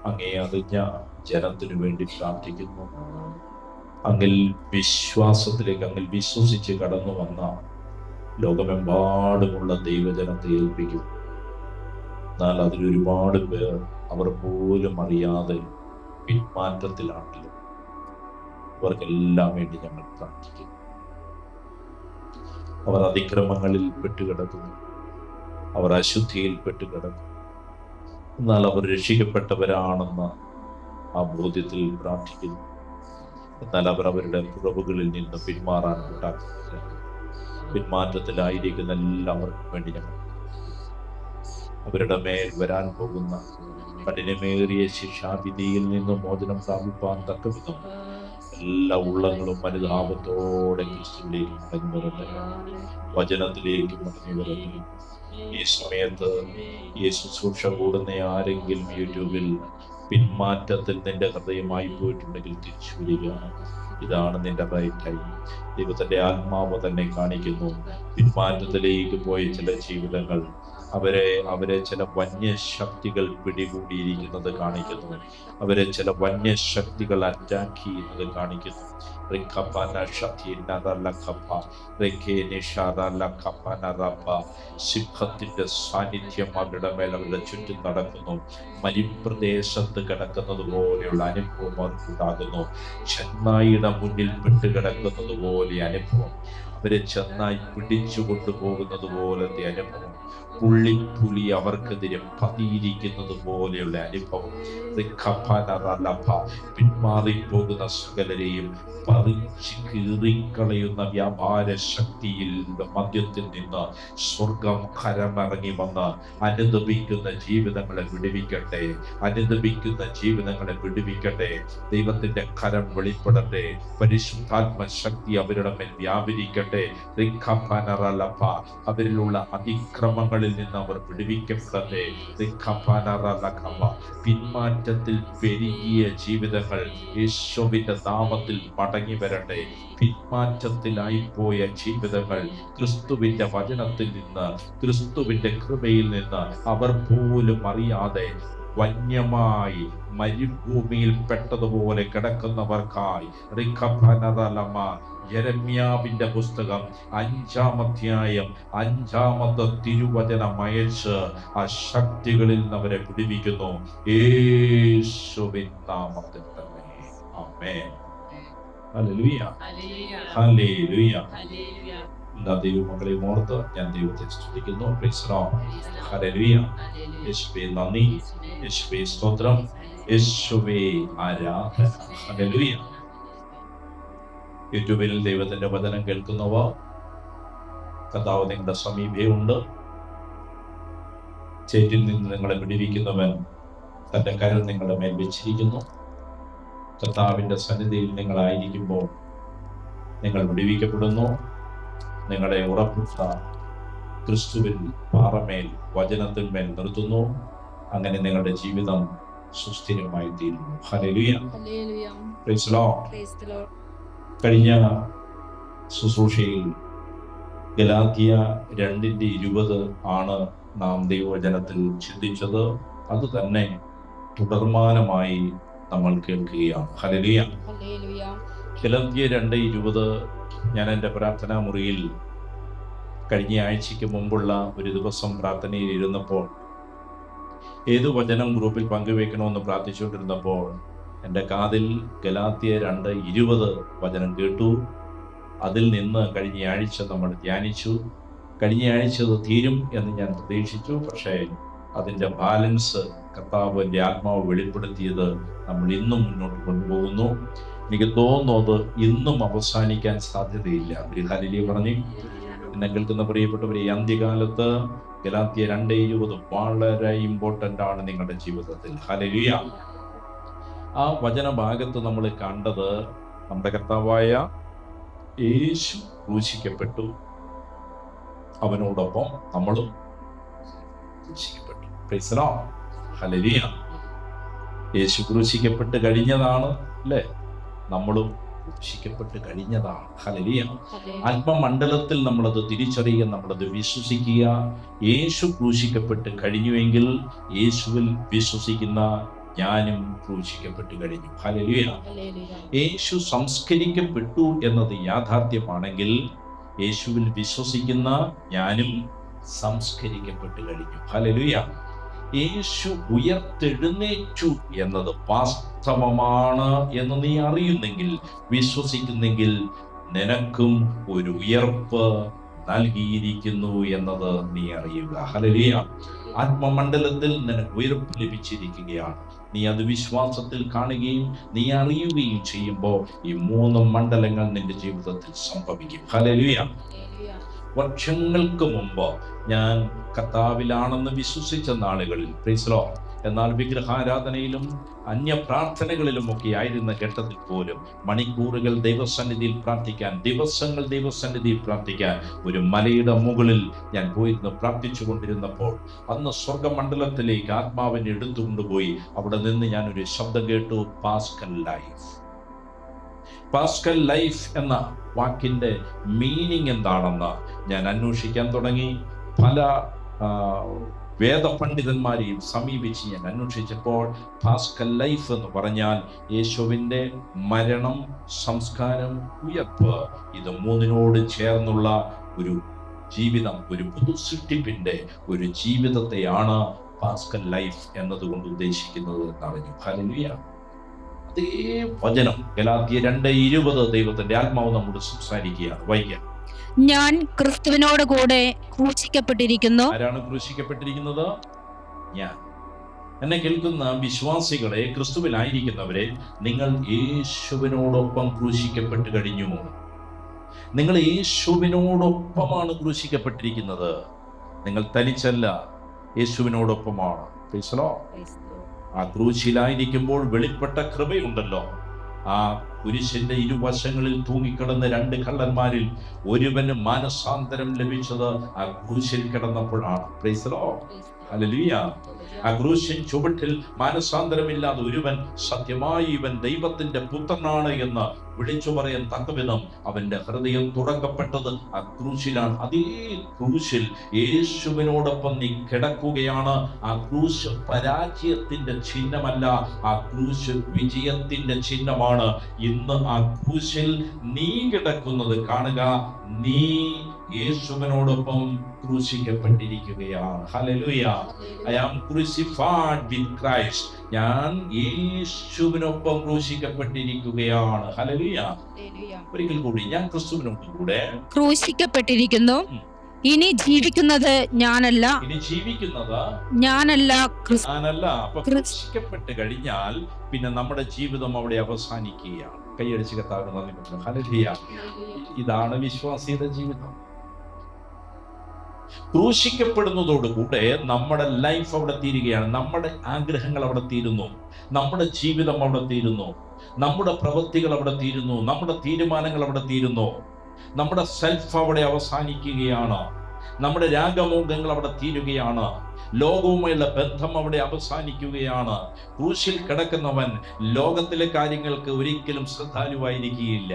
അങ്ങേ അറിഞ്ഞ ജനത്തിനു വേണ്ടി പ്രാർത്ഥിക്കുന്നു. അങ്ങിൽ വിശ്വാസത്തിലേക്ക്, അങ്ങിൽ വിശ്വസിച്ച് കടന്നു വന്ന ലോകമെമ്പാടുമുള്ള ദൈവജനത്തെ ഏൽപ്പിക്കും. എന്നാൽ അതിലൊരുപാട് പേർ അവർ പോലും അറിയാതെ പിന്മാറ്റത്തിലാണല്ലോ. അവർക്കെല്ലാം വേണ്ടി ഞങ്ങൾ പ്രാർത്ഥിക്കും. അവർ അതിക്രമങ്ങളിൽ പെട്ടുകിടക്കുന്നു, അവർ അശുദ്ധിയിൽ പെട്ടുകിടക്കുന്നു. എന്നാൽ അവർ രക്ഷിക്കപ്പെട്ടവരാണെന്ന ആ ബോധ്യത്തിൽ പ്രാർത്ഥിക്കുന്നു. എന്നാൽ അവർ അവരുടെ കുറവുകളിൽ നിന്ന് പിന്മാറാൻ കൂട്ടാക്കുന്നില്ല. പിന്മാറ്റത്തിലായിരിക്കുന്ന എല്ലാവർക്കും വേണ്ടി ഞങ്ങൾ അവരുടെ മേൽ വരാൻ പോകുന്ന കഠിനമേറിയ ശിക്ഷാവിധിയിൽ നിന്ന് മോചനം പ്രാപിപ്പാൻ തക്കവിധം എല്ലാ ഉള്ളങ്ങളും അനുതാപത്തോടെ ക്രിസ്തുവിലേക്ക് മടങ്ങി വരട്ടെ, വചനത്തിലേക്ക് മടങ്ങി വരട്ടെ. ഈ സമയത്ത് ഈ ശുശ്രൂഷ കൂടുന്ന ആരെങ്കിലും യൂട്യൂബിൽ പിന്മാറ്റത്തിൽ നിന്റെ ഹൃദയമായി പോയിട്ടുണ്ടെങ്കിൽ തിരിച്ചു വരിക. ഇതാണ് നിന്റെ റൈറ്റ് ടൈം. ദൈവത്തിന്റെ ആത്മാവ് തന്നെ കാണിക്കുന്നു. പിന്മാറ്റത്തിലേക്ക് പോയ ചില ജീവിതങ്ങൾ അവരെ ചില വന്യശക്തികൾ പിടികൂടിയിരിക്കുന്നത് കാണിക്കുന്നു. അവരെ ചില വന്യശക്തികൾ അറ്റാക്ക് ചെയ്യുന്നത് കാണിക്കുന്നു. സിംഹത്തിന്റെ സാന്നിധ്യം അവരുടെ മേൽ, അവരുടെ ചുറ്റും നടക്കുന്നു. മരുപ്രദേശത്ത് കിടക്കുന്നത് പോലെയുള്ള അനുഭവം അവർക്കുണ്ടാകുന്നു. ചെന്നായിയുടെ മുന്നിൽ പെട്ട് കിടക്കുന്നത് പോലെ അനുഭവം, അവരെ ചെന്നായി പിടിച്ചു കൊണ്ടുപോകുന്നത് പോലത്തെ അനുഭവം, പുള്ളി അവർക്കെതിരെ പതിയിരിക്കുന്നത് പോലെയുള്ള അനുഭവം. പിന്മാറിപ്പോകുന്ന സകലരെയും പറിച്ച് കീറിക്കളയുന്ന വ്യാപാര ശക്തിയിൽ മധ്യത്തിൽ നിന്ന് സ്വർഗം കരമിറങ്ങി വന്ന് അനുദപിക്കുന്ന ജീവിതങ്ങളെ വിടുവിക്കട്ടെ, അനുദപിക്കുന്ന ജീവിതങ്ങളെ വിടുവിക്കട്ടെ. ദൈവത്തിന്റെ കരം വെളിപ്പെടട്ടെ, പരിശുദ്ധാത്മ ശക്തി അവരുടെ മേൽ വ്യാപരിക്കട്ടെ. അവരിലുള്ള അതിക്രമങ്ങളിൽ നിന്ന് അവർ വിടുവിക്കപ്പെടട്ടെ. പിന്മാറ്റത്തിൽ പെരുകിയ ജീവിതങ്ങൾ യേശുവിന്റെ നാമത്തിൽ മടങ്ങി വരട്ടെ. പിന്മാറ്റത്തിലായിപ്പോയ ജീവിതങ്ങൾ ക്രിസ്തുവിന്റെ വചനത്തിൽ നിന്ന്, ക്രിസ്തുവിന്റെ കൃപയിൽ നിന്ന് അവർ പോലും അറിയാതെ വന്യമായി മരുഭൂമിയിൽ പെട്ടതുപോലെ കിടക്കുന്നവർക്കായി യെരമ്യാവിന്റെ പുസ്തകം 5-ാം അധ്യായം 5-ാമത്തെ തിരുവചനം അയച്ച് ആ ശക്തികളിൽ നിന്ന് അവരെ വിടുവിക്കുന്നു. യേശുവിൻ നാമത്തിൽ തന്നെ. ആമേൻ. Hallelujah, hallelujah. എല്ലാ ദൈവമക്കളെയും ഓർത്ത് ഞാൻ ദൈവത്തെ സ്തുതിക്കുന്നു. Praise the Lord. ഹല്ലേലൂയ. യേശുവേ നന്ദി, യേശുവേ സ്തോത്രം, യേശുവേ ആരാധന. ഹല്ലേലൂയ. യൂട്യൂബിൽ ദൈവത്തിന്റെ വചനം കേൾക്കുന്നവ, കർത്താവ് നിങ്ങളുടെ സമീപമുണ്ട്. ചേറ്റിൽ നിന്ന് നിങ്ങളെ വിടുവിക്കുന്നവൻ തന്റെ കരം നിങ്ങളുടെ മേൽ വെച്ചിരിക്കുന്നു. കർത്താവിന്റെ സന്നിധിയിൽ നിങ്ങളായിരിക്കുമ്പോൾ നിങ്ങൾ വിടുവിക്കപ്പെടുന്നു. നിങ്ങളെ ഉറപ്പുള്ള ക്രിസ്തുവിൽ പാറമേൽ, വചനത്തിന്മേൽ നിർത്തുന്നു. അങ്ങനെ നിങ്ങളുടെ ജീവിതം സുസ്ഥിരമായി തീരുന്നു. ഹല്ലേലൂയ. Price the Lord. കഴിഞ്ഞ ശുശ്രൂഷയിൽ ഗലാത്യ 2:20 ആണ് നാം ദൈവവചനത്തിൽ ചിന്തിച്ചത്. അത് തന്നെ തുടർമാനമായി നമ്മൾ കേൾക്കുകയാണ്. ഹല്ലേലൂയ. ഗലാത്യ 2:20 ഞാൻ എൻ്റെ പ്രാർത്ഥനാ മുറിയിൽ കഴിഞ്ഞ ആഴ്ചയ്ക്ക് മുമ്പുള്ള ഒരു ദിവസം പ്രാർത്ഥനയിൽ ഇരുന്നപ്പോൾ, ഏതു വചനം ഗ്രൂപ്പിൽ പങ്കുവെക്കണമെന്ന് പ്രാർത്ഥിച്ചുകൊണ്ടിരുന്നപ്പോൾ എൻ്റെ കാതിൽ ഗലാത്യ 2:20 വചനം കേട്ടു. അതിൽ നിന്ന് കഴിഞ്ഞ ആഴ്ച നമ്മൾ ധ്യാനിച്ചു. കഴിഞ്ഞ ആഴ്ച അത് തീരും എന്ന് ഞാൻ പ്രതീക്ഷിച്ചു. പക്ഷേ അതിൻ്റെ ബാലൻസ് കർത്താവിൻ്റെ ആത്മാവ് വെളിപ്പെടുത്തിയത് നമ്മൾ ഇന്നും മുന്നോട്ട് കൊണ്ടുപോകുന്നു. എനിക്ക് തോന്നുന്നു അത് ഇന്നും അവസാനിക്കാൻ സാധ്യതയില്ല. ഹല്ലേലൂയ പറഞ്ഞു. എന്നെ കേൾക്കുന്ന പ്രിയപ്പെട്ടവരെ, ഈ അന്ത്യകാലത്ത് ഗലാത്യ 2:20 വളരെ ഇമ്പോർട്ടൻ്റ് ആണ് നിങ്ങളുടെ ജീവിതത്തിൽ. ഹല്ലേലൂയ. ആ വചനഭാഗത്ത് നമ്മൾ കണ്ടത് നമ്മുടെ കർത്താവായ യേശു ക്രൂശിക്കപ്പെട്ടു, അവനോടൊപ്പം നമ്മളും ക്രൂശിക്കപ്പെട്ടു. Praise the Lord. Hallelujah. Yesu ക്രൂശിക്കപ്പെട്ട് കഴിഞ്ഞതാണ് അല്ലേ? നമ്മളും ക്രൂശിക്കപ്പെട്ട് കഴിഞ്ഞതാണ്. ഹല്ലേലൂയ. ആത്മമണ്ഡലത്തിൽ നമ്മളത് തിരിച്ചറിയുക, നമ്മളത് വിശ്വസിക്കുക. യേശു ക്രൂശിക്കപ്പെട്ട് കഴിഞ്ഞുവെങ്കിൽ യേശുവിൽ വിശ്വസിക്കുന്ന ഞാനും ക്രൂശിക്കപ്പെട്ടു കഴിഞ്ഞു. ഹല്ലേലൂയ. യേശു സംസ്കരിക്കപ്പെട്ടു എന്നത് യാഥാർത്ഥ്യമാണെങ്കിൽ യേശുവിൽ വിശ്വസിക്കുന്ന ഞാനും സംസ്കരിക്കപ്പെട്ടു കഴിഞ്ഞു. ഹല്ലേലൂയ. യേശു ഉയർത്തെഴുന്നേറ്റു എന്നത് വാസ്തവമാണ് എന്ന് നീ അറിയുന്നെങ്കിൽ, വിശ്വസിക്കുന്നെങ്കിൽ, നിനക്കും ഒരു ഉയർപ്പ് നൽകിയിരിക്കുന്നു എന്നത് നീ അറിയുക. ഹല്ലേലൂയ. ആത്മമണ്ഡലത്തിൽ നിനക്ക് ഉയർപ്പ് ലഭിച്ചിരിക്കുകയാണ്. നീ അത് വിശ്വാസത്തിൽ കാണുകയും നീ അറിയുകയും ചെയ്യുമ്പോൾ ഈ 3 മണ്ഡലങ്ങൾ നിന്റെ ജീവിതത്തിൽ സംഭവിക്കും. ഹല്ലേലൂയ. വർഷങ്ങൾക്ക് മുമ്പ് ഞാൻ കർത്താവിലാണെന്ന് വിശ്വസിച്ച നാളുകളിൽ, പ്രൈസ് ലോർഡ്, എന്നാൽ വിഗ്രഹാരാധനയിലും അന്യപ്രാർത്ഥനകളിലും ഒക്കെ ആയിരുന്ന ഘട്ടത്തിൽ പോലും മണിക്കൂറുകൾ ദൈവസന്നിധിയിൽ പ്രാർത്ഥിക്കാൻ, ദിവസങ്ങൾ ദൈവസന്നിധിയിൽ പ്രാർത്ഥിക്കാൻ ഒരു മലയുടെ മുകളിൽ ഞാൻ പോയിരുന്ന് പ്രാർത്ഥിച്ചു കൊണ്ടിരുന്നപ്പോൾ അന്ന് സ്വർഗമണ്ഡലത്തിലേക്ക് ആത്മാവിനെ എടുത്തുകൊണ്ടുപോയി. അവിടെ നിന്ന് ഞാനൊരു ശബ്ദം കേട്ടു, പാസ്കൽ ലൈഫ്. പാസ്കൽ ലൈഫ് എന്ന വാക്കിന്റെ മീനിങ് എന്താണെന്ന് ഞാൻ അന്വേഷിക്കാൻ തുടങ്ങി. പല വേദപണ്ഡിതന്മാരെയും സമീപിച്ച് ഞാൻ അന്വേഷിച്ചപ്പോൾ പാസ്കൽ ലൈഫ് എന്ന് പറഞ്ഞാൽ യേശുവിൻ്റെ മരണം, സംസ്കാരം, ഉയർപ്പ്, ഇത് 3നോട് ചേർന്നുള്ള ഒരു ജീവിതം, ഒരു പുതുസൃഷ്ടിപ്പിന്റെ ഒരു ജീവിതത്തെയാണ് പാസ്കൽ ലൈഫ് എന്നതുകൊണ്ട് ഉദ്ദേശിക്കുന്നത് എന്നറിഞ്ഞു. ഹല്ലേലൂയ. അതേ വചനം ഗലാത്യർ 2:20 ദൈവത്തിന്റെ ആത്മാവ് നമ്മോട് സംസാരിക്കുകയാണ്. വായിക്കാം. ഞാൻ ക്രിസ്തുവിനോട് കൂടെ ക്രൂശിക്കപ്പെട്ടിരിക്കുന്നു. ആരാണ് ക്രൂശിക്കപ്പെട്ടിരിക്കുന്നത്? ഞാൻ. എന്നെ കേൾക്കുന്ന വിശ്വാസികളെ, ക്രിസ്തുവിലായിരിക്കുന്നവരെ, നിങ്ങൾ യേശുവിനോടൊപ്പം ക്രൂശിക്കപ്പെട്ട് കഴിഞ്ഞു. നിങ്ങൾ യേശുവിനോടൊപ്പമാണ് ക്രൂശിക്കപ്പെട്ടിരിക്കുന്നത്. നിങ്ങൾ തനിച്ചല്ല, യേശുവിനോടൊപ്പമാണ്. Praise Lord. ആ ക്രൂശിലായിരിക്കുമ്പോൾ വെളിപ്പെട്ട കൃപയുണ്ടല്ലോ. ആ കുരിശിന്റെ ഇരുവശങ്ങളിൽ തൂങ്ങിക്കിടന്ന 2 കള്ളന്മാരിൽ ഒരുവന് മാനസാന്തരം ലഭിച്ചത് ആ ക്രൂശിൽ കിടന്നപ്പോഴാണ്. Praise Lord. ഹല്ലേലൂയ. ആ ക്രൂശിൻ ചുവട്ടിൽ മാനസാന്തരമില്ലാതെ ഒരുവൻ സത്യമായി ഇവൻ ദൈവത്തിന്റെ പുത്രനാണ് എന്ന് വിളിച്ചു പറയാൻ തക്കവിധം അവന്റെ ഹൃദയം തുറക്കപ്പെട്ടത് ആ ക്രൂശിലാണ്. അതേ ക്രൂശിൽ യേശുവിനോടൊപ്പം നീ കിടക്കുകയാണ്. ആ ക്രൂശ് പരാജയത്തിന്റെ ചിഹ്നമല്ല, ആ ക്രൂശ് വിജയത്തിന്റെ ചിഹ്നമാണ്. ഇന്ന് ആ ക്രൂശിൽ നീ കിടക്കുന്നത് കാണുക. നീ യേശുവിനോടൊപ്പം ക്രൂശിക്കപ്പെട്ടിരിക്കുകയാണ്. Hallelujah. I am crucified with Christ. ഞാൻ യേശുവിനൊപ്പം ക്രൂശിക്കപ്പെട്ടിരിക്കുകയാണ്. ഹല്ലേലൂയ. ഒരിക്കൽ കൂടി, ഞാൻ ക്രിസ്തുവിനോട് കൂടെ ക്രൂശിക്കപ്പെട്ടിരിക്കുന്നു. ഇനി ജീവിക്കുന്നത് ഞാനല്ല, ഞാനല്ല. അപ്പൊ ക്രൂശിക്കപ്പെട്ട് കഴിഞ്ഞാൽ പിന്നെ നമ്മുടെ ജീവിതം അവിടെ അവസാനിക്കുകയാണ്. കൈയടിച്ച് കർത്താവിന് നന്ദി പറഞ്ഞു. ഹല്ലേലൂയ. ഇതാണ് വിശ്വാസിയുടെ ജീവിതം. ക്രൂശിക്കപ്പെടുന്നതോടുകൂടെ നമ്മുടെ ലൈഫ് അവിടെ തീരുകയാണ്. നമ്മുടെ ആഗ്രഹങ്ങൾ അവിടെ തീരുന്നു, നമ്മുടെ ജീവിതം അവിടെ തീരുന്നു, നമ്മുടെ പ്രവൃത്തികൾ അവിടെ തീരുന്നു, നമ്മുടെ തീരുമാനങ്ങൾ അവിടെ തീരുന്നു, നമ്മുടെ സെൽഫ് അവിടെ അവസാനിക്കുകയാണ്, നമ്മുടെ രാഗമോഹങ്ങൾ അവിടെ തീരുകയാണ്, ലോകവുമായുള്ള ബന്ധം അവിടെ അവസാനിക്കുകയാണ്. ക്രൂശിൽ കിടക്കുന്നവൻ ലോകത്തിലെ കാര്യങ്ങൾക്ക് ഒരിക്കലും ശ്രദ്ധാലുവായിരിക്കുകയില്ല.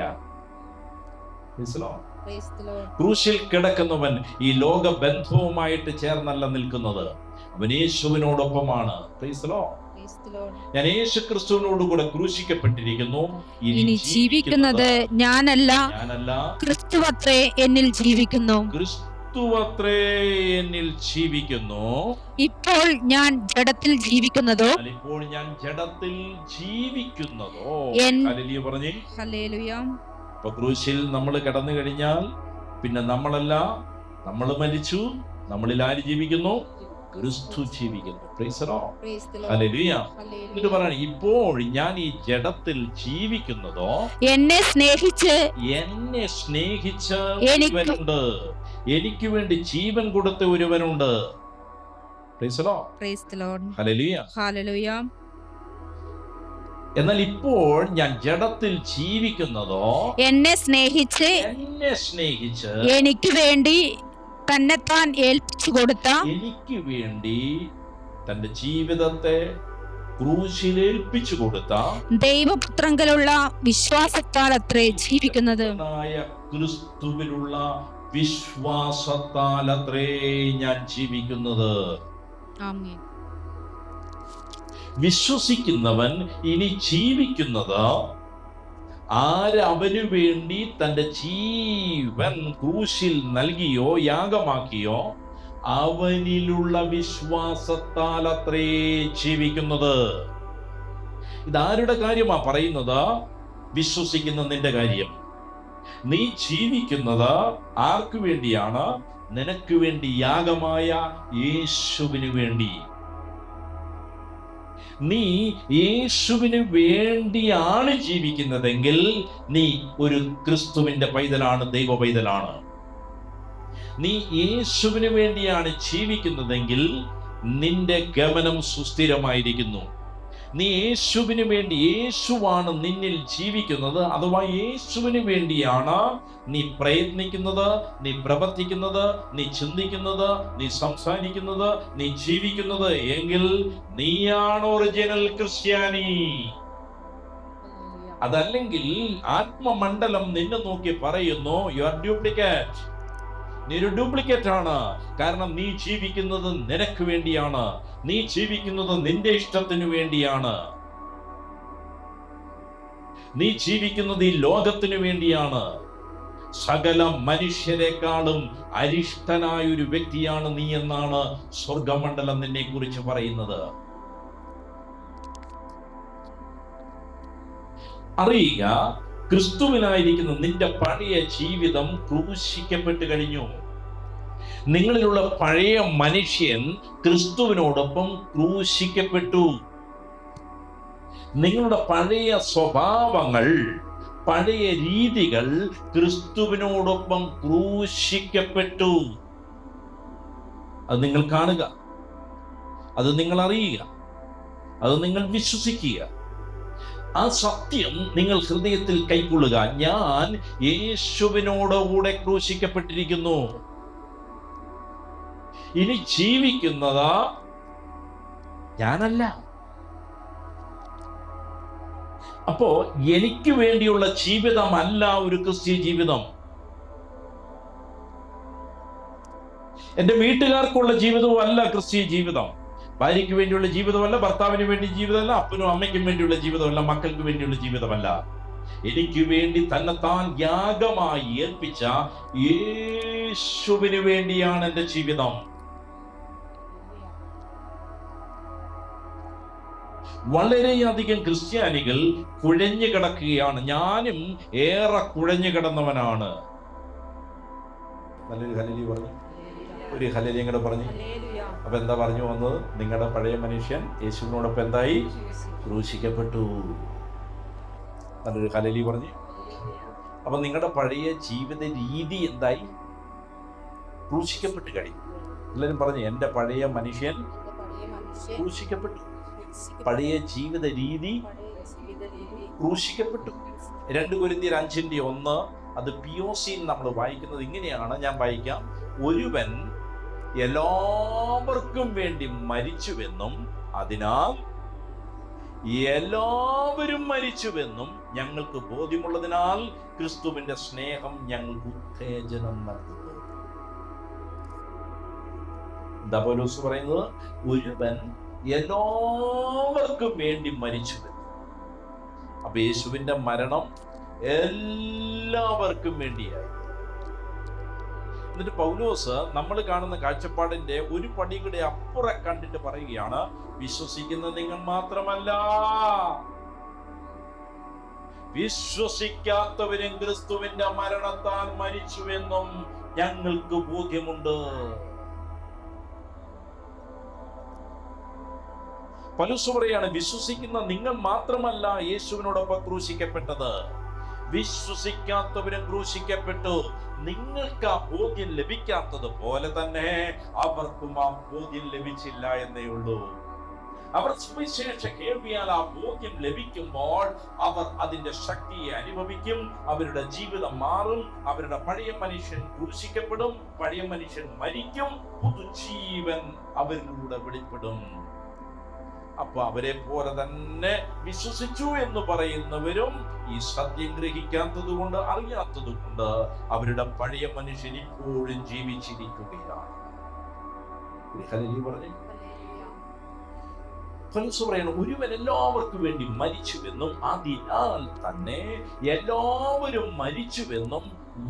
ക്രൂശിൽ കിടക്കുന്നവൻ ഈ ലോക ബന്ധവുമായിട്ട് ചേർന്നല്ല നിൽക്കുന്നത്, അവൻ യേശുവിനോടൊപ്പമാണ്. ഞാൻ യേശു ക്രിസ്തുവിനോട് കൂടെ ക്രൂശിക്കപ്പെട്ടിരിക്കുന്നു. ഇനി ജീവിക്കുന്നത് ഞാനല്ല, ക്രിസ്തുവത്രേ എന്നിൽ ജീവിക്കുന്നു. ക്രിസ്തുവത്രേ എന്നിൽ ജീവിക്കുന്നു. ഇപ്പോൾ ഞാൻ ജഡത്തിൽ ജീവിക്കുന്നതോ, ഇപ്പോൾ ഞാൻ ജഡത്തിൽ ജീവിക്കുന്നതോ. ഹല്ലേലൂയ പറഞ്ഞേ. ഹല്ലേലൂയ. ഇപ്പൊ ക്രൂശിൽ നമ്മൾ കിടന്നു കഴിഞ്ഞാൽ പിന്നെ നമ്മളല്ല, നമ്മൾ മരിച്ചു. നമ്മളിൽ ആര് ജീവിക്കുന്നു? ക്രിസ്തു ജീവിക്കുന്നു. Price the Lord. ഹല്ലേലൂയ. എന്നിട്ട് പറയാണ്, ഇപ്പോൾ ഞാൻ ഈ ജഡത്തിൽ ജീവിക്കുന്നതോ, എന്നെ സ്നേഹിച്ച് ഒരുവനുണ്ട്, എനിക്ക് വേണ്ടി ജീവൻ കൊടുത്ത ഒരുവനുണ്ട്. Praise the Lord. Hallelujah. Hallelujah. എന്നാൽ ഇപ്പോൾ ഞാൻ ജഡത്തിൽ ജീവിക്കുന്നതോ, എന്നെ സ്നേഹിച്ച് എനിക്ക് വേണ്ടി തന്നെത്താൻ ഏൽപ്പിച്ചു കൊടുത്ത, എനിക്ക് വേണ്ടി തന്റെ ജീവിതത്തെ ക്രൂശിലേൽപ്പിച്ചു കൊടുത്ത ദൈവപുത്രങ്കലുള്ള വിശ്വാസത്താൽ അത്രേ ജീവിക്കുന്നത്. ക്രിസ്തുവിലുള്ള വിശ്വാസത്താൽ അത്രേ ഞാൻ ജീവിക്കുന്നത്. ആമേൻ. വിശ്വസിക്കുന്നവൻ ഇനി ജീവിക്കുന്നത് ആരവനു വേണ്ടി തന്റെ ജീവൻ ക്രൂശിൽ നൽകിയോ യാഗമാക്കിയോ അവനിലുള്ള വിശ്വാസത്താൽ അത്രേ ജീവിക്കുന്നത്. ഇതാരുടെ കാര്യമാ പറയുന്നത്? വിശ്വസിക്കുന്ന നിന്റെ കാര്യം. നീ ജീവിക്കുന്നത് ആർക്കു വേണ്ടിയാണ്? നിനക്ക് വേണ്ടി യാഗമായ യേശുവിന് വേണ്ടി. നീ യേശുവിന് വേണ്ടിയാണ് ജീവിക്കുന്നതെങ്കിൽ നീ ഒരു ക്രിസ്തുവിന്റെ പൈതലാണ്, ദൈവ പൈതലാണ്. നീ യേശുവിന് വേണ്ടിയാണ് ജീവിക്കുന്നതെങ്കിൽ നിന്റെ ഗമനം സുസ്ഥിരമായിരിക്കുന്നു. നീ യേശുവിന് വേണ്ടി, യേശുവാണ് നിന്നിൽ ജീവിക്കുന്നത്, അഥവാ യേശുവിന് വേണ്ടിയാണ് നീ പ്രയത്നിക്കുന്നത്, നീ പ്രവർത്തിക്കുന്നത്, നീ ചിന്തിക്കുന്നത്, നീ സംസാരിക്കുന്നത്, നീ ജീവിക്കുന്നത് എങ്കിൽ നീയാണ് ഒറിജിനൽ ക്രിസ്ത്യാനി. അതല്ലെങ്കിൽ ആത്മമണ്ഡലം നിന്നെ നോക്കി പറയുന്നു യു ആർ ഡ്യൂപ്ലിക്കേറ്റ്. നീ ഒരു ഡ്യൂപ്ലിക്കേറ്റ് ആണ്. കാരണം നീ ജീവിക്കുന്നത് നിനക്ക് വേണ്ടിയാണ്, നീ ജീവിക്കുന്നത് നിന്റെ ഇഷ്ടത്തിനു വേണ്ടിയാണ്, നീ ജീവിക്കുന്നത് ഈ ലോകത്തിനു വേണ്ടിയാണ്. സകല മനുഷ്യരെക്കാളും അരിഷ്ടനായ ഒരു വ്യക്തിയാണ് നീ എന്നാണ് സ്വർഗമണ്ഡലം നിന്നെ കുറിച്ച് പറയുന്നത്. അറിയുക, ക്രിസ്തുവിനായിരിക്കുന്ന നിന്റെ പഴയ ജീവിതം ക്രൂശിക്കപ്പെട്ട് കഴിഞ്ഞു. നിങ്ങളിലുള്ള പഴയ മനുഷ്യൻ ക്രിസ്തുവിനോടൊപ്പം ക്രൂശിക്കപ്പെട്ടു. നിങ്ങളുടെ പഴയ സ്വഭാവങ്ങൾ, പഴയ രീതികൾ ക്രിസ്തുവിനോടൊപ്പം ക്രൂശിക്കപ്പെട്ടു. അത് നിങ്ങൾ കാണുക, അത് നിങ്ങൾ അറിയുക, അത് നിങ്ങൾ വിശ്വസിക്കുക. ആ സത്യം നിങ്ങൾ ഹൃദയത്തിൽ കൈക്കൊള്ളുക. ഞാൻ യേശുവിനോടുകൂടെ ക്രൂശിക്കപ്പെട്ടിരിക്കുന്നു. ഇനി ജീവിക്കുന്നത് ഞാനല്ല. അപ്പോ എനിക്ക് വേണ്ടിയുള്ള ജീവിതമല്ല ഒരു ക്രിസ്ത്യ ജീവിതം. എന്റെ വീട്ടുകാർക്കുള്ള ജീവിതവും അല്ല ക്രിസ്ത്യ ജീവിതം. ഭാര്യയ്ക്ക് വേണ്ടിയുള്ള ജീവിതമല്ല, ഭർത്താവിന് വേണ്ടി ജീവിതമല്ല, അപ്പനും അമ്മയ്ക്കും വേണ്ടിയുള്ള ജീവിതമല്ല, മക്കൾക്ക് വേണ്ടിയുള്ള ജീവിതമല്ല. എനിക്ക് വേണ്ടി തന്നെത്താൻ യാഗമായി ഏൽപ്പിച്ച യേശുവിന് വേണ്ടിയാണ് എന്റെ ജീവിതം. വളരെയധികം ക്രിസ്ത്യാനികൾ കുഴഞ്ഞു കിടക്കുകയാണ്. ഞാനും ഏറെ കുഴഞ്ഞു കിടന്നവനാണ്. നല്ലൊരു ഹല്ലേലൂയ പറഞ്ഞു, ഒരു ഹല്ലേലൂയ കൂടെ പറഞ്ഞു. അപ്പൊ എന്താ പറഞ്ഞു വന്നത്? നിങ്ങളുടെ പഴയ മനുഷ്യൻ യേശുവിനോടൊപ്പം എന്തായി? ക്രൂശിക്കപ്പെട്ടു. നല്ലൊരു ഹല്ലേലൂയ പറഞ്ഞു. അപ്പൊ നിങ്ങളുടെ പഴയ ജീവിത രീതി എന്തായി? ക്രൂശിക്കപ്പെട്ട് കഴിഞ്ഞു. എല്ലാവരും പറഞ്ഞു, എന്റെ പഴയ മനുഷ്യൻ ക്രൂശിക്കപ്പെട്ടു. പഴയ ജീവിത രീതി ക്രൂശിക്കപ്പെട്ടു. 2 കൊരിന്ത്യർ 5:1 അത് POC നമ്മൾ വായിക്കുന്നത് ഇങ്ങനെയാണ്. ഞാൻ വായിക്കാം. ഒരുവൻ എല്ലാവർക്കും വേണ്ടി മരിച്ചുവെന്നും അതിനാൽ എല്ലാവരും മരിച്ചുവെന്നും ഞങ്ങൾക്ക് ബോധ്യമുള്ളതിനാൽ ക്രിസ്തുവിന്റെ സ്നേഹം ഞങ്ങൾക്ക് ഉത്തേജനം നൽകുന്നു. എന്താ പൗലോസ് പറയുന്നത്? ഒരുവൻ എല്ലാവർക്കും വേണ്ടി മരിച്ചുവെന്നും. അപ്പൊ യേശുവിന്റെ മരണം എല്ലാവർക്കും വേണ്ടിയായി. എന്നിട്ട് പൗലോസ് നമ്മൾ കാണുന്ന കാഴ്ചപ്പാടിന്റെ ഒരു പടി കൂടെ അപ്പുറം കണ്ടിട്ട് പറയുകയാണ്, വിശ്വസിക്കുന്ന നിങ്ങൾ മാത്രമല്ല, വിശ്വസിക്കാത്തവരും ക്രിസ്തുവിന്റെ മരണത്താൽ മരിച്ചുവെന്നും ഞങ്ങൾക്ക് ബോധ്യമുണ്ട്. പൗലോസ് പറയാണ്, വിശ്വസിക്കുന്ന നിങ്ങൾ മാത്രമല്ല യേശുവിനോടൊപ്പം ക്രൂശിക്കപ്പെട്ടത്, വിശ്വസിക്കാത്തവരും ക്രൂശിക്കപ്പെട്ടു. നിങ്ങൾക്ക് ആ ബോധ്യം ലഭിക്കാത്തത് പോലെ തന്നെ അവർക്കും ആ ബോധ്യം ലഭിച്ചില്ല എന്നേ ഉള്ളൂ. അവർ സുവിശേഷ കേൾവിയാൽ ആ ബോധ്യം ലഭിക്കുമ്പോൾ അവർ അതിന്റെ ശക്തിയെ അനുഭവിക്കും. അവരുടെ ജീവിതം മാറും. അവരുടെ പഴയ മനുഷ്യൻ ക്രൂശിക്കപ്പെടും, പഴയ മനുഷ്യൻ മരിക്കും, പുതുജീവൻ അവരിലൂടെ വെളിപ്പെടും. അപ്പൊ അവരെ പോലെ തന്നെ വിശ്വസിച്ചു എന്ന് പറയുന്നവരും ഈ സത്യം ഗ്രഹിക്കാത്തത് കൊണ്ട്, അറിയാത്തത് കൊണ്ട് അവരുടെ പഴയ മനുഷ്യൻ ഇപ്പോഴും ജീവിച്ചിരിക്കുകയാണ്. പൗലോസ് പറയുന്നു, ഒരുവൻ എല്ലാവർക്കും വേണ്ടി മരിച്ചുവെന്നും അതിനാൽ തന്നെ എല്ലാവരും മരിച്ചുവെന്നും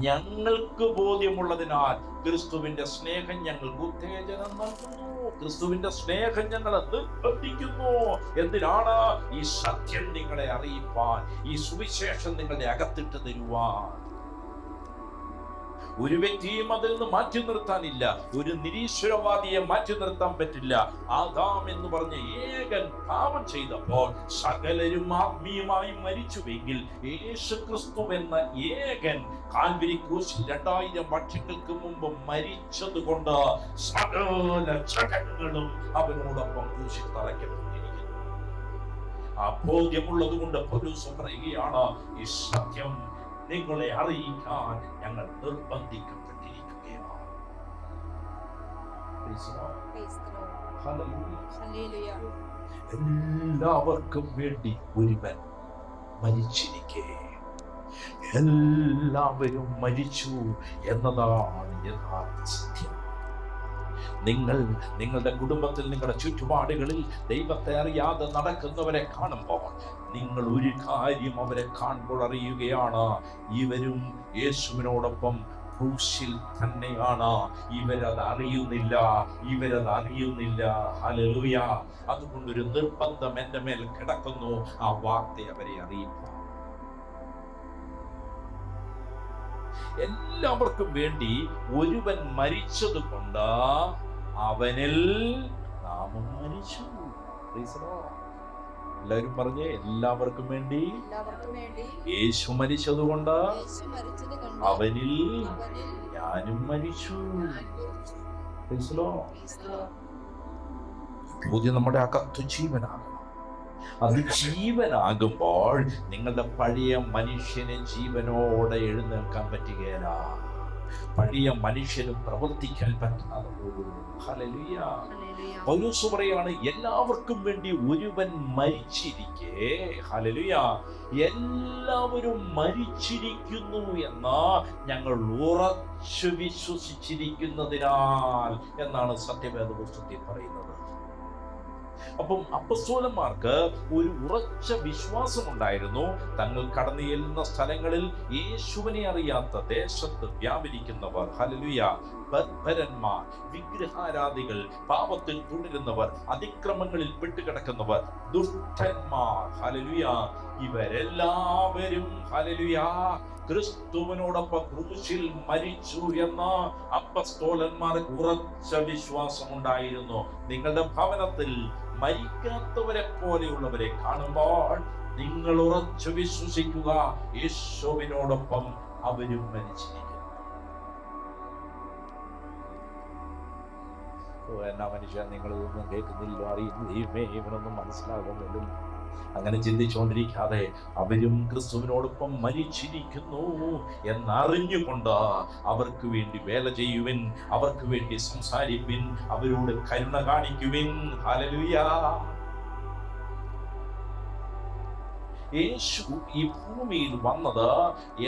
ഞങ്ങൾക്ക് ബോധ്യമുള്ളതിനാൽ ക്രിസ്തുവിന്റെ സ്നേഹം ഞങ്ങൾക്ക് ഉത്തേജനം നൽകുന്നു. ക്രിസ്തുവിന്റെ സ്നേഹം ഞങ്ങളെ നിർബന്ധിക്കുന്നു. എന്തിനാണ്? ഈ സത്യം നിങ്ങളെ അറിയിപ്പാൻ, ഈ സുവിശേഷം നിങ്ങളുടെ അകത്തിട്ട് തരുവാൻ. ഒരു വ്യക്തിയും അതിൽ നിന്ന് മാറ്റി നിർത്താനില്ല. ഒരു നിരീശ്വരവാദിയെ മാറ്റി നിർത്താൻ പറ്റില്ല. ആദാം എന്ന് പറഞ്ഞ ഏകൻ പാപം ചെയ്തപ്പോൾ സകലരും ആത്മീയമായി മരിച്ചുവെങ്കിൽ യേശു ക്രിസ്തു എന്ന ഏകൻ കാൽവരി ക്രൂശിൽ 2000 വർഷങ്ങൾക്ക് മുമ്പ് മരിച്ചത് കൊണ്ട് സകല ജഡങ്ങളും അവനോടൊപ്പം ക്രൂശിൽ തറയ്ക്കപ്പെട്ടിരിക്കുന്നു. ആ ബോധ്യമുള്ളത് കൊണ്ട് പൗലോസ് പറയുകയാണ്, ഈ സത്യം നിങ്ങളെ അറിയിക്കാൻ ഞങ്ങൾ നിർബന്ധിക്കപ്പെട്ടിരിക്കുകയാണ്. എല്ലാവർക്കും വേണ്ടി ഒരുവൻ മരിച്ചിരിക്കെ എല്ലാവരും മരിച്ചു എന്നതാണ് യഥാർത്ഥ സത്യം. നിങ്ങളുടെ കുടുംബത്തിൽ, നിങ്ങളുടെ ചുറ്റുപാടുകളിൽ ദൈവത്തെ അറിയാതെ നടക്കുന്നവരെ കാണുമ്പോൾ നിങ്ങൾ ഒരു കാര്യം അവരെ കാണുമ്പോൾ അറിയുകയാണ്, ഇവരും യേശുവിനോടൊപ്പം ക്രൂശിൽ തന്നെയാണ്. ഇവരത് അറിയുന്നില്ല. ഹല്ലേലൂയ. അതുകൊണ്ടൊരു നിർബന്ധം എൻ്റെ മേൽ കിടക്കുന്നു, ആ വാർത്ത അവരെ അറിയിക്കുക. എല്ലാവർക്കും വേണ്ടി ഒരുവൻ മരിച്ചത് കൊണ്ട് അവനിൽ നാമും മരിച്ചു. എല്ലാവരും പറഞ്ഞേ, എല്ലാവർക്കും വേണ്ടി യേശു മരിച്ചതുകൊണ്ട് അവനിൽ ഞാനും മരിച്ചു. ബോധ്യം നമ്മുടെ അകത്ത് ജീവനാകണം. അത് ജീവനാകുമ്പോൾ നിങ്ങളുടെ പഴയ മനുഷ്യനെ ജീവനോടെ എഴുന്നേൽക്കാൻ പറ്റുകയില്ല. പഴയ മനുഷ്യന് പ്രവർത്തിക്കാൻ പറ്റാതെ പോകുന്നു. ഹല്ലേലൂയ. പൗലോസ് പറയാണ്, എല്ലാവർക്കും വേണ്ടി ഒരുവൻ മരിച്ചിരിക്കെ, ഹല്ലേലൂയ, എല്ലാവരും മരിച്ചിരിക്കുന്നു എന്ന് ഞങ്ങൾ ഉറച്ചു വിശ്വസിച്ചിരിക്കുന്നതിനാൽ എന്നാണ് സത്യവേദ പുസ്തകത്തിൽ പറയുന്നത്. അപ്പം അപ്പസ്തോലന്മാർക്ക് ഒരു ഉറച്ച വിശ്വാസമുണ്ടായിരുന്നു. തങ്ങൾ കടന്നു ചെല്ലുന്ന സ്ഥലങ്ങളിൽ യേശുവിനെ അറിയാത്ത ദേശത്ത് വ്യാപരിക്കുന്നവർ, ഹല്ലേലൂയ, ബർബരന്മാർ, വിഗ്രഹാരാധികൾ, പാപത്തിൽ തുടരുന്നവർ, അതിക്രമങ്ങളിൽ പെട്ടുകിടക്കുന്നവർ, ദുഷ്ടന്മാർ, ഹല്ലേലൂയ, ഇവരെല്ലാവരും, ഹല്ലേലൂയ, ക്രിസ്തുവിനോടൊപ്പം ക്രൂശിൽ മരിച്ചു എന്ന അപ്പസ്തോലന്മാർക്ക് ഉറച്ച വിശ്വാസമുണ്ടായിരുന്നു. നിങ്ങളുടെ ഭവനത്തിൽ മരിക്കാത്തവരെ പോലെയുള്ളവരെ കാണുമ്പോൾ നിങ്ങൾ ഉറച്ചു വിശ്വസിക്കുക, യേശുവിനോടൊപ്പം അവരും മരിച്ചിരിക്കുന്നു. എന്നാ മനുഷ്യ, നിങ്ങളിതൊന്നും കേൾക്കുന്നില്ലോ, അറിയുന്നില്ലേ, ഇവനൊന്നും മനസ്സിലാകുന്നില്ല. അങ്ങനെ ചിന്തിച്ചുകൊണ്ടിരിക്കാതെ അവരും ക്രിസ്തുവിനോടൊപ്പം മരിച്ചിരിക്കുന്നു എന്നറിഞ്ഞുകൊണ്ട് അവർക്ക് വേണ്ടി വേല ചെയ്യുവിൻ, അവർക്ക് വേണ്ടി സംസാരിപ്പിൻ, അവരോട് കരുണ കാണിക്കുവിൻ. ഹല്ലേലൂയ. യേശു ഈ ഭൂമിയിൽ വന്നത്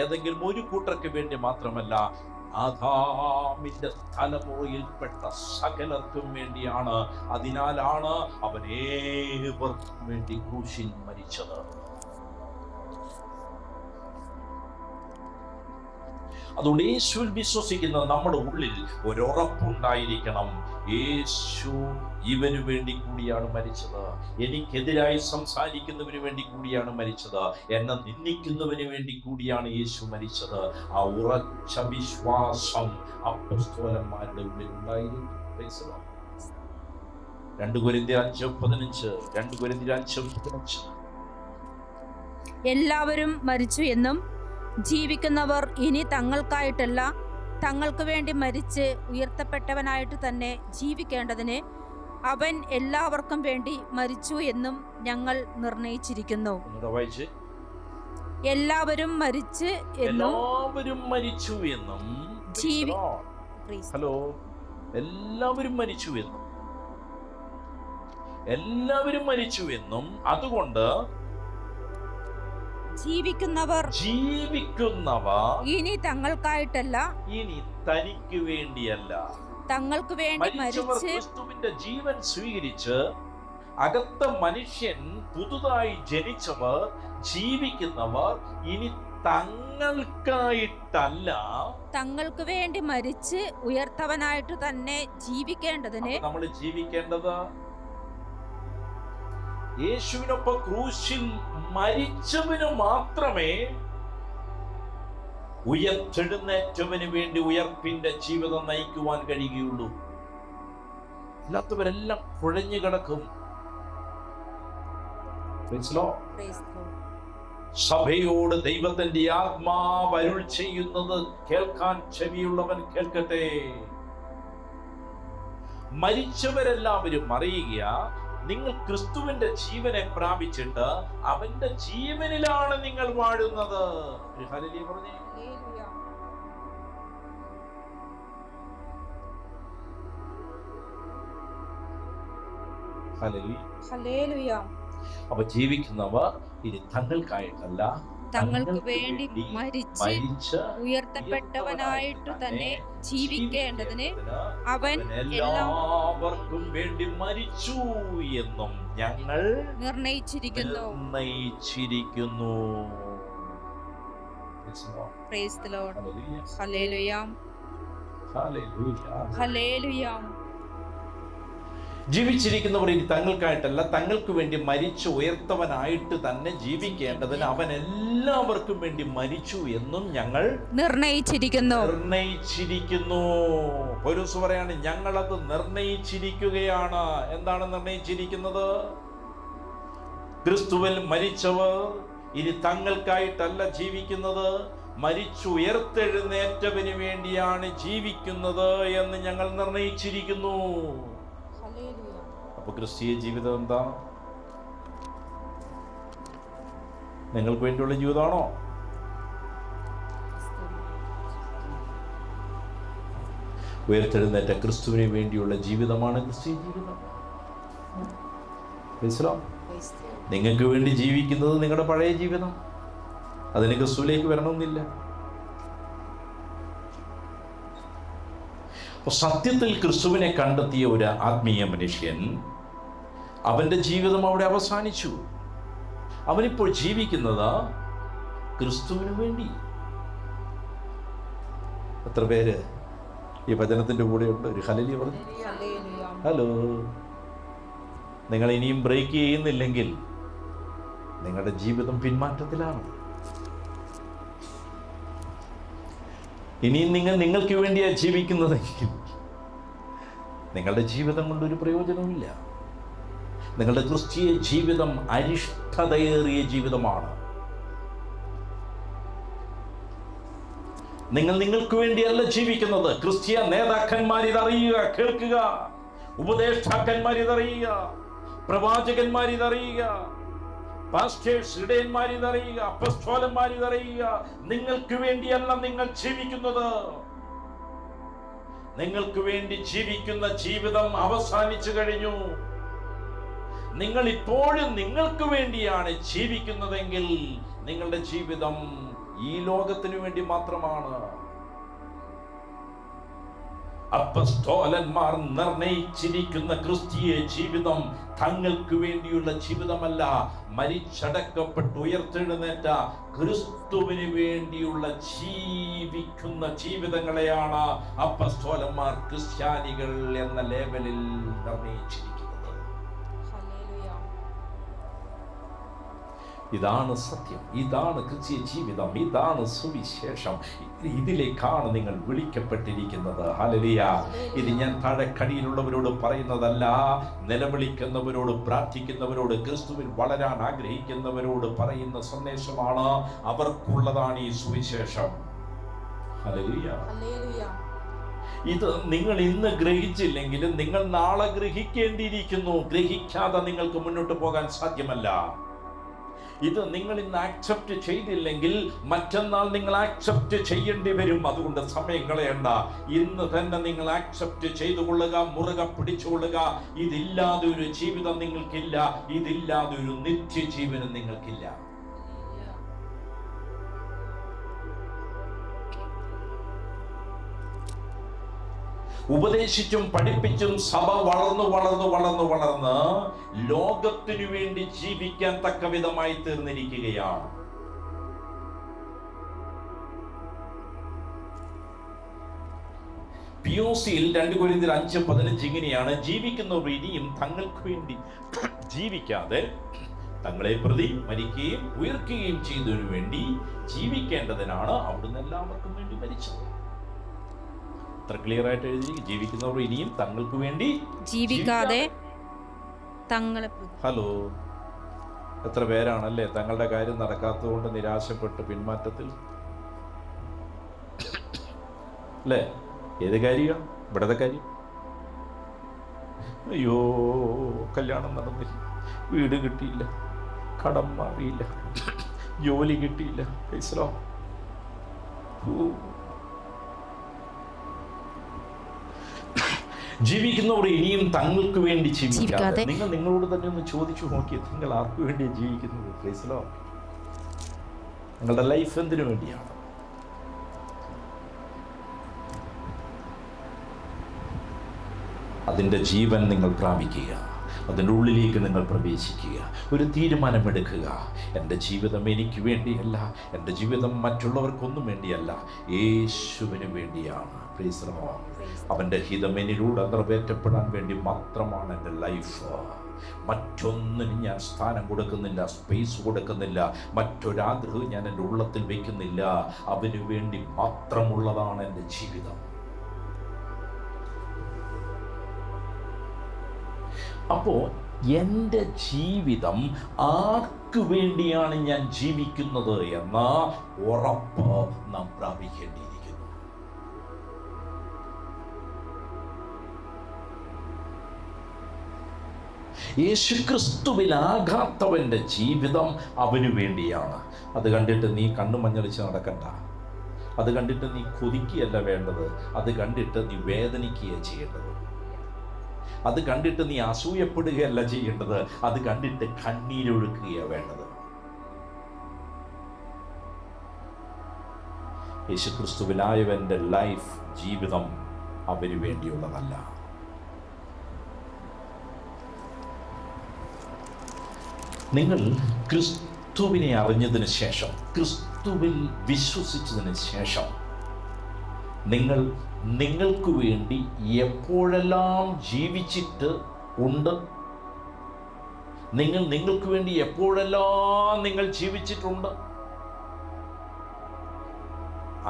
ഏതെങ്കിലും ഒരു കൂട്ടർക്ക് വേണ്ടി മാത്രമല്ല, ആദാമിന്റെ തലമുറയിൽപ്പെട്ട സകലർക്കും വേണ്ടിയാണ്. അതിനാലാണ് അവൻ ഏവർക്കും വേണ്ടി ക്രൂശിൽ മരിച്ചത്. അതുകൊണ്ട് യേശുവിൽ വിശ്വസിക്കുന്ന നമ്മുടെ ഉള്ളിൽ ഒരുറപ്പുണ്ടായിരിക്കണം. യേശു ഇവന് വേണ്ടി കൂടിയാണ് മരിച്ചത്. എനിക്കെതിരായി സംസാരിക്കുന്നവന് വേണ്ടി കൂടിയാണ് മരിച്ചത്. എന്നെ നിന്ദിക്കുന്നവന് വേണ്ടി കൂടിയാണ് യേശു മരിച്ചത്. ആ ഉറച്ച വിശ്വാസം അപ്പോസ്തലന്മാരുടെ ഉള്ളിൽ ഉണ്ടായിരുന്നു. 2 കൊരിന്ത്യർ 5:15 എല്ലാവരും മരിച്ചു എന്നും ജീവിക്കുന്നവർ ഇനി തങ്ങൾക്കായിട്ടല്ല, തങ്ങൾക്ക് വേണ്ടി മരിച്ച് ഉയർത്തപ്പെട്ടവനായിട്ട് തന്നെ ജീവിക്കേണ്ടതിന് അവൻ എല്ലാവർക്കും വേണ്ടി മരിച്ചു എന്നും ഞങ്ങൾ നിർണയിച്ചിരിക്കുന്നു. എല്ലാവരും മരിച്ചു എന്നും എല്ലാവരും മരിച്ചു എന്നും അതുകൊണ്ട് ജീവിക്കുന്നവർ ഇനി തങ്ങൾക്കായിട്ടല്ല, ഇനി തനിക്ക് വേണ്ടിയല്ല, തങ്ങൾക്ക് വേണ്ടി മരിച്ച് ക്രിസ്തുവിന്റെ ജീവൻ സ്വീകരിച്ച് അകത്ത മനുഷ്യൻ പുതുതായി ജനിച്ചവർ, ജീവിക്കുന്നവർ ഇനി തങ്ങൾക്കായിട്ടല്ല, തങ്ങൾക്ക് വേണ്ടി മരിച്ച് ഉയർത്തവനായിട്ട് തന്നെ ജീവിക്കേണ്ടതിന് നമ്മൾ ജീവിക്കേണ്ടത് യേശുവിനൊപ്പം ക്രൂശിൽ മരിച്ചവന് മാത്രമേ ഉയർത്തെഴുന്നേറ്റവന് വേണ്ടി ഉയർപ്പിന്റെ ജീവിതം നയിക്കുവാൻ കഴിയുകയുള്ളൂ. അല്ലാത്തവരെല്ലാം കുഴഞ്ഞു കിടക്കും. സഭയോട് ദൈവത്തിന്റെ ആത്മാവ് അരുൾ ചെയ്യുന്നത് കേൾക്കാൻ ചെവിയുള്ളവൻ കേൾക്കട്ടെ. മരിച്ചവരെല്ലാവരും അറിയുക, നിങ്ങൾ ക്രിസ്തുവിന്റെ ജീവനെ പ്രാപിച്ചിട്ട് അവന്റെ ജീവനിലാണ് നിങ്ങൾ വാഴുന്നത്. ഹല്ലേലൂയ പറഞ്ഞേ. ഹല്ലേലൂയ. അപ്പൊ ജീവിക്കുന്നവർ ഇനി തങ്ങൾക്കായിട്ടല്ല, തങ്ങൾക്ക് വേണ്ടി മരിച്ച് ഉയർത്തപ്പെട്ടവനായിട്ട് തന്നെ ജീവിക്കേണ്ടതിന് അവൻ എല്ലാവർക്കും വേണ്ടി മരിച്ചു എന്നും ഞങ്ങൾ നിർണയിച്ചിരിക്കുന്നു. Praise the Lord. Hallelujah. Hallelujah. ജീവിച്ചിരിക്കുന്നവർ ഇനി തങ്ങൾക്കായിട്ടല്ല, തങ്ങൾക്ക് വേണ്ടി മരിച്ചു ഉയർത്തവനായിട്ട് തന്നെ ജീവിക്കേണ്ടതിന് അവൻ എല്ലാവർക്കും വേണ്ടി മരിച്ചു എന്നും ഞങ്ങൾ നിർണയിച്ചിരിക്കുന്നു. പൗലോസ് പറയാണ്, ഞങ്ങളത് നിർണയിച്ചിരിക്കുകയാണ്. എന്താണ് നിർണയിച്ചിരിക്കുന്നത്? ക്രിസ്തുവിൽ മരിച്ചവർ ഇനി തങ്ങൾക്കായിട്ടല്ല ജീവിക്കുന്നത്, മരിച്ചു ഉയർത്തെഴുന്നേറ്റവന് വേണ്ടിയാണ് ജീവിക്കുന്നത് എന്ന് ഞങ്ങൾ നിർണയിച്ചിരിക്കുന്നു. അപ്പൊ ക്രിസ്തീയ ജീവിതം എന്താ? നിങ്ങൾക്ക് വേണ്ടിയുള്ള ജീവിതമാണോ? ഉയർത്തെഴുന്നേറ്റ ക്രിസ്തുവിന് വേണ്ടിയുള്ള ജീവിതമാണ് ക്രിസ്തീയ ജീവിതം. നിങ്ങൾക്ക് വേണ്ടി ജീവിക്കുന്നത് നിങ്ങളുടെ പഴയ ജീവിതം. അതിന് ക്രിസ്തുവിലേക്ക് വരണമെന്നില്ല. അപ്പോൾ സത്യത്തിൽ ക്രിസ്തുവിനെ കണ്ടെത്തിയ ഒരു ആത്മീയ മനുഷ്യൻ, അവൻ്റെ ജീവിതം അവിടെ അവസാനിച്ചു. അവനിപ്പോൾ ജീവിക്കുന്നത് ക്രിസ്തുവിന് വേണ്ടി. എത്ര പേര് ഈ വചനത്തിൻ്റെ കൂടെയുണ്ട്? ഒരു ഹല്ലേലൂയ പറഞ്ഞു. ഹലോ, നിങ്ങൾ ഇനിയും ബ്രേക്ക് ചെയ്യുന്നില്ലെങ്കിൽ നിങ്ങളുടെ ജീവിതം പിന്മാറ്റത്തിലാണ്. ഇനിയും നിങ്ങൾക്ക് വേണ്ടിയാണ് ജീവിക്കുന്നതെങ്കിൽ നിങ്ങളുടെ ജീവിതം കൊണ്ടൊരു പ്രയോജനവുമില്ല. നിങ്ങളുടെ ക്രിസ്തീയ ജീവിതം അരിഷ്ടതയേറിയ ജീവിതമാണ്. നിങ്ങൾക്ക് വേണ്ടിയല്ല ജീവിക്കുന്നത്. ക്രിസ്തീയ നേതാക്കന്മാർ ഇതറിയുക, കേൾക്കുക. ഉപദേഷ്ടാക്കന്മാർ ഇതറിയുക, പ്രവാചകന്മാർ ഇതറിയുക, പാസ്റ്റേഴ്സ്, ഇടയന്മാർ ഇതറിയുക, അപ്പസ്തോലന്മാർ ഇതറിയുക. നിങ്ങൾക്ക് വേണ്ടിയല്ല നിങ്ങൾ ജീവിക്കുന്നത്. നിങ്ങൾക്ക് വേണ്ടി ജീവിക്കുന്ന ജീവിതം അവസാനിച്ചു കഴിഞ്ഞു. നിങ്ങൾ ഇപ്പോഴും നിങ്ങൾക്ക് വേണ്ടിയാണ് ജീവിക്കുന്നതെങ്കിൽ നിങ്ങളുടെ ജീവിതം ഈ ലോകത്തിനു വേണ്ടി മാത്രമാണ്. അപ്പസ്തോലന്മാർ നിർണയിച്ചിരിക്കുന്ന ക്രിസ്തീയ ജീവിതം തങ്ങൾക്ക് വേണ്ടിയുള്ള ജീവിതമല്ല, മരിച്ചടക്കപ്പെട്ട് ഉയർത്തെഴുന്നേറ്റ ക്രിസ്തുവിന് വേണ്ടിയുള്ള ജീവിക്കുന്ന ജീവിതങ്ങളെയാണ് അപ്പസ്തോലന്മാർ ക്രിസ്ത്യാനികൾ എന്ന ലേബലിൽ നിർണയിച്ചിരിക്കുന്നത്. ഇതാണ് സത്യം, ഇതാണ് ക്രിസ്തീയ ജീവിതം, ഇതാണ് സുവിശേഷം. ഇതിലേക്കാണ് നിങ്ങൾ വിളിക്കപ്പെട്ടിരിക്കുന്നത്. ഹല്ലേലൂയ. ഇത് ഞാൻ താഴെക്കടിയിലുള്ളവരോട് പറയുന്നതല്ല, നിലവിളിക്കുന്നവരോട്, പ്രാർത്ഥിക്കുന്നവരോട്, ക്രിസ്തുവിൽ വളരാൻ ആഗ്രഹിക്കുന്നവരോട് പറയുന്ന സന്ദേശമാണ്. അവർക്കുള്ളതാണ് ഈ സുവിശേഷം. ഹല്ലേലൂയ. ഇത് നിങ്ങൾ ഇന്ന് ഗ്രഹിച്ചില്ലെങ്കിലും നിങ്ങൾ നാളെ ഗ്രഹിക്കേണ്ടിയിരിക്കുന്നു. ഗ്രഹിക്കാതെ നിങ്ങൾക്ക് മുന്നോട്ട് പോകാൻ സാധ്യമല്ല. ഇത് നിങ്ങൾ ഇന്ന് ആക്സെപ്റ്റ് ചെയ്തില്ലെങ്കിൽ മറ്റന്നാൾ നിങ്ങൾ ആക്സെപ്റ്റ് ചെയ്യേണ്ടി വരും. അതുകൊണ്ട് സമയം കളയണ്ട, ഇന്ന് തന്നെ നിങ്ങൾ ആക്സെപ്റ്റ് ചെയ്തുകൊള്ളുക, മുറുകെ പിടിച്ചുകൊള്ളുക. ഇതില്ലാതെ ഒരു ജീവിതം നിങ്ങൾക്കില്ല, ഇതില്ലാതെ ഒരു നിത്യജീവനം നിങ്ങൾക്കില്ല. ഉപദേശിച്ചും പഠിപ്പിച്ചും സഭ വളർന്ന് ലോകത്തിനു വേണ്ടി ജീവിക്കാൻ തക്കവിധമായി തീർന്നിരിക്കുകയാണ്. പിയോസിയിൽ 2 കൊരിന്ത്യർ 5:15 ഇങ്ങനെയാണ്: ജീവിക്കുന്നവർ ഇനിയും തങ്ങൾക്ക് വേണ്ടി ജീവിക്കാതെ തങ്ങളെ പ്രതി മരിക്കുകയും ഉയർക്കുകയും ചെയ്തതിനു വേണ്ടി ജീവിക്കേണ്ടതിനാണ് അവിടുന്ന് എല്ലാവർക്കും വേണ്ടി മരിച്ചത്. അത്ര ക്ലിയർ ആയിട്ട് എഴുതി. ജീവിക്കുന്നവർ ഇനിയും തങ്ങൾക്ക് വേണ്ടി ജീവിക്കാതെ തങ്ങളെ. ഹലോ, എത്ര പേരാണല്ലേ തങ്ങളുടെ കാര്യം നടക്കാത്തതുകൊണ്ട് നിരാശപ്പെട്ട് പിന്മാറ്റത്തിൽ? അല്ലേ? ഏത് കാര്യമാണ്? ഇവിടത്തെ കാര്യം. അയ്യോ, കല്യാണം നടന്നില്ല, വീട് കിട്ടിയില്ല, കടം മാറിയില്ല, ജോലി കിട്ടിയില്ല. ജീവിക്കുന്നവർ ഇനിയും തങ്ങൾക്ക് വേണ്ടി ജീവിക്കാതെ. നിങ്ങൾ നിങ്ങളോട് തന്നെ ഒന്ന് ചോദിച്ചു നോക്കിയത്, നിങ്ങൾ ആർക്ക് വേണ്ടിയാണ് ജീവിക്കുന്നത്? Praise Lord. നിങ്ങളുടെ ലൈഫ് എന്തിനു വേണ്ടിയാണ്? അതിൻ്റെ ജീവൻ നിങ്ങൾ പ്രാപിക്കുക, അതിൻ്റെ ഉള്ളിലേക്ക് നിങ്ങൾ പ്രവേശിക്കുക, ഒരു തീരുമാനമെടുക്കുക. എൻ്റെ ജീവിതം എനിക്ക് വേണ്ടിയല്ല, എൻ്റെ ജീവിതം മറ്റുള്ളവർക്കൊന്നും വേണ്ടിയല്ല, യേശുവിന് വേണ്ടിയാണ്. Price the Lord. അവൻ്റെ ഹിതം എന്നിലൂടെ നിറവേറ്റപ്പെടാൻ വേണ്ടി മാത്രമാണ് എൻ്റെ ലൈഫ്. മറ്റൊന്നിനും ഞാൻ സ്ഥാനം കൊടുക്കുന്നില്ല, സ്പേസ് കൊടുക്കുന്നില്ല, മറ്റൊരാഗ്രഹവും ഞാൻ എൻ്റെ ഉള്ളത്തിൽ വയ്ക്കുന്നില്ല. അവന് വേണ്ടി മാത്രമുള്ളതാണ് എൻ്റെ ജീവിതം. അപ്പോൾ എൻ്റെ ജീവിതം ആർക്ക് വേണ്ടിയാണ് ഞാൻ ജീവിക്കുന്നത് എന്ന ഉറപ്പ് നാം പ്രാപിക്കേണ്ടിയിരിക്കുന്നു. യേശുക്രിസ്തുവിലാകാത്തവൻ്റെ ജീവിതം അവന് വേണ്ടിയാണ്. അത് കണ്ടിട്ട് നീ കണ്ണു മഞ്ഞളിച്ച് നടക്കണ്ട. അത് കണ്ടിട്ട് നീ കൊതിക്കുകയല്ല വേണ്ടത്. അത് കണ്ടിട്ട് നീ വേദനിക്കുകയാണ് ചെയ്യേണ്ടത്. അത് കണ്ടിട്ട് നീ അസൂയപ്പെടുകയല്ല ചെയ്യേണ്ടത്. അത് കണ്ടിട്ട് കണ്ണീരൊഴുക്കുകയാണ് വേണ്ടത്. യേശുക്രിസ്തുവിനായവൻ്റെ ലൈഫ്, ജീവിതം അവന് വേണ്ടിയുള്ളതല്ല. നിങ്ങൾ ക്രിസ്തുവിനെ അറിഞ്ഞതിന് ശേഷം, ക്രിസ്തുവിൽ വിശ്വസിച്ചതിന് ശേഷം, നിങ്ങൾക്ക് വേണ്ടി എപ്പോഴെല്ലാം ജീവിച്ചിട്ട് ഉണ്ട്, നിങ്ങൾക്ക് വേണ്ടി എപ്പോഴെല്ലാം നിങ്ങൾ ജീവിച്ചിട്ടുണ്ട്.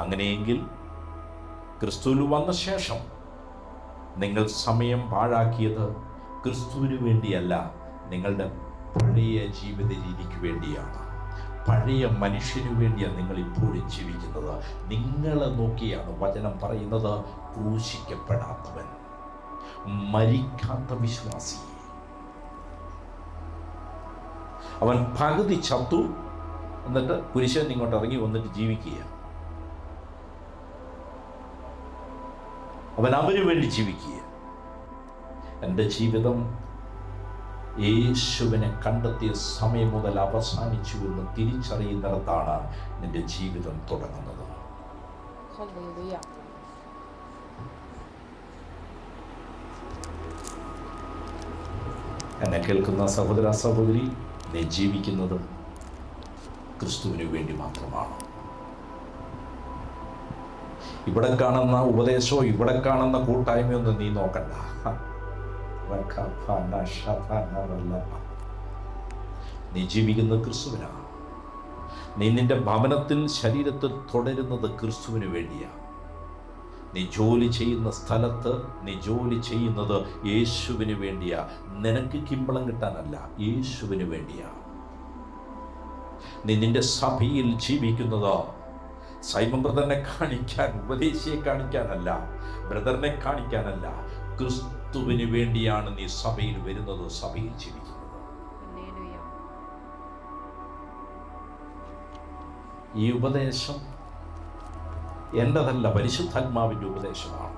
അങ്ങനെയെങ്കിൽ ക്രിസ്തുവിൽ വന്ന ശേഷം നിങ്ങൾ സമയം പാഴാക്കിയത് ക്രിസ്തുവിന് വേണ്ടിയല്ല, നിങ്ങളുടെ പഴയ ജീവിത രീതിക്ക് വേണ്ടിയാണ്. പഴയ മനുഷ്യന് വേണ്ടിയാണ് നിങ്ങൾ ഇപ്പോഴും ജീവിക്കുന്നത്. നിങ്ങളെ നോക്കിയാണ് വചനം പറയുന്നത്, ക്രൂശിക്കപ്പെടാത്തവൻ, മരിക്കാത്ത വിശ്വാസി. അവൻ പകുതി ചത്തു, എന്നിട്ട് കുരിശൻ ഇങ്ങോട്ട് ഇറങ്ങി വന്നിട്ട് ജീവിക്കുക. അവൻ അവന് വേണ്ടി ജീവിക്കുക. എൻ്റെ ജീവിതം യേശുവിനെ കണ്ടെത്തിയ സമയം മുതൽ അവസാനിച്ചു എന്ന് തിരിച്ചറിയുന്നിടത്താണ് നിന്റെ ജീവിതം തുടങ്ങുന്നത്. എന്നെ കേൾക്കുന്ന സഹോദര സഹോദരി, നീ ജീവിക്കുന്നത് ക്രിസ്തുവിന് വേണ്ടി മാത്രമാണ്. ഇവിടെ കാണുന്ന ഉപദേശമോ ഇവിടെ കാണുന്ന കൂട്ടായ്മയൊന്നും നീ നോക്കണ്ട. നീ ജീവിക്കുന്നത് ക്രിസ്തുവിനാണ്. നീ നിന്റെ ഭവനത്തിൽ, ശരീരത്തിൽ തുടരുന്നത് ക്രിസ്തുവിന് വേണ്ടിയാണ്. നീ ജോലി ചെയ്യുന്ന സ്ഥലത്ത് നീ ജോലി ചെയ്യുന്നത് യേശുവിന് വേണ്ടിയാ. നിനക്ക് കിമ്പളം കിട്ടാനല്ല, യേശുവിന് വേണ്ടിയാ. നീ നിന്റെ സഭയിൽ ജീവിക്കുന്നത് സൈമൺ ബ്രദറിനെ കാണിക്കാൻ, ഉപദേശിയെ കാണിക്കാനല്ല, ബ്രദറിനെ കാണിക്കാനല്ല, ക്രിസ്തുവിന് വേണ്ടിയാണ് നീ സഭയിൽ വരുന്നത്, സഭയിൽ ജീവിക്കുന്നത്. ഈ ഉപദേശം എൻ്റെതല്ല, പരിശുദ്ധാത്മാവിൻ്റെ ഉപദേശമാണ്.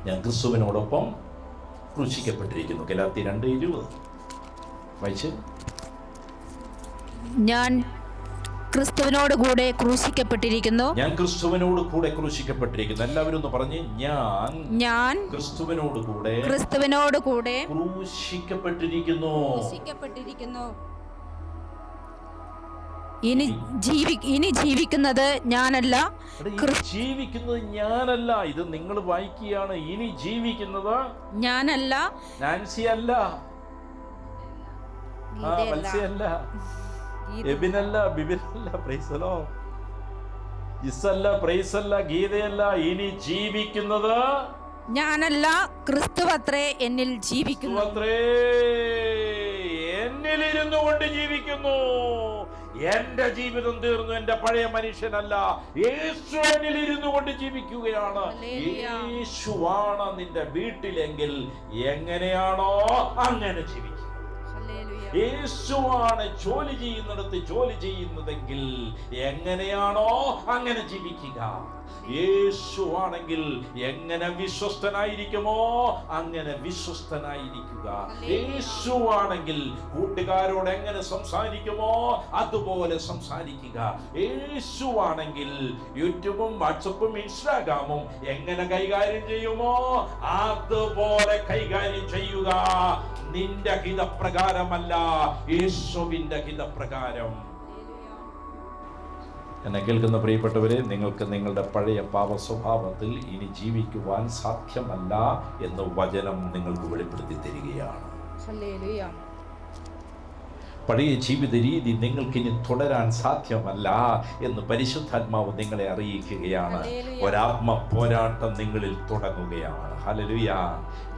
ഞാൻ ക്രിസ്തുവിനോടൊപ്പം ക്രൂശിക്കപ്പെട്ടിരിക്കുന്നു. ഗലാത്യർ 2:20 വായിച്ച്. ഞാൻ ക്രിസ്തുവിനോട് കൂടെ ക്രൂശിക്കപ്പെട്ടിരിക്കുന്നു. ഞാൻ ക്രിസ്തുവിനോട് കൂടെ ക്രൂശിക്കപ്പെട്ടിരിക്കുന്നു. എല്ലാവരും ഒന്ന് പറഞ്ഞ്, ഞാൻ ക്രിസ്തുവിനോട് കൂടെ ക്രൂശിക്കപ്പെട്ടിരിക്കുന്നു. ഇനി ജീവിക്കുന്നത് ഞാനല്ല. ജീവിക്കുന്നത് ഞാനല്ല. ഇത് നിങ്ങൾ വായിക്കുകയാണ്. ഇനി ജീവിക്കുന്നത് ഞാനല്ല, നാൻസി അല്ല, വത്സയല്ല, എബിനല്ല, ബിബിനല്ല, പ്രൈസലോ, ഇസല്ല, പ്രൈസല്ല, ഗീതയല്ല. ഇനി ജീവിക്കുന്നത് ഞാനല്ല, ക്രിസ്തുവത്രേ എന്നിൽ ജീവിക്കുന്നു. എന്നിലിരുന്നു കൊണ്ട് ജീവിക്കുന്നു. എന്റെ ജീവിതം തീർന്നു. എന്റെ പഴയ മനുഷ്യനല്ല, യേശു എന്നിലിരുന്നു കൊണ്ട് ജീവിക്കുകയാണ്. യേശുവാണ് നിന്റെ വീട്ടിലെങ്കിൽ എങ്ങനെയാണോ അങ്ങനെ ജീവിക്കുക. യേശുവാണ് ജോലി ചെയ്യുന്നിടത്ത് ജോലി ചെയ്യുന്നതെങ്കിൽ എങ്ങനെയാണോ അങ്ങനെ ജീവിക്കുക. യേശുവാണെങ്കിൽ എങ്ങനെ വിശ്വസ്തനായിരിക്കുമോ അങ്ങനെ വിശ്വസ്തനായിരിക്കുക. യേശുവാണെങ്കിൽ കൂട്ടുകാരോട് എങ്ങനെ സംസാരിക്കുമോ അതുപോലെ സംസാരിക്കുക. യേശുവാണെങ്കിൽ യൂട്യൂബും വാട്സപ്പും ഇൻസ്റ്റാഗ്രാമും എങ്ങനെ കൈകാര്യം ചെയ്യുമോ അതുപോലെ കൈകാര്യം ചെയ്യുക. നിന്റെ ഹിതപ്രകാരമല്ല, യേശുവിന്റെ ഹിതപ്രകാരം. എന്നെ കേൾക്കുന്ന പ്രിയപ്പെട്ടവരെ, നിങ്ങൾക്ക് നിങ്ങളുടെ പഴയ പാപ സ്വഭാവത്തിൽ ഇനി ജീവിക്കുവാൻ സാധ്യമല്ല എന്ന് വചനം നിങ്ങൾക്ക് വെളിപ്പെടുത്തി തരികയാണ്. പഴയ ജീവിത രീതി നിങ്ങൾക്കിനി തുടരാൻ സാധ്യമല്ല എന്ന് പരിശുദ്ധാത്മാവ് നിങ്ങളെ അറിയിക്കുകയാണ്. ഒരാത്മ പോരാട്ടം നിങ്ങളിൽ തുടങ്ങുകയാണ്. ഹല്ലേലൂയ.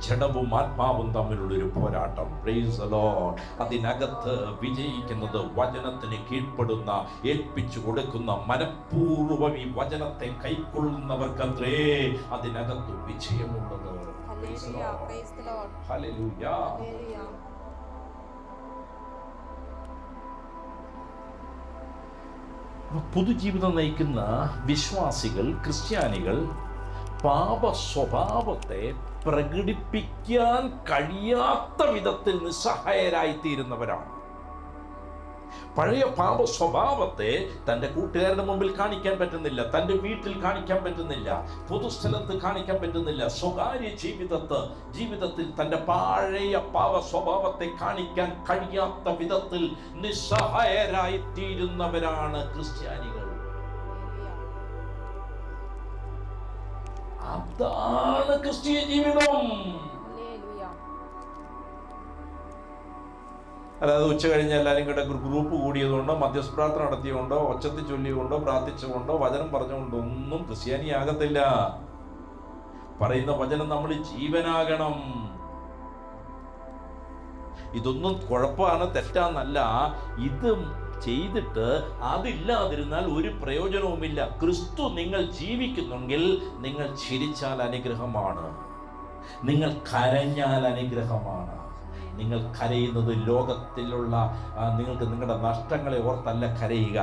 ജഡവും ആത്മാവും തമ്മിലുള്ളൊരു പോരാട്ടം. Price the Lord. അതിനകത്ത് വിജയിക്കുന്നത് വചനത്തിന് കീഴ്പ്പെടുന്ന, ഏൽപ്പിച്ചു കൊടുക്കുന്ന, മനഃപൂർവ്വം ഈ വചനത്തെ കൈക്കൊള്ളുന്നവർക്കത്രേ അതിനകത്ത് വിജയമുള്ളത്. ഹല്ലേലൂയ. പുതുജീവിതം നയിക്കുന്ന വിശ്വാസികൾ, ക്രിസ്ത്യാനികൾ പാപ സ്വഭാവത്തെ പ്രകടിപ്പിക്കാൻ കഴിയാത്ത വിധത്തിൽ നിസ്സഹായരായി തീരുന്നവരാണ്. പഴയ പാപ സ്വഭാവത്തെ തൻ്റെ കൂട്ടുകാരുടെ മുമ്പിൽ കാണിക്കാൻ പറ്റുന്നില്ല, തൻ്റെ വീട്ടിൽ കാണിക്കാൻ പറ്റുന്നില്ല, പൊതുസ്ഥലത്ത് കാണിക്കാൻ പറ്റുന്നില്ല. സ്വകാര്യ ജീവിതത്തിൽ തൻ്റെ പഴയ പാപ സ്വഭാവത്തെ കാണിക്കാൻ കഴിയാത്ത വിധത്തിൽ നിസ്സഹായരായി തീരുന്നവരാണ് ക്രിസ്ത്യാനികൾ. അതാണ് ക്രിസ്തീയ ജീവിതം. അല്ലാതെ ഉച്ച കഴിഞ്ഞ് എല്ലാവരും കൂടെ ഗ്രൂപ്പ് കൂടിയതുകൊണ്ടോ, മധ്യസ്ഥ പ്രാർത്ഥന നടത്തിയതുകൊണ്ടോ, ഒച്ചത്തിൽ ചൊല്ലിയുകൊണ്ടോ, പ്രാർത്ഥിച്ചുകൊണ്ടോ, വചനം പറഞ്ഞുകൊണ്ടോ ഒന്നും ക്രിസ്ത്യാനിയാകത്തില്ല. പറയുന്ന വചനം നമ്മൾ ജീവനാകണം. ഇതൊന്നും കുഴപ്പമാണ്, തെറ്റാന്നല്ല. ഇത് ചെയ്തിട്ട് അതില്ലാതിരുന്നാൽ ഒരു പ്രയോജനവുമില്ല. ക്രിസ്തു നിങ്ങൾ ജീവിക്കുന്നെങ്കിൽ നിങ്ങൾ ചിരിച്ചാൽ അനുഗ്രഹമാണ്, നിങ്ങൾ കരഞ്ഞാൽ അനുഗ്രഹമാണ്. നിങ്ങൾ കരയുന്നത് ലോകത്തിലുള്ള നിങ്ങൾക്ക് നിങ്ങളുടെ നഷ്ടങ്ങളെ ഓർത്തല്ല കരയുക,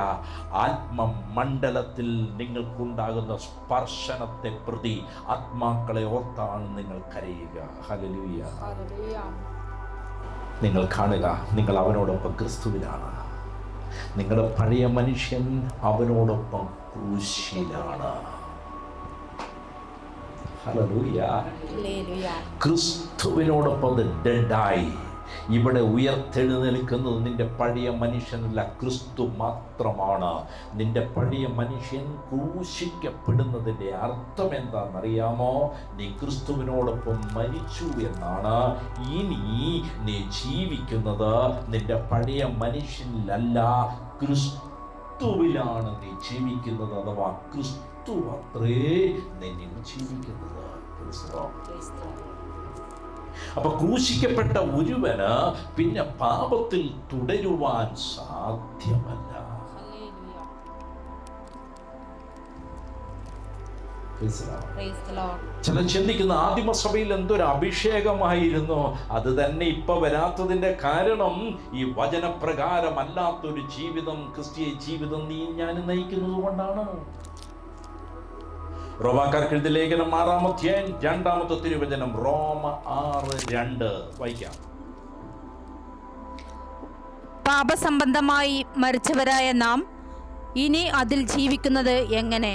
ആത്മമണ്ഡലത്തിൽ നിങ്ങൾക്കുണ്ടാകുന്ന സ്പർശനത്തെ പ്രതി ആത്മാക്കളെ ഓർത്താണ് നിങ്ങൾ കരയുക. ഹല്ലേലൂയ. നിങ്ങൾ കാണുക, നിങ്ങൾ അവനോടൊപ്പം ക്രിസ്തുവിലാണ്. നിങ്ങളുടെ പഴയ മനുഷ്യൻ അവനോടൊപ്പം ക്രൂശിലാണ്. ഹല്ലേലൂയ. ക്രിസ്തുവിനോടൊപ്പം ഡെഡായി. ഇവിടെ ഉയർത്തെഴുന്നേൽക്കുന്നത് നിന്റെ പഴയ മനുഷ്യനല്ല, ക്രിസ്തു മാത്രമാണ്. നിന്റെ പഴയ മനുഷ്യൻ ക്രൂശിക്കപ്പെടുന്നതിൻ്റെ അർത്ഥം എന്താണെന്നറിയാമോ? നീ ക്രിസ്തുവിനോടൊപ്പം മരിച്ചു എന്നാണ്. ഇനി നീ ജീവിക്കുന്നത് നിന്റെ പഴയ മനുഷ്യനിലല്ല, ക്രിസ്തുവിലാണ് നീ ജീവിക്കുന്നത്. അഥവാ ക്രിസ്തു അത്രേ നിന്നിൽ ജീവിക്കുന്നത്. അപ്പൊ ക്രൂശിക്കപ്പെട്ട ഒരുവന് പിന്നെ പാപത്തിൽ തുടരുവാൻ സാധ്യമല്ല. ചില ചിന്തിക്കുന്ന ആദിമസഭയിൽ എന്തൊരു അഭിഷേകമായിരുന്നു, അത് തന്നെ ഇപ്പൊ വരാത്തതിന്റെ കാരണം ഈ വചനപ്രകാരമല്ലാത്തൊരു ജീവിതം, ക്രിസ്തീയ ജീവിതം നീ ഞാൻ നയിക്കുന്നത് കൊണ്ടാണ്. റോമാക്കാർക്ക് എഴുതിയ ലേഖനം 6-ാം അധ്യായം 2-ാമത്തെ തിരുവചനം, റോമ 6:2 വായിക്കാം. പാപസംബന്ധമായി മരിച്ചവരായ നാം ഇനി അതിൽ ജീവിക്കുന്നത് എങ്ങനെ?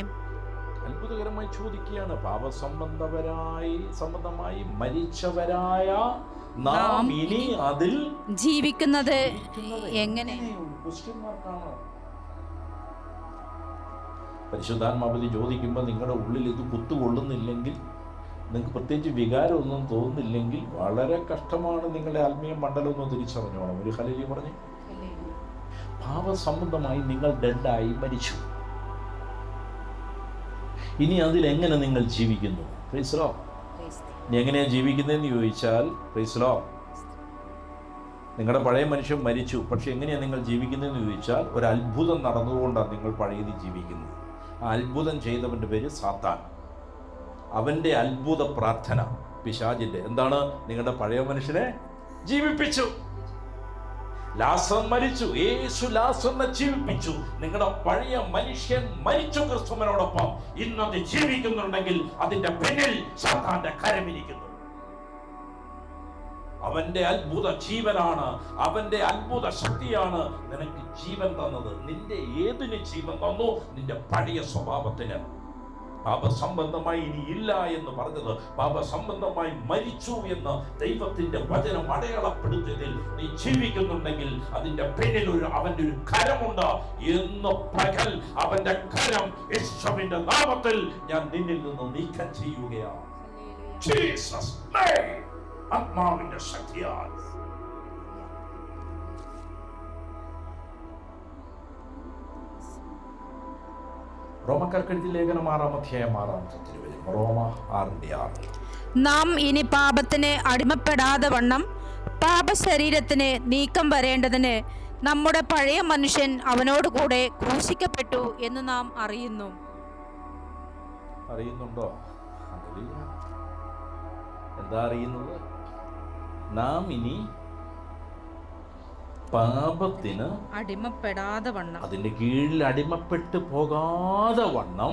അത്ഭുതകരമായി ചോദിക്കുകയാണ്. സംബന്ധമായി മരിച്ചവരായ നാം ഇനി അതിൽ ജീവിക്കുന്നത് എങ്ങനെ? പരിശുദ്ധാത്മാവിൽ ചോദിക്കുമ്പോൾ നിങ്ങളുടെ ഉള്ളിൽ ഇത് കുത്തുകൊള്ളുന്നില്ലെങ്കിൽ, നിങ്ങൾക്ക് പ്രത്യേകിച്ച് വികാരമൊന്നും തോന്നുന്നില്ലെങ്കിൽ വളരെ കഷ്ടമാണ്. നിങ്ങളുടെ ആത്മീയ മണ്ഡലം ഒന്ന് തിരിച്ചറിഞ്ഞോണം. ഒരു ഹല്ലേലൂയ പറഞ്ഞു. പാപസംബന്ധമായി നിങ്ങൾ ഡെഡായി മരിച്ചു. ഇനി അതിലെങ്ങനെ നിങ്ങൾ ജീവിക്കുന്നു? Price the Lord. ഇനി എങ്ങനെയാണ് ജീവിക്കുന്നതെന്ന് ചോദിച്ചാൽ, പ്രൈസ് ദി ലോർഡ്, നിങ്ങളുടെ പഴയ മനുഷ്യൻ മരിച്ചു. പക്ഷെ എങ്ങനെയാണ് നിങ്ങൾ ജീവിക്കുന്നതെന്ന് ചോദിച്ചാൽ, ഒരു അത്ഭുതം നടന്നുകൊണ്ടാണ് നിങ്ങൾ പഴയത് ജീവിക്കുന്നത്. ആ അത്ഭുതം ചെയ്തവൻ്റെ പേര് സാത്താൻ. അവൻ്റെ അത്ഭുത പ്രാർത്ഥന പിശാചിൻ്റെ എന്താണ്? നിങ്ങളുടെ പഴയ മനുഷ്യനെ ജീവിപ്പിച്ചു. ലാസർ മരിച്ചു, യേശു ലാസറിനെ ജീവിപ്പിച്ചു. നിങ്ങളുടെ പഴയ മനുഷ്യൻ മരിച്ചു ക്രിസ്തുവിനോടൊപ്പം. ഇന്നത് ജീവിക്കുന്നുണ്ടെങ്കിൽ അതിന്റെ പിന്നിൽ സാത്താന്റെ കരമിരിക്കുന്നു. അവന്റെ അത്ഭുത ജീവനാണ്, അവന്റെ അത്ഭുത ശക്തിയാണ് നിനക്ക് ജീവൻ തന്നത്. നിന്റെ ഏതിന് ജീവൻ തന്നു? നിന്റെ പഴയ സ്വഭാവത്തിന്. പാപസംബന്ധമായി ഇനി ഇല്ല എന്ന് പറഞ്ഞത്, പാപസംബന്ധമായി മരിച്ചു എന്ന് ദൈവത്തിന്റെ വചനം അടയാളപ്പെടുത്തിയതിൽ നീ ജീവിക്കുന്നുണ്ടെങ്കിൽ അതിന്റെ പിന്നിൽ അവന്റെ ഒരു കരമുണ്ട് എന്ന് പകൽ അവന്റെ കരം യേശുവിന്റെ നാമത്തിൽ ഞാൻ നിന്നിൽ നിന്ന് നീക്കം ചെയ്യുകയാണ്. Jesus name. ആത്മാവിന്റെ ശക്തിയാൽ. റോമക്കാർക്കെഴുതിയ ലേഖനം 6-ാം അധ്യായം 6-ാം തിരുവചനം. റോമ 6:6. നാം ഇനി പാപത്തിന് അടിമപ്പെടാതെ വണ്ണം പാപശരീരത്തിന് നീക്കം വരേണ്ടതിന് നമ്മുടെ പഴയ മനുഷ്യൻ അവനോടുകൂടെ ക്രൂശിക്കപ്പെട്ടു എന്ന് നാം അറിയുന്നുണ്ടോ? എന്താ അറിയുന്നത്? നാം ഇനി പാപത്തിന് അടിമപ്പെടാതെ വണ്ണം, അതിന്റെ കീഴിൽ അടിമപ്പെട്ടു പോകാതെ വണ്ണം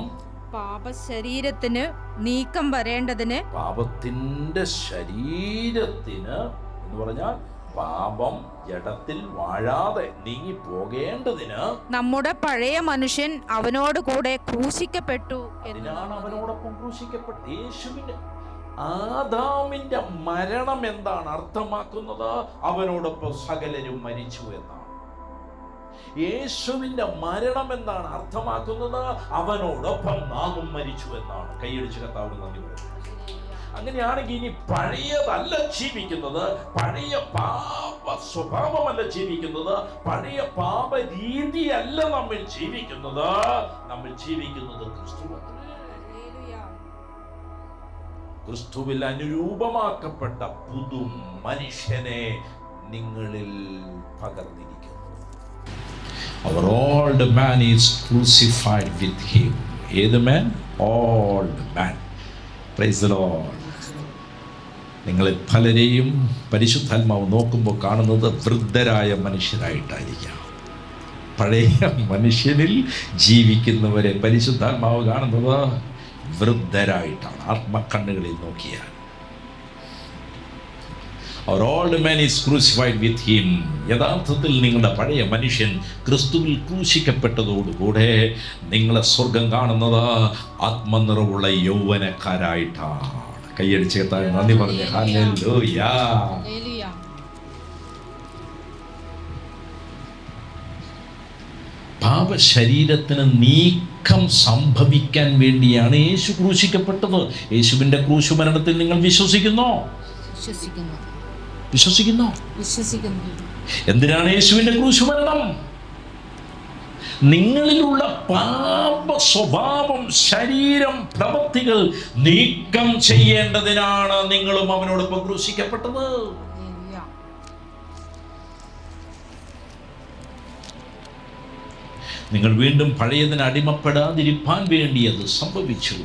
പാപശരീരത്തിന് നീക്കം വരേണ്ടതിന്, പാപത്തിന്റെ ശരീരത്തിന് എന്ന് പറഞ്ഞാൽ പാപം ജഡത്തിൽ വാഴാതെ നീങ്ങി പോകേണ്ടതിന് നമ്മുടെ പഴയ മനുഷ്യൻ അവനോട് കൂടെ ക്രൂശിക്കപ്പെട്ടു. അതിനാണ് അവനോടൊപ്പം ക്രൂശിക്കപ്പെട്ടു. യേശുവിന്റെ ആദാമിന്റെ മരണം എന്താണ് അർത്ഥമാക്കുന്നത്? അവനോടൊപ്പം സകലരും മരിച്ചു എന്നാണ്. യേശുവിന്റെ മരണം എന്താണ് അർത്ഥമാക്കുന്നത്? അവനോടൊപ്പം നാമും മരിച്ചു എന്നാണ്. കൈയടിച്ച് കർത്താവിന് നന്ദി പറയുന്നു. അങ്ങനെയാണെങ്കിൽ ഇനി പഴയതല്ല ജീവിക്കുന്നത്, പഴയ പാപ സ്വഭാവമല്ല ജീവിക്കുന്നത്, പഴയ പാപ രീതിയല്ല നമ്മൾ ജീവിക്കുന്നത്. നമ്മൾ ജീവിക്കുന്നത് ക്രിസ്തുവിൽ അനുരൂപമാക്കപ്പെട്ട പുതു മനുഷ്യനെ നിങ്ങളിൽ പകർന്നിരിക്കുന്നു. Our old man is crucified with him. ഏത് man? Old man. Praise the Lord. നിങ്ങളിൽ പലരെയും പരിശുദ്ധാത്മാവ് നോക്കുമ്പോൾ കാണുന്നത് വൃദ്ധരായ മനുഷ്യരായിട്ടായിരിക്കാം. പഴയ മനുഷ്യനിൽ ജീവിക്കുന്നവരെ പരിശുദ്ധാത്മാവ് കാണുന്നത് വൃദ്ധരായിട്ടാണ്. ആത്മക്കണ്ണുകളിൽ നോക്കിയാൽ Our old man is crucified with him. യഥാർത്ഥത്തിൽ നിങ്ങളുടെ പഴയ മനുഷ്യൻ ക്രിസ്തുവിൽ ക്രൂശിക്കപ്പെട്ടതോടുകൂടെ നിങ്ങളെ സ്വർഗം കാണുന്നത് ആത്മനിറവുള്ള യൗവനക്കാരായിട്ടാണ്. കൈയടിച്ച് കേട്ടാൽ നന്ദി പറഞ്ഞേ. ഹല്ലേലൂയ. പാപശരീരത്തിന് നീക്കം സംഭവിക്കാൻ വേണ്ടിയാണ് യേശു ക്രൂശിക്കപ്പെട്ടത്. യേശുവിന്റെ ക്രൂശുമരണത്തിൽ നിങ്ങൾ വിശ്വസിക്കുന്നോ? വിശ്വസിക്കുന്നു. എന്തിനാണ് യേശുവിന്റെ ക്രൂശുമരണം? നിങ്ങളിലുള്ള പാപ സ്വഭാവം, ശരീരം, പ്രവൃത്തികൾ നീക്കം ചെയ്യേണ്ടതിനാണ് നിങ്ങളും അവനോടൊപ്പം ക്രൂശിക്കപ്പെട്ടത്. നിങ്ങൾ വീണ്ടും പഴയതിന് അടിമപ്പെടാതിരിക്കാൻ വേണ്ടി അത് സംഭവിച്ചു.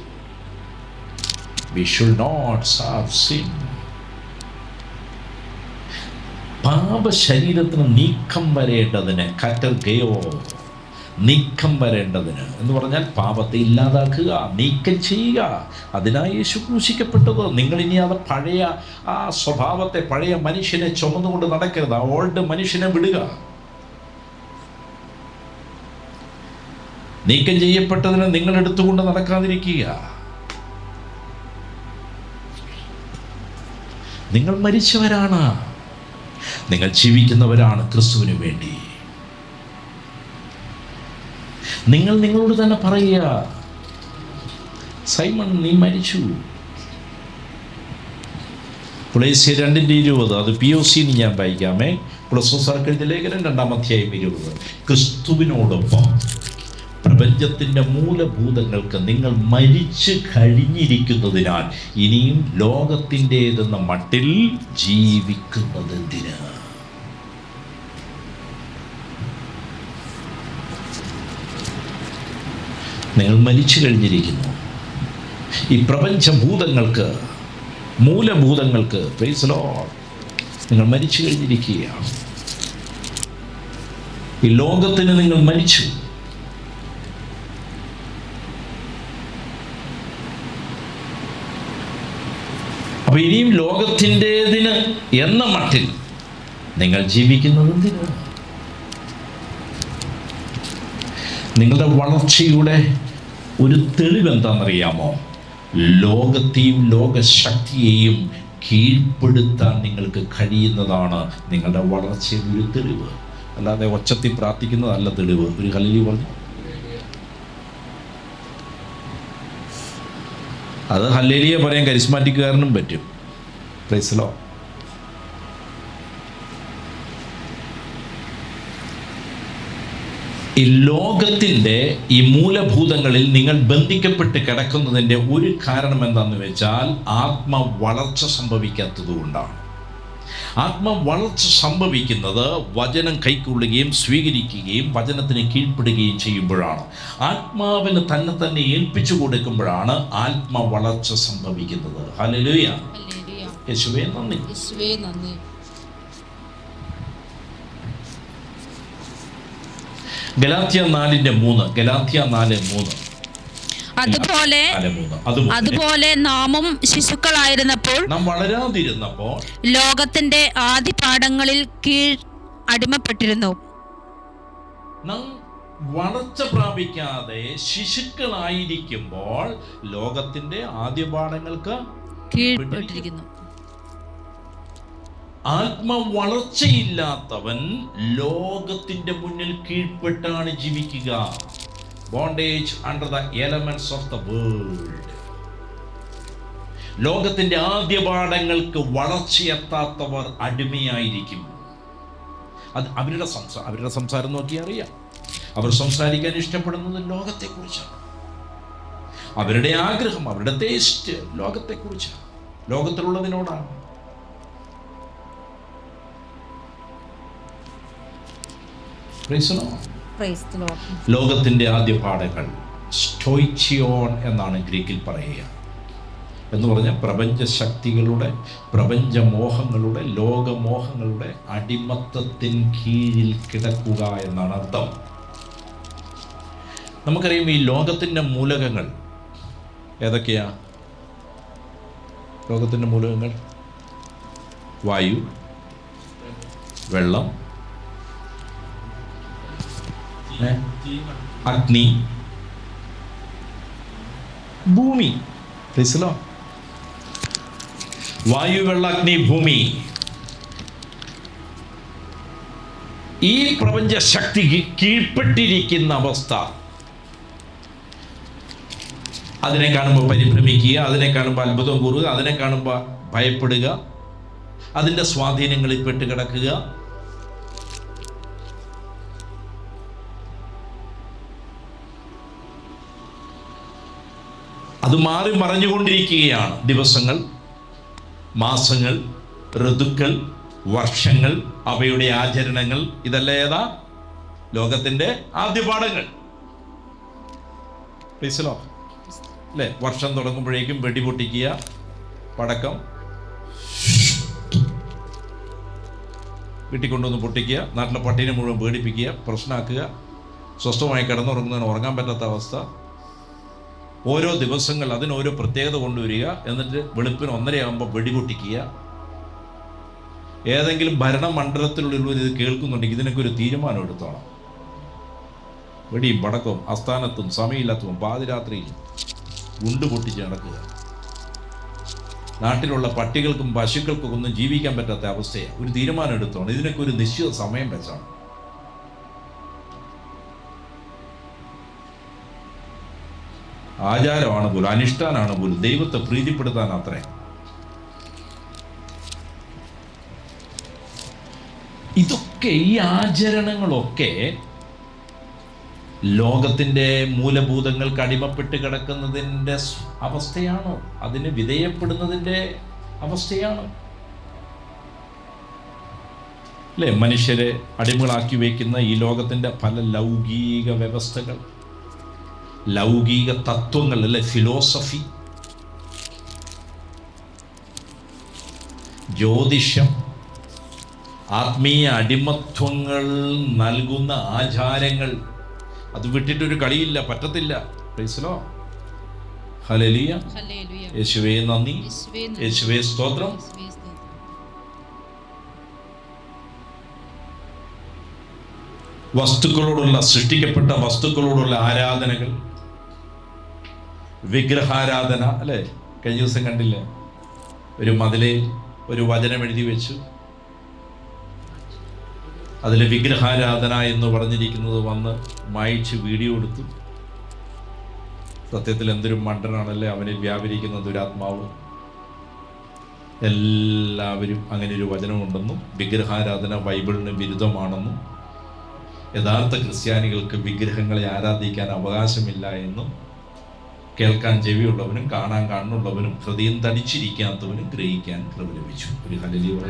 We should not serve sin. പാപശരീരത്തിന് നീക്കം വരേണ്ടതിന്, കറ്റർഗയോ, നീക്കം വരേണ്ടതിന് എന്ന് പറഞ്ഞാൽ പാപത്തെ ഇല്ലാതാക്കുക, നീക്കം ചെയ്യുക. അതിനായി യേശു ക്രൂശിക്കപ്പെട്ടത്. നിങ്ങളിനി അത് പഴയ ആ സ്വഭാവത്തെ, പഴയ മനുഷ്യനെ ചുമന്നുകൊണ്ട് നടക്കരുത്. ആ ഓൾഡ് മനുഷ്യനെ വിടുക. നീക്കം ചെയ്യപ്പെട്ടതിനെ നിങ്ങൾ എടുത്തുകൊണ്ട് നടക്കാതിരിക്കുക. നിങ്ങൾ മരിച്ചവരാണ്, നിങ്ങൾ ജീവിക്കുന്നവരാണ് ക്രിസ്തുവിന് വേണ്ടി. നിങ്ങൾ നിങ്ങളോട് തന്നെ പറയുക, സൈമൺ നീ മരിച്ചു. കൊളോസ്യർ 2:20, അത് POC ഞാൻ വായിക്കാമേ. കൊളോസ്യർക്കെഴുതിയ ലേഖനം 2-ാം-അധ്യായം 20. ക്രിസ്തുവിനോടൊപ്പം പ്രപഞ്ചത്തിൻ്റെ മൂലഭൂതങ്ങൾക്ക് നിങ്ങൾ മരിച്ചു കഴിഞ്ഞിരിക്കുന്നതിനാൽ ഇനിയും ലോകത്തിൻ്റേതെന്ന മട്ടിൽ ജീവിക്കുന്നതെന്തിന്? നിങ്ങൾ മരിച്ചു കഴിഞ്ഞിരിക്കുന്നു. ഈ പ്രപഞ്ചഭൂതങ്ങൾക്ക്, മൂലഭൂതങ്ങൾക്ക്, പ്രൈസ് ലോർഡ്, നിങ്ങൾ മരിച്ചു കഴിഞ്ഞിരിക്കുകയാണ്. ഈ ലോകത്തിന് നിങ്ങൾ മരിച്ചു. അപ്പൊ ഇനിയും ലോകത്തിൻ്റെതിന് എന്ന മട്ടിൽ നിങ്ങൾ ജീവിക്കുന്നത് എന്തിനാ? നിങ്ങളുടെ വളർച്ചയുടെ ഒരു തെളിവ് എന്താണെന്നറിയാമോ? ലോകത്തെയും ലോകശക്തിയെയും കീഴ്പ്പെടുത്താൻ നിങ്ങൾക്ക് കഴിയുന്നതാണ് നിങ്ങളുടെ വളർച്ചയുടെ ഒരു തെളിവ്. അല്ലാതെ ഒച്ചത്തിൽ പ്രാർത്ഥിക്കുന്നതല്ല തെളിവ്. ഒരു ഹല്ലേലൂയ പറഞ്ഞു. അത് ഹല്ലേലൂയ പറയാൻ കരിസ്മാറ്റിക്കുകാരനും പറ്റും. Price the Lord. ഈ ലോകത്തിൻ്റെ ഈ മൂലഭൂതങ്ങളിൽ നിങ്ങൾ ബന്ധിക്കപ്പെട്ട് കിടക്കുന്നതിൻ്റെ ഒരു കാരണം എന്താണെന്ന് വെച്ചാൽ ആത്മവളർച്ച സംഭവിക്കാത്തതുകൊണ്ടാണ്. ആത്മവളർച്ച സംഭവിക്കുന്നത് വചനം കൈക്കൊള്ളുകയും സ്വീകരിക്കുകയും വചനത്തിന് കീഴ്പ്പെടുകയും ചെയ്യുമ്പോഴാണ്. ആത്മാവിന് തന്നെ ഏൽപ്പിച്ചു കൊടുക്കുമ്പോഴാണ് ആത്മവളർച്ച സംഭവിക്കുന്നത്. ഹല്ലേലൂയ. യേശുവേ നന്ദി. ഗലാത്യ 4:3. അതുപോലെ നാമും ശിശുക്കളായിരുന്നപ്പോൾ, നാം വളരാതിരുന്നപ്പോൾ ലോകത്തിന്റെ ആദിപാഠങ്ങളിൽ കീഴ് അടിമപ്പെട്ടിരുന്നു. നാം വളർച്ച പ്രാപിക്കാതെ ശിശുക്കളായിരിക്കുമ്പോൾ ലോകത്തിന്റെ ആദ്യപാഠങ്ങൾക്ക് കീഴ്പ്പെട്ടിരിക്കുന്നു. ആത്മവളർച്ചയില്ലാത്തവൻ ലോകത്തിന്റെ മുന്നിൽ കീഴ്പ്പെട്ടാണ് ജീവിക്കുക. Bondage under the elements of the world. ലോകത്തിന്റെ ആദ്യപാഠങ്ങൾക്ക് വളർച്ചയെത്താത്തവർ അടിമയായിരിക്കും. അത് അവരുടെ സംസാരം നോക്കി അറിയാം. അവർ സംസാരിക്കാൻ ഇഷ്ടപ്പെടുന്നത് ലോകത്തെക്കുറിച്ചാണ്. അവരുടെ ആഗ്രഹം, അവരുടെ ടേസ്റ്റ് ലോകത്തെക്കുറിച്ചാണ്, ലോകത്തിലുള്ളതിനോടാണ്. ലോകത്തിന്റെ ആദ്യപാഠങ്ങൾ സ്റ്റോയിച്ചിയോൺ എന്നാണ് ഗ്രീക്കിൽ പറയുക. എന്ന് പറഞ്ഞാൽ പ്രപഞ്ചശക്തികളുടെ, പ്രപഞ്ചമോഹങ്ങളുടെ, ലോകമോഹങ്ങളുടെ അടിമത്തത്തിൻ കീഴിൽ കിടക്കുക എന്നാണ് അർത്ഥം. നമുക്കറിയാം ഈ ലോകത്തിൻ്റെ മൂലകങ്ങൾ ഏതൊക്കെയാ? ലോകത്തിൻ്റെ മൂലകങ്ങൾ വായു, വെള്ളം, അഗ്നി, ഭൂമി. വായു, വെള്ള, അഗ്നി, ഭൂമി. ഈ പ്രപഞ്ച ശക്തിക്ക് കീഴ്പ്പെട്ടിരിക്കുന്ന അവസ്ഥ. അതിനെ കാണുമ്പോൾ പരിഭ്രമിക്കുക, അതിനെ കാണുമ്പോൾ അത്ഭുതം കൂറുക, അതിനെ കാണുമ്പോൾ ഭയപ്പെടുക, അതിൻ്റെ സ്വാധീനങ്ങളിൽ പെട്ട് കിടക്കുക. അത് മാറി മറഞ്ഞുകൊണ്ടിരിക്കുകയാണ്. ദിവസങ്ങൾ, മാസങ്ങൾ, ഋതുക്കൾ, വർഷങ്ങൾ, അവയുടെ ആചരണങ്ങൾ, ഇതെല്ലാം ഏതാ? ലോകത്തിൻ്റെ ആദ്യപാഠങ്ങൾ. അല്ലേ? വർഷം തുടങ്ങുമ്പോഴേക്കും വെടിപൊട്ടിക്കുക, പടക്കം വീട്ടിൽ കൊണ്ടുവന്ന് പൊട്ടിക്കുക, നാട്ടിലെ പട്ടീനെ മുഴുവൻ പേടിപ്പിക്കുക, പ്രശ്നമാക്കുക, സ്വസ്ഥമായി കിടന്നുറങ്ങുന്നതിന് ഉറങ്ങാൻ പറ്റാത്ത അവസ്ഥ. ഓരോ ദിവസങ്ങൾ അതിനോരോ പ്രത്യേകത കൊണ്ടുവരിക, എന്നിട്ട് വെളുപ്പിന് 1:30 വെടിപൊട്ടിക്കുക. ഏതെങ്കിലും ഭരണമണ്ഡലത്തിലുള്ളവർ ഇത് കേൾക്കുന്നുണ്ടെങ്കിൽ ഇതിനൊക്കെ ഒരു തീരുമാനം എടുത്തോളാം. വെടിയും പടക്കവും അസ്ഥാനത്തും സമയമില്ലാത്തതും പാതിരാത്രിയിൽ ഗുണ്ട് പൊട്ടിച്ച് നടക്കുക. നാട്ടിലുള്ള പട്ടികൾക്കും പശുക്കൾക്കും ഒന്നും ജീവിക്കാൻ പറ്റാത്ത അവസ്ഥയാണ്. ഒരു തീരുമാനം എടുത്തോണം, ഇതിനൊക്കെ ഒരു നിശ്ചിത സമയം വെച്ചാണ്. ആചാരമാണ് പോലും, അനുഷ്ഠാനാണ് പോലും, ദൈവത്തെ പ്രീതിപ്പെടുത്താൻ അത്രേ. ഇതൊക്കെ, ഈ ആചരണങ്ങളൊക്കെ ലോകത്തിൻ്റെ മൂലഭൂതങ്ങൾക്ക് അടിമപ്പെട്ട് കിടക്കുന്നതിൻ്റെ അവസ്ഥയാണോ? അതിന് വിധേയപ്പെടുന്നതിൻ്റെ അവസ്ഥയാണോ? അല്ലേ? മനുഷ്യരെ അടിമകളാക്കി വയ്ക്കുന്ന ഈ ലോകത്തിൻ്റെ പല ലൗകിക വ്യവസ്ഥകൾ, ലൗകിക തത്വങ്ങൾ, അല്ലെ, ഫിലോസഫി, ജ്യോതിഷം, ആത്മീയ അടിമത്വങ്ങൾ നൽകുന്ന ആചാരങ്ങൾ, അത് വിട്ടിട്ടൊരു കളിയില്ല, പറ്റത്തില്ല. Price the Lord. ഹല്ലേലൂയ. യേശുവേ നന്ദി, യേശുവേ സ്തോത്രം. വസ്തുക്കളോടുള്ള, സൃഷ്ടിക്കപ്പെട്ട വസ്തുക്കളോടുള്ള ആരാധനകൾ, വിഗ്രഹാരാധന, അല്ലേ? കഴിഞ്ഞ ദിവസം കണ്ടില്ലേ, ഒരു മതിലിൽ ഒരു വചനം എഴുതി വെച്ചു, അതിൽ വിഗ്രഹാരാധന എന്ന് പറഞ്ഞിരിക്കുന്നത് വന്ന് മായിച്ച് വീഡിയോ എടുത്തു. സത്യത്തിൽ എന്തൊരു മണ്ടനാണല്ലേ അവനിൽ വ്യാപരിക്കുന്ന ദുരാത്മാവ്. എല്ലാവരും അങ്ങനെ ഒരു വചനമുണ്ടെന്നും വിഗ്രഹാരാധന ബൈബിളിന് വിരുദ്ധമാണെന്നും യഥാർത്ഥ ക്രിസ്ത്യാനികൾക്ക് വിഗ്രഹങ്ങളെ ആരാധിക്കാൻ അവകാശമില്ല എന്നും കേൾക്കാൻ ചെവിയുള്ളവനും കാണാൻ കണ്ണുള്ളവനും ഹൃദയം തടിച്ചിരിക്കാത്തവനും ഗ്രഹിക്കാൻ കൃപ ലഭിച്ചു. ഒരു ഹല്ലേലൂയ.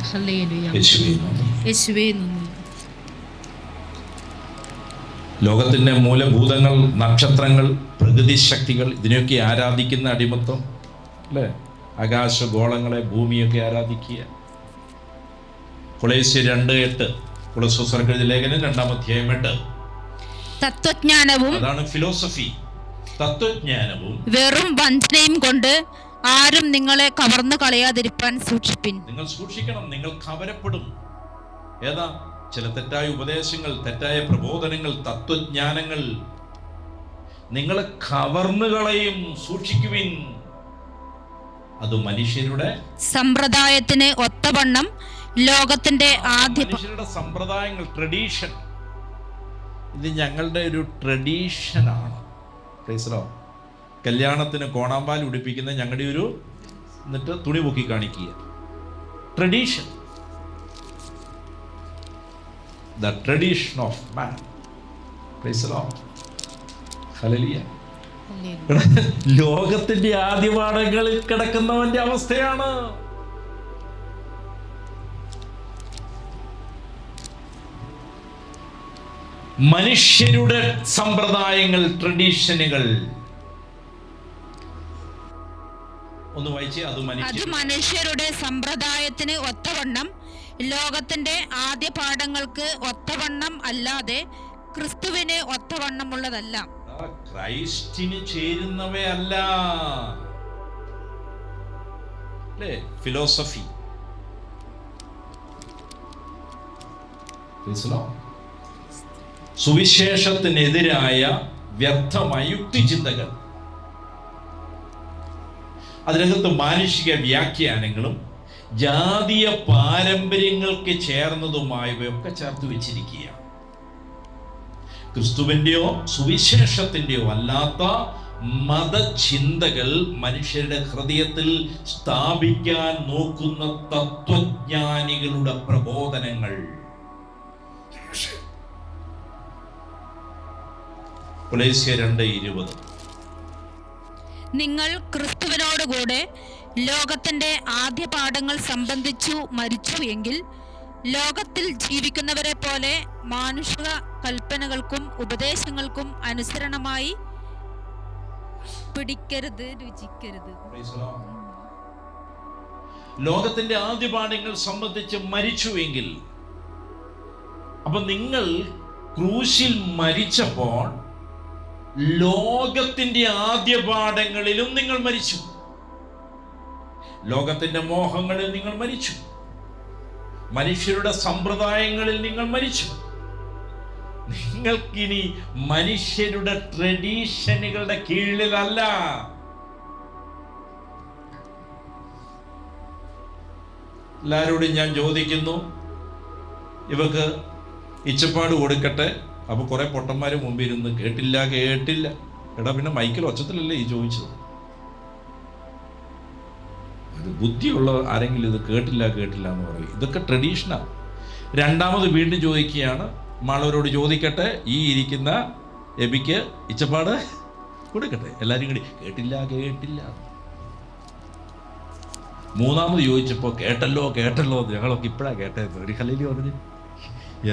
ഹല്ലേലൂയ. യേശുവേ നന്ദി. ലോകത്തിൻ്റെ മൂലഭൂതങ്ങൾ, നക്ഷത്രങ്ങൾ, പ്രകൃതി ശക്തികൾ, ഇതിനെയൊക്കെ ആരാധിക്കുന്ന അടിമത്വം, അല്ലേ? ആകാശഗോളങ്ങളെ, ഭൂമിയൊക്കെ ആരാധിക്കുക. കൊളോസ്യർ 2:8, കൊളോസ്യർക്കെഴുതിയ ലേഖനം 2-8. തത്വജ്ഞാനവും, അതാണ് ഫിലോസഫി, തത്വജ്ഞാനവും വെറും വഞ്ചനയും കൊണ്ട് ആരും നിങ്ങളെ കവർന്നു കളയാതിരിപ്പാൻ സൂക്ഷിപ്പിൻ. നിങ്ങൾ സൂക്ഷിക്കണം, നിങ്ങൾ കവരപ്പെടും. ഏതാ? ചില തെറ്റായ ഉപദേശങ്ങൾ, തെറ്റായ പ്രബോധനങ്ങൾ, തത്വജ്ഞാനങ്ങൾ നിങ്ങളെ കവർന്നു കളയും. സൂക്ഷിക്കുവിൻ. അത് മനുഷ്യരുടെ സമ്പ്രദായത്തിന് ഒത്തവണ്ണം ലോകത്തിന്റെ മനുഷ്യരുടെ സമ്പ്രദായങ്ങൾ, ട്രഡീഷൻ. ഇത് ഞങ്ങളുടെ ഒരു ട്രഡീഷനാണ്. Price the Lord. കല്യാണത്തിന് കോണാമ്പാൽ ഉടുപ്പിക്കുന്ന ഞങ്ങളുടെ ഒരു, എന്നിട്ട് തുണി പൊക്കി കാണിക്കുക, tradition. The tradition of man. Praise the Lord. Hallelujah. ലോകത്തിന്റെ ആദിവാടങ്ങളിൽ കിടക്കുന്നവന്റെ അവസ്ഥയാണ്. മനുഷ്യരുടെ സമ്പ്രദായങ്ങൾ, ട്രഡീഷനുകൾ. ഒന്ന് വായിച്ചേ. അത് മനുഷ്യരുടെ സമ്പ്രദായത്തിന് ഒത്തവണ്ണം ലോകത്തിന്റെ ആദ്യ പാഠങ്ങൾക്ക് ഒത്തവണ്ണം അല്ലാതെ ക്രിസ്തുവിന് ഒത്തവണ്ണമുള്ളതല്ല. ക്രൈസ്റ്റിന് ചേരുന്നവയല്ല. ഫിലോസഫി, സുവിശേഷത്തിനെതിരായ വ്യർത്ഥമായ യുക്തിചിന്തകൾ, അതിനകത്ത് മാനുഷിക വ്യാഖ്യാനങ്ങളും ജാതീയ പാരമ്പര്യങ്ങൾക്ക് ചേർന്നതുമായവയൊക്കെ ചേർത്ത് വെച്ചിരിക്കുകയാണ്. ക്രിസ്തുവിൻ്റെയോ സുവിശേഷത്തിൻ്റെയോ അല്ലാത്ത മതചിന്തകൾ മനുഷ്യരുടെ ഹൃദയത്തിൽ സ്ഥാപിക്കാൻ നോക്കുന്ന തത്വജ്ഞാനികളുടെ പ്രബോധനങ്ങൾ. കൊലോസ്യർ 2:20. നിങ്ങൾ ക്രിസ്തുവിനോടുകൂടെ ലോകത്തിന്റെ ആദ്യ പാഠങ്ങൾ സംബന്ധിച്ചു മരിച്ചു എങ്കിൽ ലോകത്തിൽ ജീവിക്കുന്നവരെ പോലെ മാനുഷിക കൽപ്പനകൾക്കും ഉപദേശങ്ങൾക്കും അനുസരണമായി പിടിക്കരുത്, രുചിക്കരുത്. ലോകത്തിന്റെ ആദ്യ പാഠങ്ങൾ സംബന്ധിച്ച് മരിച്ചുവെങ്കിൽ, അപ്പൊ നിങ്ങൾ ക്രൂശിൽ മരിച്ചപ്പോൾ ലോകത്തിന്റെ ആദ്യ പാഠങ്ങളിലും നിങ്ങൾ മരിച്ചു. ലോകത്തിന്റെ മോഹങ്ങളിൽ നിങ്ങൾ മരിച്ചു. മനുഷ്യരുടെ സമ്പ്രദായങ്ങളിൽ നിങ്ങൾ മരിച്ചു. നിങ്ങൾക്കിനി മനുഷ്യരുടെ ട്രഡീഷനുകളുടെ കീഴിലല്ല. എല്ലാവരോടും ഞാൻ ചോദിക്കുന്നു, ഇവക്ക് ഇച്ചപ്പാട് കൊടുക്കട്ടെ. അപ്പൊ കുറെ പൊട്ടന്മാര് മുമ്പിരുന്ന് കേട്ടില്ല. എടാ പിന്നെ മൈക്കിൽ ഒച്ചത്തിലല്ലേ ഈ ചോദിച്ചത്? അത് ബുദ്ധിയുള്ള ആരെങ്കിലും ഇത് കേട്ടില്ല എന്ന് പറയും. ഇതൊക്കെ ട്രഡീഷനാണ്. രണ്ടാമത് വീണ്ടും ചോദിക്കുകയാണ്, മാളവരോട് ചോദിക്കട്ടെ, ഈ ഇരിക്കുന്ന എബിക്ക് ഇച്ചപ്പാട് കൊടുക്കട്ടെ. എല്ലാവരും കൂടി കേട്ടില്ല. മൂന്നാമത് ചോദിച്ചപ്പോൾ കേട്ടല്ലോ ഞങ്ങളൊക്കെ ഇപ്പോഴാണ് കേട്ടത്. ഒരു ഹല്ലേലൂയ പറഞ്ഞു.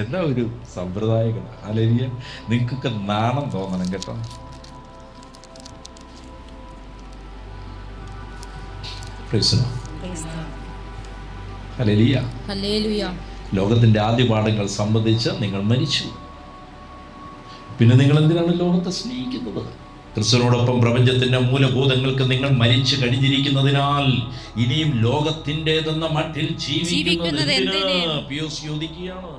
എന്നാ ഒരു സമ്പ്രദായങ്ങൾ. ഹല്ലേലൂയ. നിങ്ങൾക്കൊക്കെ നാണം തോന്നണം കേട്ടോ. ഹല്ലേലൂയ. ലോകത്തിന്റെ ആദ്യ പാഠങ്ങൾ സംബന്ധിച്ച് നിങ്ങൾ മരിച്ചു. പിന്നെ നിങ്ങൾ എന്തിനാണ് ലോകത്തെ സ്നേഹിക്കുന്നത്? ക്രിസ്തുവിനോടൊപ്പം പ്രപഞ്ചത്തിന്റെ മൂലഭൂതങ്ങൾക്ക് നിങ്ങൾ മരിച്ചു കഴിഞ്ഞിരിക്കുന്നതിനാൽ ഇനിയും ലോകത്തിൻ്റെതെന്ന മട്ടിൽ ജീവിക്കുന്നത് ചോദിക്കുകയാണ്.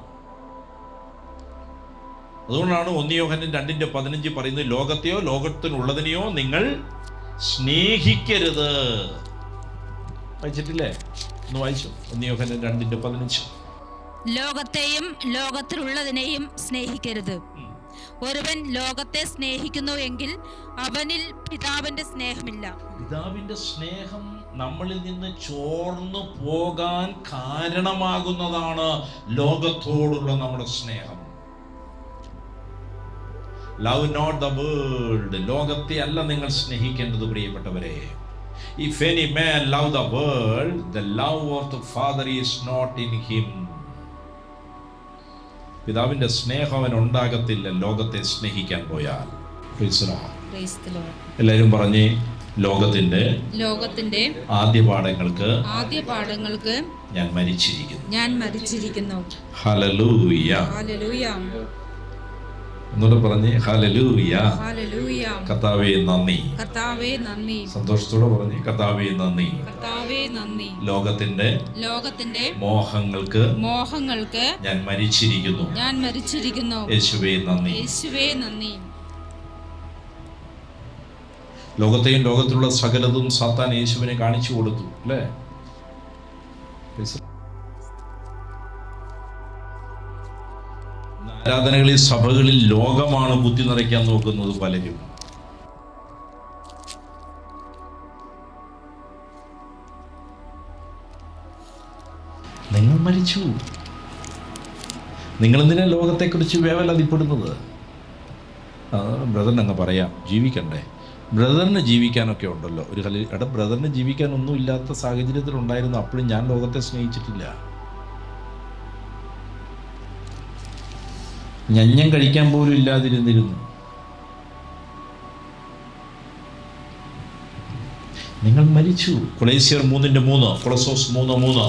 അതുകൊണ്ടാണ് 1 യോഹന്നാൻ 2:15 പറയുന്നത്, ലോകത്തെയോ ലോകത്തിനുള്ളതിനെയോ നിങ്ങൾ സ്നേഹിക്കരുത്. വായിച്ചിട്ടില്ലേ? ഒന്ന് വായിച്ചു. 1 യോഹന്നാൻ 2:15. ലോകത്തെയും ലോകത്തിലുള്ളതിനെയും സ്നേഹിക്കരുത്. ഒരുവൻ ലോകത്തെ സ്നേഹിക്കുന്നു എങ്കിൽ അവനിൽ പിതാവിന്റെ സ്നേഹമില്ല. പിതാവിന്റെ സ്നേഹം നമ്മളിൽ നിന്ന് ചോർന്നു പോകാൻ കാരണമാകുന്നതാണ് ലോകത്തോടുള്ള നമ്മുടെ സ്നേഹം. Love not the world. ലോകത്തെ അല്ല നിങ്ങൾ സ്നേഹിക്കേണ്ടത് പ്രിയപ്പെട്ടവരെ. If any man love the world, the love of the Father is not in him. പിതാവിന്റെ സ്നേഹം അവൻ ഉണ്ടാകത്തില്ല ലോകത്തെ സ്നേഹിക്കാൻ പോയാൽ. എല്ലാവരും പറഞ്ഞേ, ലോകത്തിന്റെ ആദ്യ പാഠങ്ങൾക്ക് ഞാൻ മരിച്ചിരിക്കുന്നു. ഹല്ലേലൂയ. എന്നോട് പറഞ്ഞേ, ഹല്ലേലൂയ. കർത്താവേ നന്ദി. സന്തോഷത്തോടെ പറഞ്ഞേ, കർത്താവേ നന്ദി. ലോകത്തിന്റെ മോഹങ്ങൾക്ക് ഞാൻ മരിച്ചിരിക്കുന്നു. യേശുവേ നന്ദി. ലോകത്തെയും ലോകത്തിലുള്ള സകലതും സാത്താൻ യേശുവിനെ കാണിച്ചു കൊടുത്തു അല്ലേ? ആരാധനകളിൽ സഭകളിൽ ലോകമാണ് ബുദ്ധി നിറയ്ക്കാൻ നോക്കുന്നത് പലരും. നിങ്ങൾ മരിച്ചു. നിങ്ങളെന്തിനാ ലോകത്തെക്കുറിച്ച് വേവലാതിപ്പെടുന്നത്? ബ്രദറിന് അങ്ങ് പറയാം, ജീവിക്കണ്ടേ? ബ്രദറിന് ജീവിക്കാനൊക്കെ ഉണ്ടല്ലോ. ബ്രദറിന് ജീവിക്കാനൊന്നും ഇല്ലാത്ത സാഹചര്യത്തിലുണ്ടായിരുന്നു. അപ്പോഴും ഞാൻ ലോകത്തെ സ്നേഹിച്ചിട്ടില്ല. ഞഞ്ഞം കഴിക്കാൻ പോലും ഇല്ലാതിരുന്നിരുന്നു. നിങ്ങൾ മരിച്ചു. കൊളോസ്യർ 3:3, കൊളോസോസ് 3:3.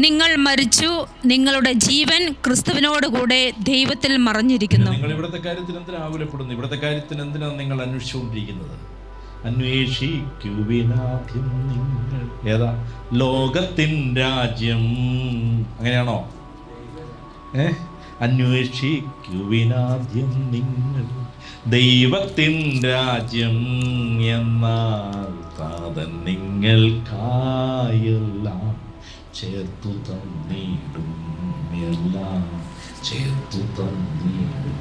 നിങ്ങൾ മരിച്ചു, നിങ്ങളുടെ ജീവൻ ക്രിസ്തുവിനോട് കൂടെ ദൈവത്തിൽ മറഞ്ഞിരിക്കുന്നു. നിങ്ങൾ ഇവിടുത്തെ കാര്യത്തിൽ എന്തിനാ ആകുലപ്പെടുന്നു? ഇവിടുത്തെ കാര്യത്തിന് എന്തിനാണ് നിങ്ങൾ അന്വേഷിച്ചുകൊണ്ടിരിക്കുന്നത്? അന്വേഷിക്കുവിനാദ്യം നിങ്ങൾ ഏതാ? ലോകത്തിൻ രാജ്യം. അങ്ങനെയാണോ? അന്വേഷിക്കുവിനാദ്യം നിങ്ങൾ ദൈവത്തിൻ രാജ്യം, എന്നാൽ താതൻ നിങ്ങൾക്കായെല്ലാം ചേർത്തു തന്നിടും. എല്ലാം ചേർത്തു തന്നിടും.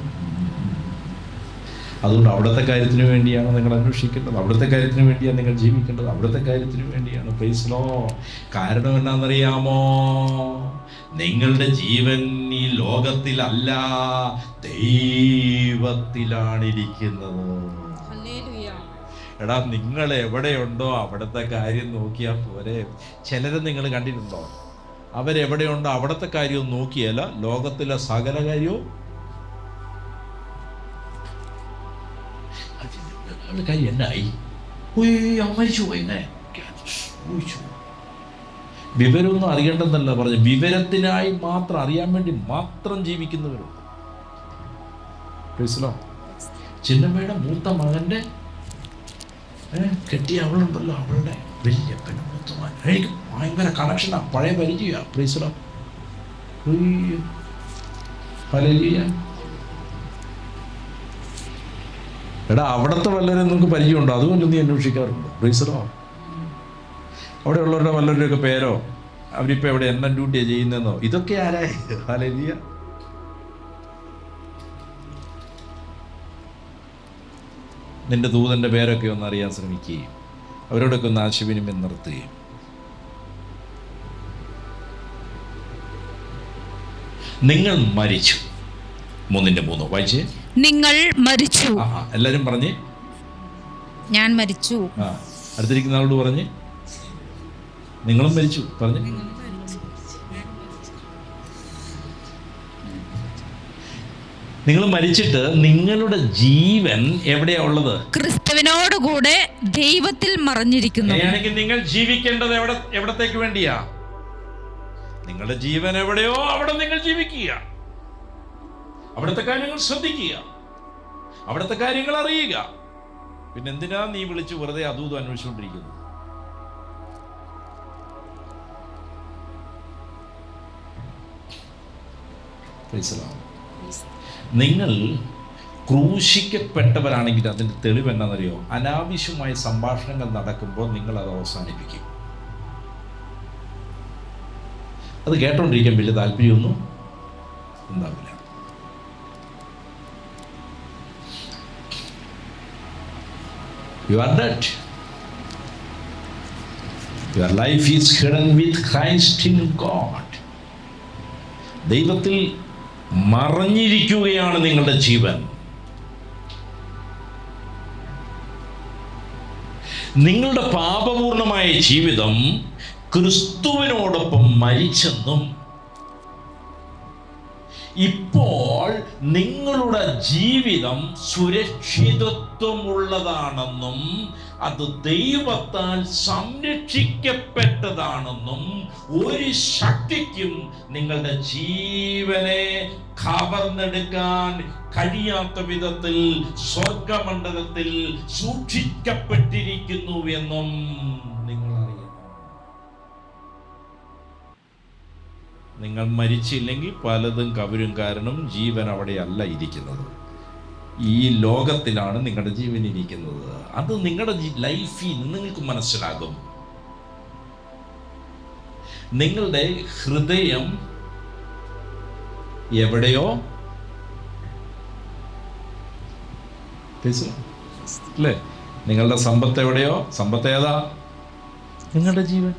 അതുകൊണ്ട് അവിടുത്തെ കാര്യത്തിന് വേണ്ടിയാണ് നിങ്ങൾ അന്വേഷിക്കേണ്ടത്. അവിടുത്തെ കാര്യത്തിന് വേണ്ടിയാണ് നിങ്ങൾ ജീവിക്കേണ്ടത്. അവിടുത്തെ കാര്യത്തിന് വേണ്ടിയാണ്. Praise lord. കാരണം എന്നാണെന്നറിയാമോ? നിങ്ങളുടെ ജീവൻ ഈ ലോകത്തിലല്ല, ദൈവത്തിലാണിരിക്കുന്നത്. എടാ, നിങ്ങൾ എവിടെയുണ്ടോ അവിടുത്തെ കാര്യം നോക്കിയാൽ പോരെ. ചിലരെ നിങ്ങൾ കണ്ടിട്ടുണ്ടോ? അവരെവിടെയുണ്ടോ അവിടുത്തെ കാര്യവും നോക്കിയല്ല, ലോകത്തിലെ സകല കാര്യവും കാര്യം എന്നായി. മരിച്ചു പോയി. എങ്ങനെ? വിവരമൊന്നും അറിയേണ്ടെന്നല്ല പറഞ്ഞു. വിവരത്തിനായി മാത്രം, അറിയാൻ വേണ്ടി മാത്രം ജീവിക്കുന്നവരുണ്ട്. ചിന്നമ്മയുടെ മൂത്ത മകന്റെ കെട്ടിയ അവളുണ്ടല്ലോ, അവളുടെ വല്യപ്പനും മൂത്തമാൻ. എനിക്ക് ഭയങ്കര കണക്ഷനാണ്, പഴയ പരിചയമാണ്. Praise the Lord. ഹല്ലേലൂയ. എടാ, അവിടുത്തെ വല്ലവരും നിങ്ങൾക്ക് പരിചയമുണ്ടോ? അതുകൊണ്ട് നീ അന്വേഷിക്കാറുണ്ടോ? Praise the lord. അവിടെയുള്ളവരുടെ വല്ലവരുടെയൊക്കെ പേരോ, അവരിപ്പോൾ എവിടെ എണ്ണ ഡ്യൂട്ടിയാണ് ചെയ്യുന്നതെന്നോ, ഇതൊക്കെ ആരായി? ഹല്ലേലൂയ. നിന്റെ ദൂതൻ്റെ പേരൊക്കെ ഒന്ന് അറിയാൻ ശ്രമിക്കുകയും അവരോടൊക്കെ ഒന്ന് ആശയവിനിമയം നടത്തുകയും. നിങ്ങൾ മരിച്ചു. 3:3 വായിച്ചേ. നിങ്ങൾ മരിച്ചു. എല്ലാരും പറഞ്ഞേ. ഞാൻ മരിച്ചു. അടുത്തിരിക്കുന്ന ആളോട് പറഞ്ഞേ, നിങ്ങളും മരിച്ചു. പറഞ്ഞേ. നിങ്ങൾ മരിച്ചിട്ട് നിങ്ങളുടെ ജീവൻ എവിടെയാ ഉള്ളത്? ക്രിസ്തുവിനോടുകൂടെ ദൈവത്തിൽ മറഞ്ഞിരിക്കുന്നു. അങ്ങനെയാണെങ്കിൽ നിങ്ങൾ ജീവിക്കേണ്ടത് എവിടത്തേക്ക് വേണ്ടിയാ? നിങ്ങളുടെ ജീവൻ എവിടെയോ അവിടെ നിങ്ങൾ ജീവിക്കുക, അവിടുത്തെ കാര്യങ്ങൾ ശ്രദ്ധിക്കുക, അവിടുത്തെ കാര്യങ്ങൾ അറിയുക. പിന്നെ എന്തിനാ നീ വിളിച്ച് വെറുതെ അതും ഇതും അന്വേഷിച്ചുകൊണ്ടിരിക്കുന്നത്? നിങ്ങൾ ക്രൂശിക്കപ്പെട്ടവരാണെങ്കിൽ അതിൻ്റെ തെളിവ് എന്നാണെന്നറിയോ? അനാവശ്യമായ സംഭാഷണങ്ങൾ നടക്കുമ്പോൾ നിങ്ങൾ അത് അവസാനിപ്പിക്കും. അത് കേട്ടോണ്ടിരിക്കാൻ വലിയ താല്പര്യമൊന്നും ഉണ്ടാവില്ല. You are dead. Your life is hidden with Christ in God. ദൈവത്തിൽ മറഞ്ഞിരിക്കുകയാണ് നിങ്ങളുടെ ജീവൻ. നിങ്ങളുടെ പാപപൂർണമായ ജീവിതം ക്രിസ്തുവിനോടൊപ്പം മരിച്ചെന്നും ഇപ്പോൾ നിങ്ങളുടെ ജീവിതം സുരക്ഷിതത്വമുള്ളതാണെന്നും അത് ദൈവത്താൽ സംരക്ഷിക്കപ്പെട്ടതാണെന്നും ഒരു ശക്തിക്കും നിങ്ങളുടെ ജീവനെ കവർന്നെടുക്കാൻ കഴിയാത്ത വിധത്തിൽ സ്വർഗമണ്ഡലത്തിൽ സൂക്ഷിക്കപ്പെട്ടിരിക്കുന്നു എന്നും നിങ്ങൾ അറിയണം. നിങ്ങൾ മരിച്ചില്ലെങ്കിൽ പലതും കവരും, കാരണം ജീവൻ അവിടെയല്ല ഇരിക്കുന്നത്, ഈ ലോകത്തിലാണ് നിങ്ങളുടെ ജീവൻ ഇരിക്കുന്നത്. അത് നിങ്ങളുടെ ലൈഫിൽ നിങ്ങൾക്ക് മനസ്സിലാകും. നിങ്ങളുടെ ഹൃദയം എവിടെയോ അല്ലേ? നിങ്ങളുടെ സമ്പത്ത് എവിടെയോ? സമ്പത്ത് ഏതാ? നിങ്ങളുടെ ജീവൻ,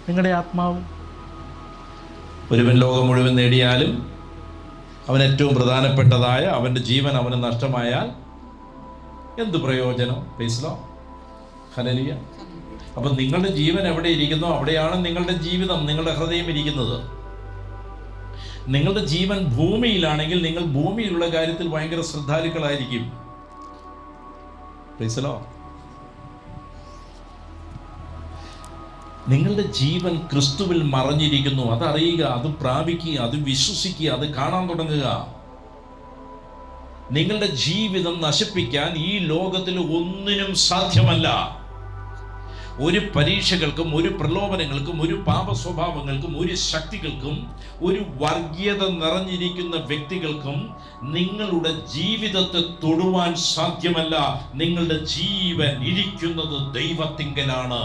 നിങ്ങളുടെ ആത്മാവ്. ഒരുവൻ ലോകം മുഴുവൻ നേടിയാലും അവൻ ഏറ്റവും പ്രധാനപ്പെട്ടതായ അവൻ്റെ ജീവൻ അവന് നഷ്ടമായാൽ എന്ത് പ്രയോജനം? Price the Lord. ഹല്ലേലൂയ. അപ്പം നിങ്ങളുടെ ജീവൻ എവിടെ ഇരിക്കുന്നോ അവിടെയാണ് നിങ്ങളുടെ ജീവിതം, നിങ്ങളുടെ ഹൃദയം ഇരിക്കുന്നത്. നിങ്ങളുടെ ജീവൻ ഭൂമിയിലാണെങ്കിൽ നിങ്ങൾ ഭൂമിയിലുള്ള കാര്യത്തിൽ ഭയങ്കര ശ്രദ്ധാലുക്കളായിരിക്കും. Price the Lord. നിങ്ങളുടെ ജീവൻ ക്രിസ്തുവിൽ മറഞ്ഞിരിക്കുന്നു. അതറിയുക, അത് പ്രാപിക്കുക, അത് വിശ്വസിക്കുക, അത് കാണാൻ തുടങ്ങുക. നിങ്ങളുടെ ജീവിതം നശിപ്പിക്കാൻ ഈ ലോകത്തിൽ ഒന്നിനും സാധ്യമല്ല. ഒരു പരീക്ഷകൾക്കും ഒരു പ്രലോഭനങ്ങൾക്കും ഒരു പാപ സ്വഭാവങ്ങൾക്കും ഒരു ശക്തികൾക്കും ഒരു വർഗീയത നിറഞ്ഞിരിക്കുന്ന വ്യക്തികൾക്കും നിങ്ങളുടെ ജീവിതത്തെ തൊടുവാൻ സാധ്യമല്ല. നിങ്ങളുടെ ജീവൻ ഇരിക്കുന്നത് ദൈവത്തിങ്കലാണ്.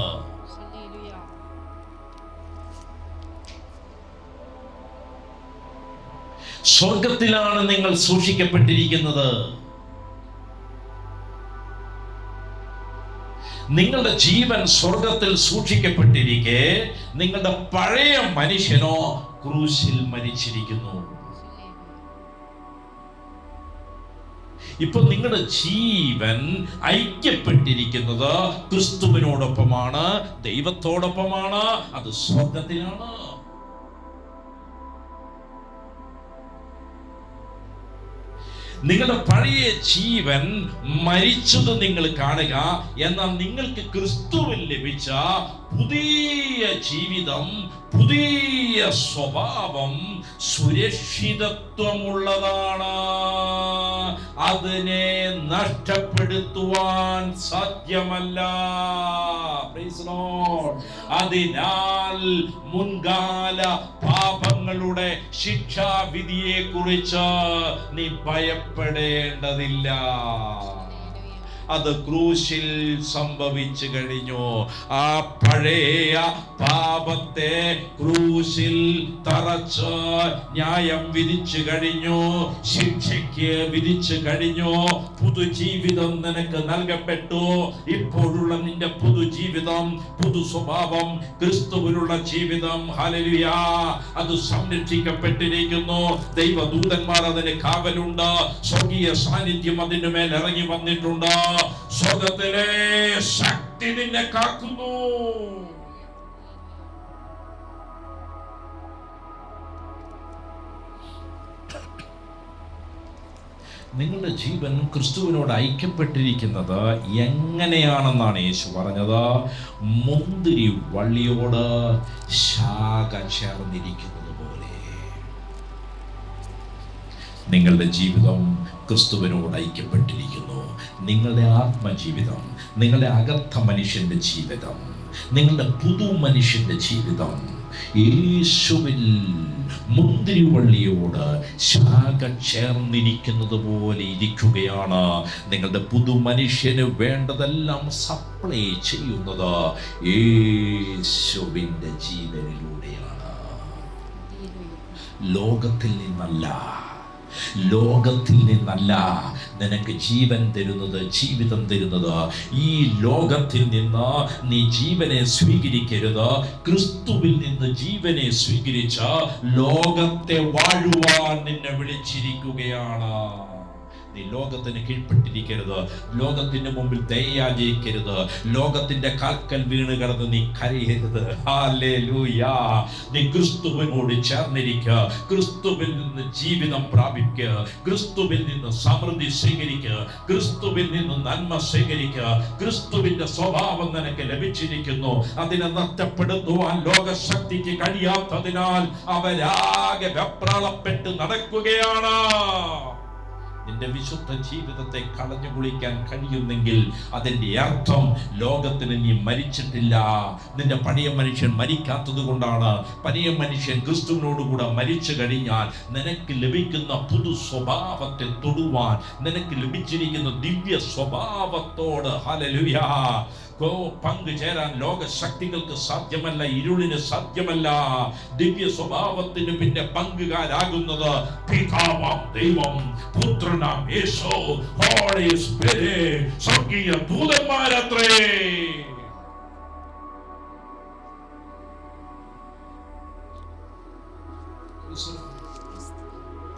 സ്വർഗത്തിലാണ് നിങ്ങൾ സൂക്ഷിക്കപ്പെട്ടിരിക്കുന്നത്. നിങ്ങളുടെ ജീവൻ സ്വർഗത്തിൽ സൂക്ഷിക്കപ്പെട്ടിരിക്കെ നിങ്ങളുടെ പഴയ മനുഷ്യനോ ക്രൂശിൽ മരിച്ചിരിക്കുന്നു. ഇപ്പൊ നിങ്ങളുടെ ജീവൻ ഐക്യപ്പെട്ടിരിക്കുന്നത് ക്രിസ്തുവിനോടൊപ്പമാണ്, ദൈവത്തോടൊപ്പമാണ്, അത് സ്വർഗത്തിലാണ്. നിങ്ങളുടെ പഴയ ജീവൻ മരിച്ചത് നിങ്ങൾ കാണുക. എന്നാൽ നിങ്ങൾക്ക് ക്രിസ്തുവിൽ ലഭിച്ച പുതിയ ജീവിതം, പുതിയ സ്വഭാവം സുരക്ഷിതത്വമുള്ളതാണ്. അതിനെ നഷ്ടപ്പെടുത്തുവാൻ സാധ്യമല്ല. അതിനാൽ മുൻകാല പാപങ്ങളുടെ ശിക്ഷാവിധിയെ കുറിച്ച് നീ ഭയപ്പെടേണ്ടതില്ല. അത് ക്രൂശിൽ സംഭവിച്ചു കഴിഞ്ഞു. ആ പഴയ പാപത്തെ ക്രൂശിൽ തറച്ച് ന്യായം വിധിച്ചു കഴിഞ്ഞു, ശിക്ഷയ്ക്ക് വിധിച്ചു കഴിഞ്ഞു. പുതുജീവിതം നിനക്ക് നൽകപ്പെട്ടു. ഇപ്പോഴുള്ള നിന്റെ പുതുജീവിതം, പുതു സ്വഭാവം, ക്രിസ്തുവിനുള്ള ജീവിതം, ഹല്ലേലൂയ, അത് സംരക്ഷിക്കപ്പെട്ടിരിക്കുന്നു. ദൈവദൂതന്മാർ അതിന് കാവലുണ്ട്. സ്വർഗീയ സാന്നിധ്യം അതിന്റെ മേൽ ഇറങ്ങി വന്നിട്ടുണ്ട്. സ്വർഗത്തിലെ ശക്തി നിന്നെ കാക്കുന്നു. നിങ്ങളുടെ ജീവൻ ക്രിസ്തുവിനോട് ഐക്യപ്പെട്ടിരിക്കുന്നത് എങ്ങനെയാണെന്നാണ് യേശു പറഞ്ഞത്. മുന്തിരി വള്ളിയോട് ശാഖ ചേർന്നിരിക്കുന്നത് പോലെ നിങ്ങളുടെ ജീവിതം ക്രിസ്തുവിനോട് ഐക്യപ്പെട്ടിരിക്കുന്നു. നിങ്ങളുടെ ആത്മജീവിതം, നിങ്ങളുടെ അകത്ത മനുഷ്യന്റെ ജീവിതം, നിങ്ങളുടെ പുതു മനുഷ്യന്റെ ജീവിതം യേശുവിൽ മുന്തിരിവള്ളിയോട് ശാഖ ചേർന്നിരിക്കുന്നത് പോലെ ഇരിക്കുകയാണ്. നിങ്ങളുടെ പുതു മനുഷ്യന് വേണ്ടതെല്ലാം സപ്ലൈ ചെയ്യുന്നത് യേശുവിൻ്റെ ജീവനിലൂടെയാണ്. ലോകത്തിൽ നിന്നല്ല, ലോകത്തിൽ നിന്നല്ല നിനക്ക് ജീവൻ തരുന്നത്, ജീവിതം തരുന്നത്. ഈ ലോകത്തിൽ നിന്ന് നീ ജീവനെ സ്വീകരിക്കരുത്. ക്രിസ്തുവിൽ നിന്ന് ജീവനെ സ്വീകരിച്ച ലോകത്തെ വാഴുവാൻ നിന്നെ വിളിച്ചിരിക്കുകയാണ്. നീ ലോകത്തിന് കീഴ്പ്പെട്ടിരിക്കരുത്. ലോകത്തിന്റെ മുമ്പിൽ ദയാചരിക്കരുത്. ലോകത്തിന്റെ കാൽക്കൽ വീണ് കിടന്ന് നീ കരയരുത്. ഹല്ലേലൂയ. നീ ക്രിസ്തുവിനോട് ചേർന്നിരിക്കുക. ക്രിസ്തുവിൽ നിന്ന് ജീവിതം പ്രാപിക്കുക. ക്രിസ്തുവിൽ നിന്ന് സമൃദ്ധി സ്വീകരിക്കുക. ക്രിസ്തുവിൽ നിന്ന് നന്മ സ്വീകരിക്കുക. ക്രിസ്തുവിന്റെ സ്വഭാവം നിനക്ക് ലഭിച്ചിരിക്കുന്നു. അതിനെ നഷ്ടപ്പെടുത്തുവാൻ ലോകശക്തിക്ക് കഴിയാത്തതിനാൽ അവരാകെ വെപ്രാളപ്പെട്ട് നടക്കുകയാണ്. നിന്റെ വിശുദ്ധ ജീവിതത്തെ കളഞ്ഞു കുളിക്കാൻ കഴിയുന്നെങ്കിൽ അതിന്റെ അർത്ഥം ലോകത്തിന് നീ മരിച്ചിട്ടില്ല. നിന്റെ പഴയ മനുഷ്യൻ മരിക്കാത്തത് കൊണ്ടാണ്. പഴയ മനുഷ്യൻ ക്രിസ്തുവിനോടുകൂടെ മരിച്ചു കഴിഞ്ഞാൽ നിനക്ക് ലഭിക്കുന്ന പുതു സ്വഭാവത്തെ തൊടുവാൻ, നിനക്ക് ലഭിച്ചിരിക്കുന്ന ദിവ്യ സ്വഭാവത്തോട് ഹല്ലേലൂയ പങ്കുചേരാൻ ലോകശക്തികൾക്ക് സാധ്യമല്ല, ഇരുളിന് സാധ്യമല്ല. ദിവ്യ സ്വഭാവത്തിന് പിന്നെ പങ്കുകാരാകുന്നത് പിതാവാം ദൈവം, പുത്രനാം യേശു, ഹോളി സ്പിരിറ്റ്, സ്വർഗീയ ദൂതന്മാരത്രേ.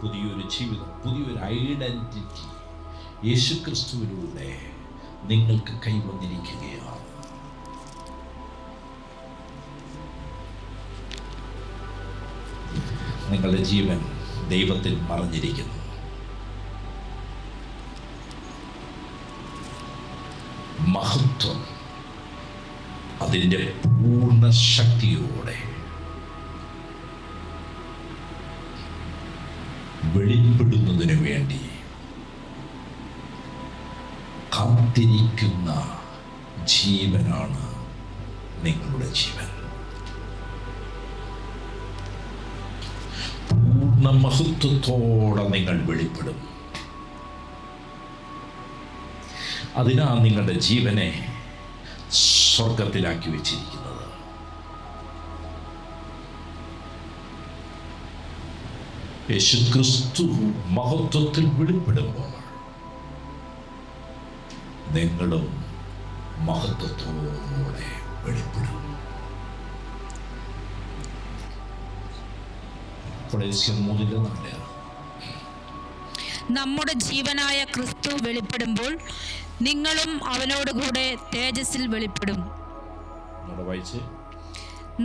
പുതിയൊരു ജീവിതം, പുതിയൊരു ഐഡന്റിറ്റി യേശുക്രിസ്തുവിലൂടെ നിങ്ങൾക്ക് കൈവന്നിരിക്കുകയാണ്. നിങ്ങളുടെ ജീവൻ ദൈവത്തിൽ മറഞ്ഞിരിക്കുന്നു. മഹത്വം അതിൻ്റെ പൂർണ്ണ ശക്തിയോടെ വെളിപ്പെടുന്നതിന് വേണ്ടി കാത്തിരിക്കുന്ന ജീവനാണ് നിങ്ങളുടെ ജീവൻ. പൂർണ്ണ മഹത്വത്തോടെ നിങ്ങൾ വെളിപ്പെടും. അതിനാ നിങ്ങളുടെ ജീവനെ സ്വർഗത്തിലാക്കി വെച്ചിരിക്കുന്നത്. യേശുക്രിസ്തു മഹത്വത്തിൽ വെളിപ്പെടുമ്പോൾ നിങ്ങളും മഹത്വത്തോടെ വെളിപ്പെടും. നമ്മുടെ ജീവനായ ക്രിസ്തു വെളിപ്പെടുമ്പോൾ നിങ്ങളും അവനോടുകൂടെ തേജസ്സിൽ വെളിപ്പെടും.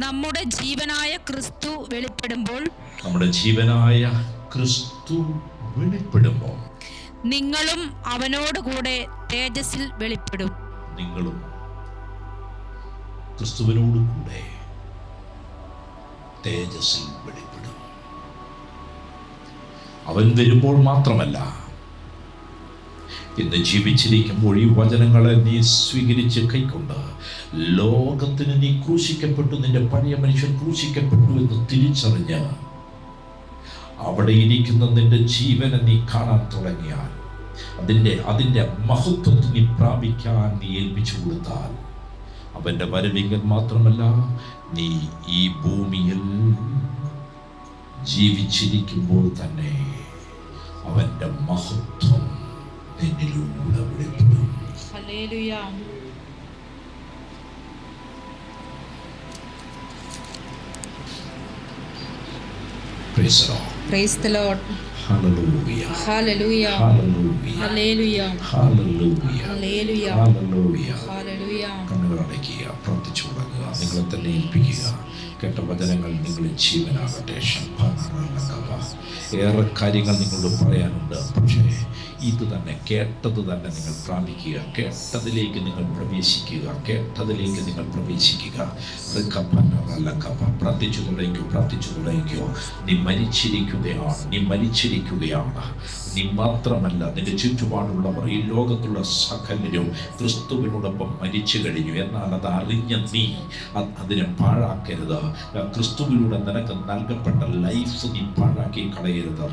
നമ്മുടെ ജീവനായ ക്രിസ്തു വെളിപ്പെടുമ്പോൾ, നമ്മുടെ ജീവനായ ക്രിസ്തു വെളിപ്പെടുമ്പോൾ നിങ്ങളും അവനോടുകൂടെ തേജസ്സിൽ വെളിപ്പെടും. നിങ്ങളും ക്രിസ്തുവിനോടുകൂടെ തേജസ്സിൽ വെളിപ്പെടും. അവൻ വരുമ്പോൾ മാത്രമല്ല, ഇന്ന് ജീവിച്ചിരിക്കുമ്പോൾ ഈ വചനങ്ങളെ നീ സ്വീകരിച്ച് കൈക്കൊണ്ട് ലോകത്തിന് നീ ക്രൂശിക്കപ്പെട്ടു, നിന്റെ പഴയ മനുഷ്യൻ ക്രൂശിക്കപ്പെട്ടു എന്ന് തിരിച്ചറിഞ്ഞ് അവിടെ ഇരിക്കുന്ന നിന്റെ ജീവനെ നീ കാണാൻ തുടങ്ങിയാൽ, അതിൻ്റെ മഹത്വത്തെ നീ പ്രാപിക്കാൻ നീ ഏൽപ്പിച്ചു കൊടുത്താൽ, അവൻ്റെ വരവിങ്കൽ മാത്രമല്ല, നീ ഈ ഭൂമിയിൽ ജീവിച്ചിരിക്കുമ്പോൾ തന്നെ അവൻ്റെ മഹത്വം നിന്നിലൂടെ വെളിപ്പെടും. Hallelujah. Praise the Lord. Praise the Lord. Hallelujah. Hallelujah. Hallelujah. Hallelujah. Hallelujah. Hallelujah. Hallelujah. Hallelujah. കണ്ണുകൾ അടയ്ക്കുക, പ്രാർത്ഥിച്ചു തുടങ്ങുക, നിങ്ങളെ തന്നെ ഏൽപ്പിക്കുക. കേട്ട വചനങ്ങൾ നിങ്ങളിൽ ജീവനാകട്ടെ. ഏറെ കാര്യങ്ങൾ നിങ്ങളോട് പറയാനുണ്ട്, പക്ഷേ ഇത് തന്നെ, കേട്ടത് തന്നെ നിങ്ങൾ പ്രാപിക്കുക, കേട്ടതിലേക്ക് നിങ്ങൾ പ്രവേശിക്കുക, കേട്ടതിലേക്ക് നിങ്ങൾ പ്രവേശിക്കുക. പ്രാർത്ഥിച്ചു തുടങ്ങിക്കോ. നീ മരിച്ചിരിക്കുകയാണ്. നീ മാത്രമല്ല, നിന്റെ ചുറ്റുപാടുള്ളവർ, ഈ ലോകത്തുള്ള സകലരും ക്രിസ്തുവിനോടൊപ്പം മരിച്ചു കഴിഞ്ഞു. എന്നാൽ അത് അറിഞ്ഞ നീ അതിനെ പാഴാക്കരുത്. ക്രിസ്തുവിലൂടെ നിനക്ക് നൽകപ്പെട്ട ലൈഫ് നീ പാഴാക്കി കളയരുത്.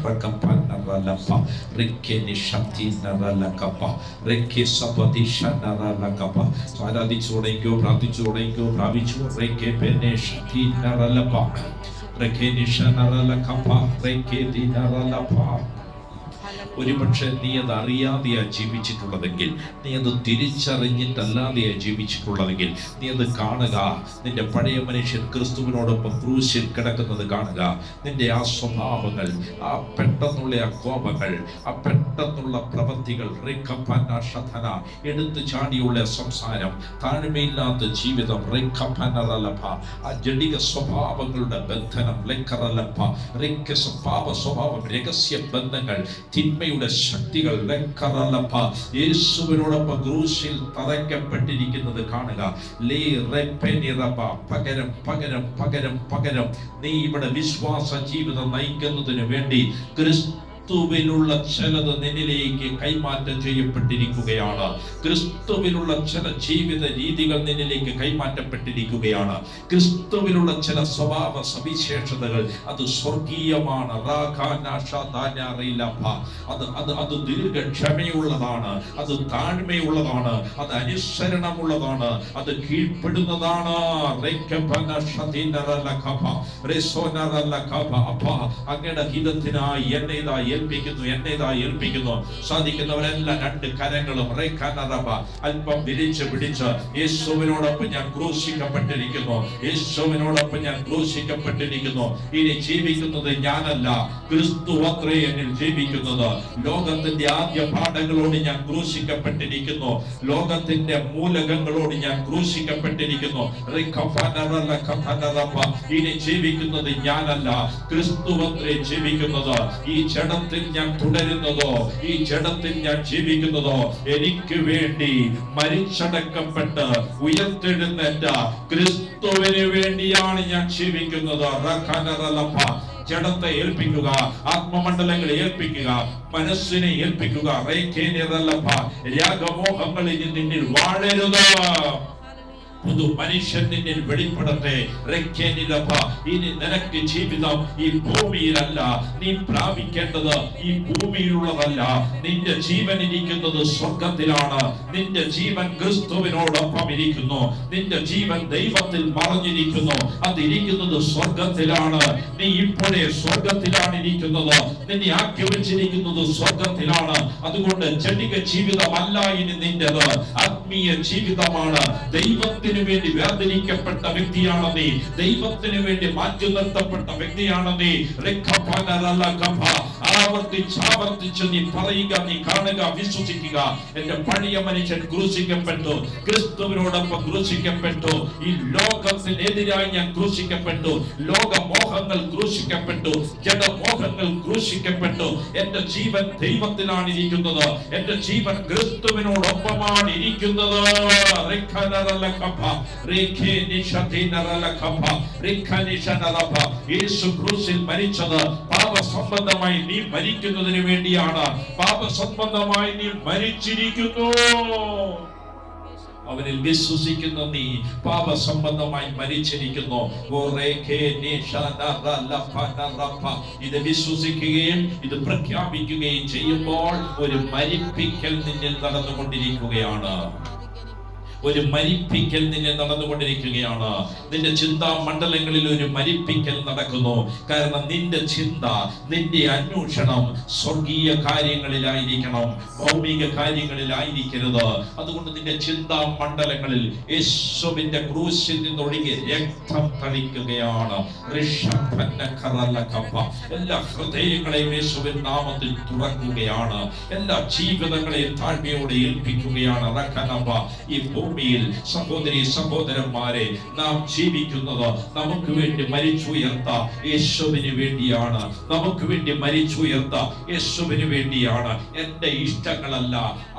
ആരാധിച്ചു തുടങ്ങിക്കോ, പ്രാർത്ഥിച്ചു തുടങ്ങിക്കോ, പ്രാപിച്ചു. ഒരുപക്ഷെ നീ അത് അറിയാതെയാ ജീവിച്ചിട്ടുള്ളതെങ്കിൽ, നീ അത് തിരിച്ചറിഞ്ഞിട്ടല്ലാതെയാ ജീവിച്ചിട്ടുള്ളതെങ്കിൽ, നീ അത് കാണുക. നിന്റെ പഴയ മനുഷ്യൻ ക്രിസ്തുവിനോടൊപ്പം ക്രൂശിൽ കിടക്കുന്നത് കാണുക. നിന്റെ ആ സ്വഭാവങ്ങൾ, ആ പെട്ടെന്നുള്ള ആ കോപങ്ങൾ, ആ പെട്ടെന്നുള്ള പ്രവൃത്തികൾ, എടുത്തു ചാടിയുള്ള സംസാരം, താഴ്മയില്ലാത്ത ജീവിതം, ആ ജഡിക സ്വഭാവങ്ങളുടെ ബന്ധനം, സ്വഭാവം, രഹസ്യ ബന്ധങ്ങൾ, തിന്മയുടെ ശക്തികൾ, യേശുവിനോടൊപ്പം ക്രൂശിൽ തറയ്ക്കപ്പെട്ടിരിക്കുന്നത് കാണുക. പകരം നീ ഇവിടെ വിശ്വാസ ജീവിതം നയിക്കുന്നതിന് വേണ്ടി ക്രിസ്തുവിലുള്ള ചിലത് നിന്നിലേക്ക് കൈമാറ്റം ചെയ്യപ്പെട്ടിരിക്കുകയാണ്. ക്രിസ്തുവിലുള്ള ചില ജീവിത രീതികൾ നിന്നിലേക്ക് കൈമാറ്റപ്പെട്ടിരിക്കുകയാണ്. ക്രിസ്തുവിലുള്ള ചില സ്വഭാവ സവിശേഷതകൾ അത് സ്വർഗീയമാണ്. അത് ദീർഘക്ഷമയുള്ളതാണ്, അത് താഴ്മയുള്ളതാണ്, അത് അനുസരണമുള്ളതാണ്, അത് കീഴ്പ്പെടുന്നതാണ്. അങ്ങയുടെ ഹിതത്തിനായി എന്നെ ഏൽപ്പിക്കുന്നു. സാധിക്കുന്നവരെല്ലാം രണ്ട് കരങ്ങളും അല്പം വിരിച്ച് പിടിച്ച്, യേശുവിനോടൊപ്പം ഞാൻ ക്രൂശിക്കപ്പെട്ടിരിക്കുന്നു, യേശുവിനോടൊപ്പം ഞാൻ ക്രൂശിക്കപ്പെട്ടിരിക്കുന്നു. ഇനി ജീവിക്കുന്നത് ഞാനല്ല, ക്രിസ്തു അത്രേ എന്നിൽ ജീവിക്കുന്നത്. ലോകത്തിന്റെ ആദ്യ പാഠങ്ങളോട് ഞാൻ ക്രൂശിക്കപ്പെട്ടിരിക്കുന്നു, ലോകത്തിന്റെ മൂലകങ്ങളോട് ഞാൻ ക്രൂശിക്കപ്പെട്ടിരിക്കുന്നു. ഇനി ജീവിക്കുന്നത് ഞാനല്ല, ക്രിസ്തു അത്രേ ജീവിക്കുന്നത്. ഈ ജഡത്തിൽ ഞാൻ തുടരുന്നതോ, ഈ ജഡത്തിൽ ഞാൻ ജീവിക്കുന്നതോ എനിക്ക് വേണ്ടി മരിച്ചടക്കപ്പെട്ട് ഉയർത്തെഴുന്നേറ്റ ക്രിസ്തുവിന് വേണ്ടിയാണ് ഞാൻ ജീവിക്കുന്നത്. ജഡത്തെ ഏൽപ്പിക്കുക, ആത്മമണ്ഡലങ്ങളെ ഏൽപ്പിക്കുക, മനസ്സിനെ ഏൽപ്പിക്കുക. രാഗമോഹങ്ങളിൽ നിന്നിൽ വാഴരുത്. പുതു മനുഷ്യൻ നിന്നിൽ വെളിപ്പെടട്ടെ. ഇനി നിനക്ക് ജീവിതം ഈ ഭൂമിയിലല്ല, നീ പ്രാപിക്കേണ്ടത് ഈ ഭൂമിയിലുള്ളതല്ല. നിന്റെ ജീവൻ ഇരിക്കുന്നത് സ്വർഗത്തിലാണ്. നിന്റെ ജീവൻ ക്രിസ്തുവിനോടൊപ്പം ഇരിക്കുന്നു. നിന്റെ ജീവൻ ദൈവത്തിൽ മറഞ്ഞിരിക്കുന്നു. അതിരിക്കുന്നത് സ്വർഗത്തിലാണ്. നീ ഇപ്പോഴേ സ്വർഗത്തിലാണ് ഇരിക്കുന്നത്. നിന്നെ ആക്കി വെച്ചിരിക്കുന്നത് സ്വർഗത്തിലാണ്. അതുകൊണ്ട് ജഡിക ജീവിതമല്ല ഇനി നിന്റേത്, ആത്മീയ ജീവിതമാണ്. ദൈവത്തിന് വേണ്ടി വേർതിരിക്കപ്പെട്ട വ്യക്തിയാണ് നീ. ദൈവത്തിന് വേണ്ടി മാറ്റി നിർത്തപ്പെട്ട വ്യക്തിയാണ് നീ. ആ ആവർത്തിച്ച് നീ പറയുക, നീ കാണുക, വിശ്വസിക്കുക. എന്റെ പഴയ മനുഷ്യൻ ക്രൂശിക്കപ്പെട്ടു, ക്രിസ്തുവിനോടൊപ്പം ക്രൂശിക്കപ്പെട്ടു. ഈ ലോകത്തിനെതിരായി ഞാൻ ക്രൂശിക്കപ്പെട്ടു. ലോകമോഹങ്ങൾ ക്രൂശിക്കപ്പെട്ടു, ജഡമോഹങ്ങൾ ക്രൂശിക്കപ്പെട്ടു. എന്റെ ജീവൻ ദൈവത്തിലാണ് ഇരിക്കുന്നത്. എന്റെ ജീവൻ ക്രിസ്തുവിനോടൊപ്പമാണ് ഇരിക്കുന്നത്. യേശു ക്രൂശിൽ മരിച്ചത് പാപസംബന്ധമായി നീ മരിക്കുന്നതിന് വേണ്ടിയാണ്. പാപസംബന്ധമായി നീ മരിച്ചിരിക്കുന്നു. അവനിൽ വിശ്വസിക്കുന്ന നീ പാപസംബന്ധമായി മരിച്ചിരിക്കുന്നു. ഇത് വിശ്വസിക്കുകയും ഇത് പ്രഖ്യാപിക്കുകയും ചെയ്യുമ്പോൾ ഒരു മരിപ്പിക്കൽ നിന്നിൽ നടന്നുകൊണ്ടിരിക്കുകയാണ്. ഒരു മരിപ്പിക്കൽ നിന്നെ നടന്നുകൊണ്ടിരിക്കുകയാണ്. നിന്റെ ചിന്താ മണ്ഡലങ്ങളിൽ ഒരു മരിപ്പിക്കൽ നടക്കുന്നു. കാരണം നിന്റെ ചിന്ത, നിന്റെ അന്വേഷണം സ്വർഗീയ കാര്യങ്ങളിലായിരിക്കണം, ഭൗമിക കാര്യങ്ങളിലായിരിക്കരുത്. അതുകൊണ്ട് നിന്റെ ചിന്താ മണ്ഡലങ്ങളിൽ യേശുവിന്റെ ക്രൂശിൽ നിന്നൊഴുകി രക്തം തളിക്കുകയാണ്. എല്ലാ ഹൃദയങ്ങളെയും യേശുവിൻ നാമത്തിൽ തുറക്കുകയാണ്. എല്ലാ ജീവിതങ്ങളെയും താഴ്മയോടെ ഏൽപ്പിക്കുകയാണ്. ഈ ഭൂമിയിൽ സഹോദരി സഹോദരന്മാരെ, നാം ജീവിക്കുന്നത് നമുക്ക് വേണ്ടി മരിച്ചുയർത്ത യേശുവിന് വേണ്ടിയാണ്. നമുക്ക് വേണ്ടി മരിച്ചുയർത്ത യേശുവിന് വേണ്ടിയാണ്. എന്റെ ഇഷ്ടങ്ങളല്ല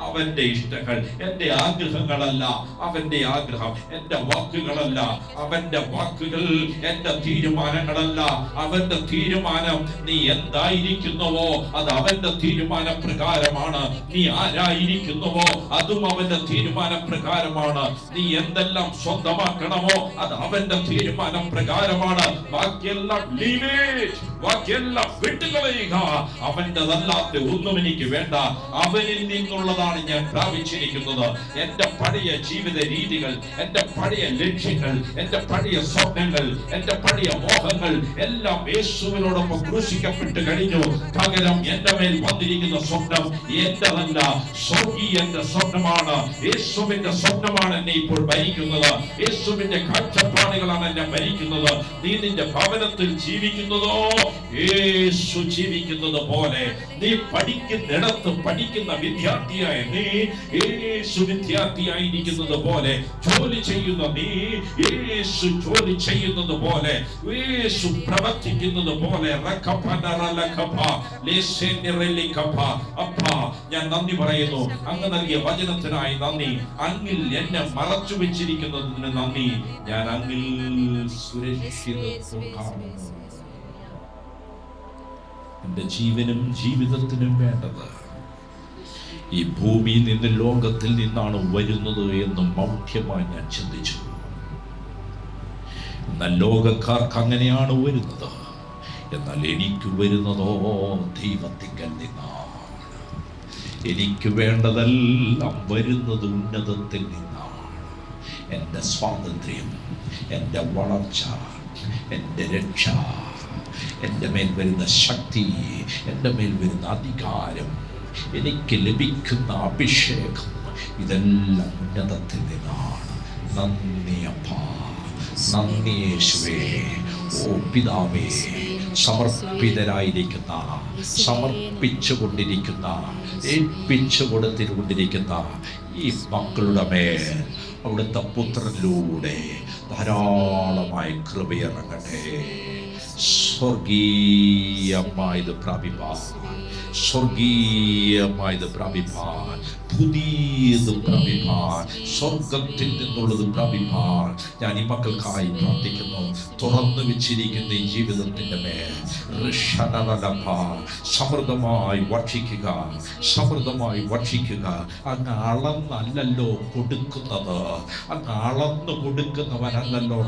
അവന്റെ ഇഷ്ടങ്ങൾ, എന്റെ ആഗ്രഹങ്ങളല്ല അവന്റെ ആഗ്രഹം, എന്റെ വാക്കുകളല്ല അവന്റെ വാക്കുകൾ, എന്റെ തീരുമാനങ്ങളല്ല അവന്റെ തീരുമാനം. നീ എന്തായിരിക്കുന്നുവോ അത് അവന്റെ തീരുമാന പ്രകാരമാണ്. നീ ആരായിരിക്കുന്നുവോ അതും അവന്റെ തീരുമാന പ്രകാരമാണ്. നീ എന്തെല്ലാം സ്വന്തമാക്കണമോ അത് അവന്റെ തീരുമാനം പ്രകാരമാണ്. ബാക്കിയെല്ലാം ബാക്കിയെല്ലാം വിട്ടുകളയുക. അവന്റെതല്ലാത്ത ഒന്നും എനിക്ക് വേണ്ട. അവനിൽ നിന്നുള്ളതാണ് ഞാൻ പ്രാപിച്ചിരിക്കുന്നത്. എന്റെ പഴയ ജീവിത രീതികൾ, എന്റെ പഴയ ലക്ഷ്യങ്ങൾ, എന്റെ പഴയ സ്വപ്നങ്ങൾ, എന്റെ പഴയ മോഹങ്ങൾ എല്ലാം യേശുവിനോടൊപ്പം ക്രൂശിക്കപ്പെട്ട് കഴിഞ്ഞു. പകരം എന്റെ മേൽ വന്നിരിക്കുന്ന സ്വപ്നം എന്റെതല്ല, സ്വർഗീയന്റെ സ്വപ്നമാണ്. യേശുവിന്റെ സ്വപ്നമാണ് എന്നെ ഇപ്പോൾ ഭരിക്കുന്നത്. യേശുവിന്റെ കാഴ്ചപ്പാടുകളാണ് എന്നെ ഭരിക്കുന്നത്. നീ നിന്റെ ഭവനത്തിൽ ജീവിക്കുന്നതോ യേശു ജീവിക്കുന്നത് പോലെ, നീ പഠിക്കുന്നിടത്ത് പഠിക്കുന്ന വിദ്യാർത്ഥിയായ നീ യേശു വിദ്യാർത്ഥിയായിരിക്കുന്നത് പോലെ, ജോലി ചെയ്യുന്ന നീ യേശു ജോലി ചെയ്യുന്നത് പോലെ, യേശു പ്രവർത്തിക്കുന്നത് പോലെ. അപ്പാ, ഞാൻ നന്ദി പറയുന്നു. അങ്ങ് നൽകിയ വചനത്തിനായി നന്ദി. അങ്ങിൽ എന്നെ മറച്ചു വെച്ചിരിക്കുന്നതിന് നന്ദി. ഞാൻ അങ്ങിൽ സുരക്ഷിതത്വം. എന്റെ ജീവനും ജീവിതത്തിനും വേണ്ടത് ഈ ഭൂമിയിൽ നിന്ന്, ലോകത്തിൽ നിന്നാണ് വരുന്നത് എന്ന് മൗഢ്യമായി ഞാൻ ചിന്തിച്ചു. എന്നാൽ ലോകക്കാർക്ക് അങ്ങനെയാണ് വരുന്നത്. എന്നാൽ എനിക്ക് വരുന്നതോ ദൈവത്തിങ്കൽ നിന്നാണ്. എനിക്ക് വേണ്ടതെല്ലാം വരുന്നത് ഉന്നതത്തിൽ നിന്നാണ്. എൻ്റെ സ്വാതന്ത്ര്യം, എൻ്റെ വളർച്ച, എൻ്റെ രക്ഷ, എൻ്റെ മേൽ വരുന്ന ശക്തി, എൻ്റെ മേൽ വരുന്ന അധികാരം, എനിക്ക് ലഭിക്കുന്ന അഭിഷേകം, ഇതെല്ലാം ഉന്നതത്തിൽ നിന്നാണ്. നന്ദി അപ്പാ, നന്ദി യേശുവേ. ഓ പിതാവേ, സമർപ്പിതരായിരിക്കുന്ന, സമർപ്പിച്ചു കൊണ്ടിരിക്കുന്ന, ഏൽപ്പിച്ചു കൊടുത്തിക്കൊണ്ടിരിക്കുന്ന ഈ മക്കളുടെ മേൽ അവിടുത്തെ പുത്രനിലൂടെ ധാരാളമായി കൃപയിറങ്ങട്ടെ. സ്വർഗീയമായത് പ്രാപിപ്പാൻ, സ്വർഗീയമായത് പ്രാപിപ്പാൻ, പുതിയത് പ്രാപിപ്പാൻ, സ്വർഗത്തിൽ നിന്നുള്ളത് പ്രാപിപ്പാൻ ഞാൻ ഈ മക്കൾക്കായി പ്രാർത്ഥിക്കുന്നു. തുറന്നു വെച്ചിരിക്കുന്ന ഈ ജീവിതത്തിന്റെ മേൽ സമൃദ്ധമായി വർഷിക്കുക, സമൃദ്ധമായി വർഷിക്കുക. അങ്ങ് അളന്നല്ലല്ലോ കൊടുക്കുന്നത്, അങ്ങ് അളന്നു കൊടുക്കുന്നവനല്ലല്ലോ.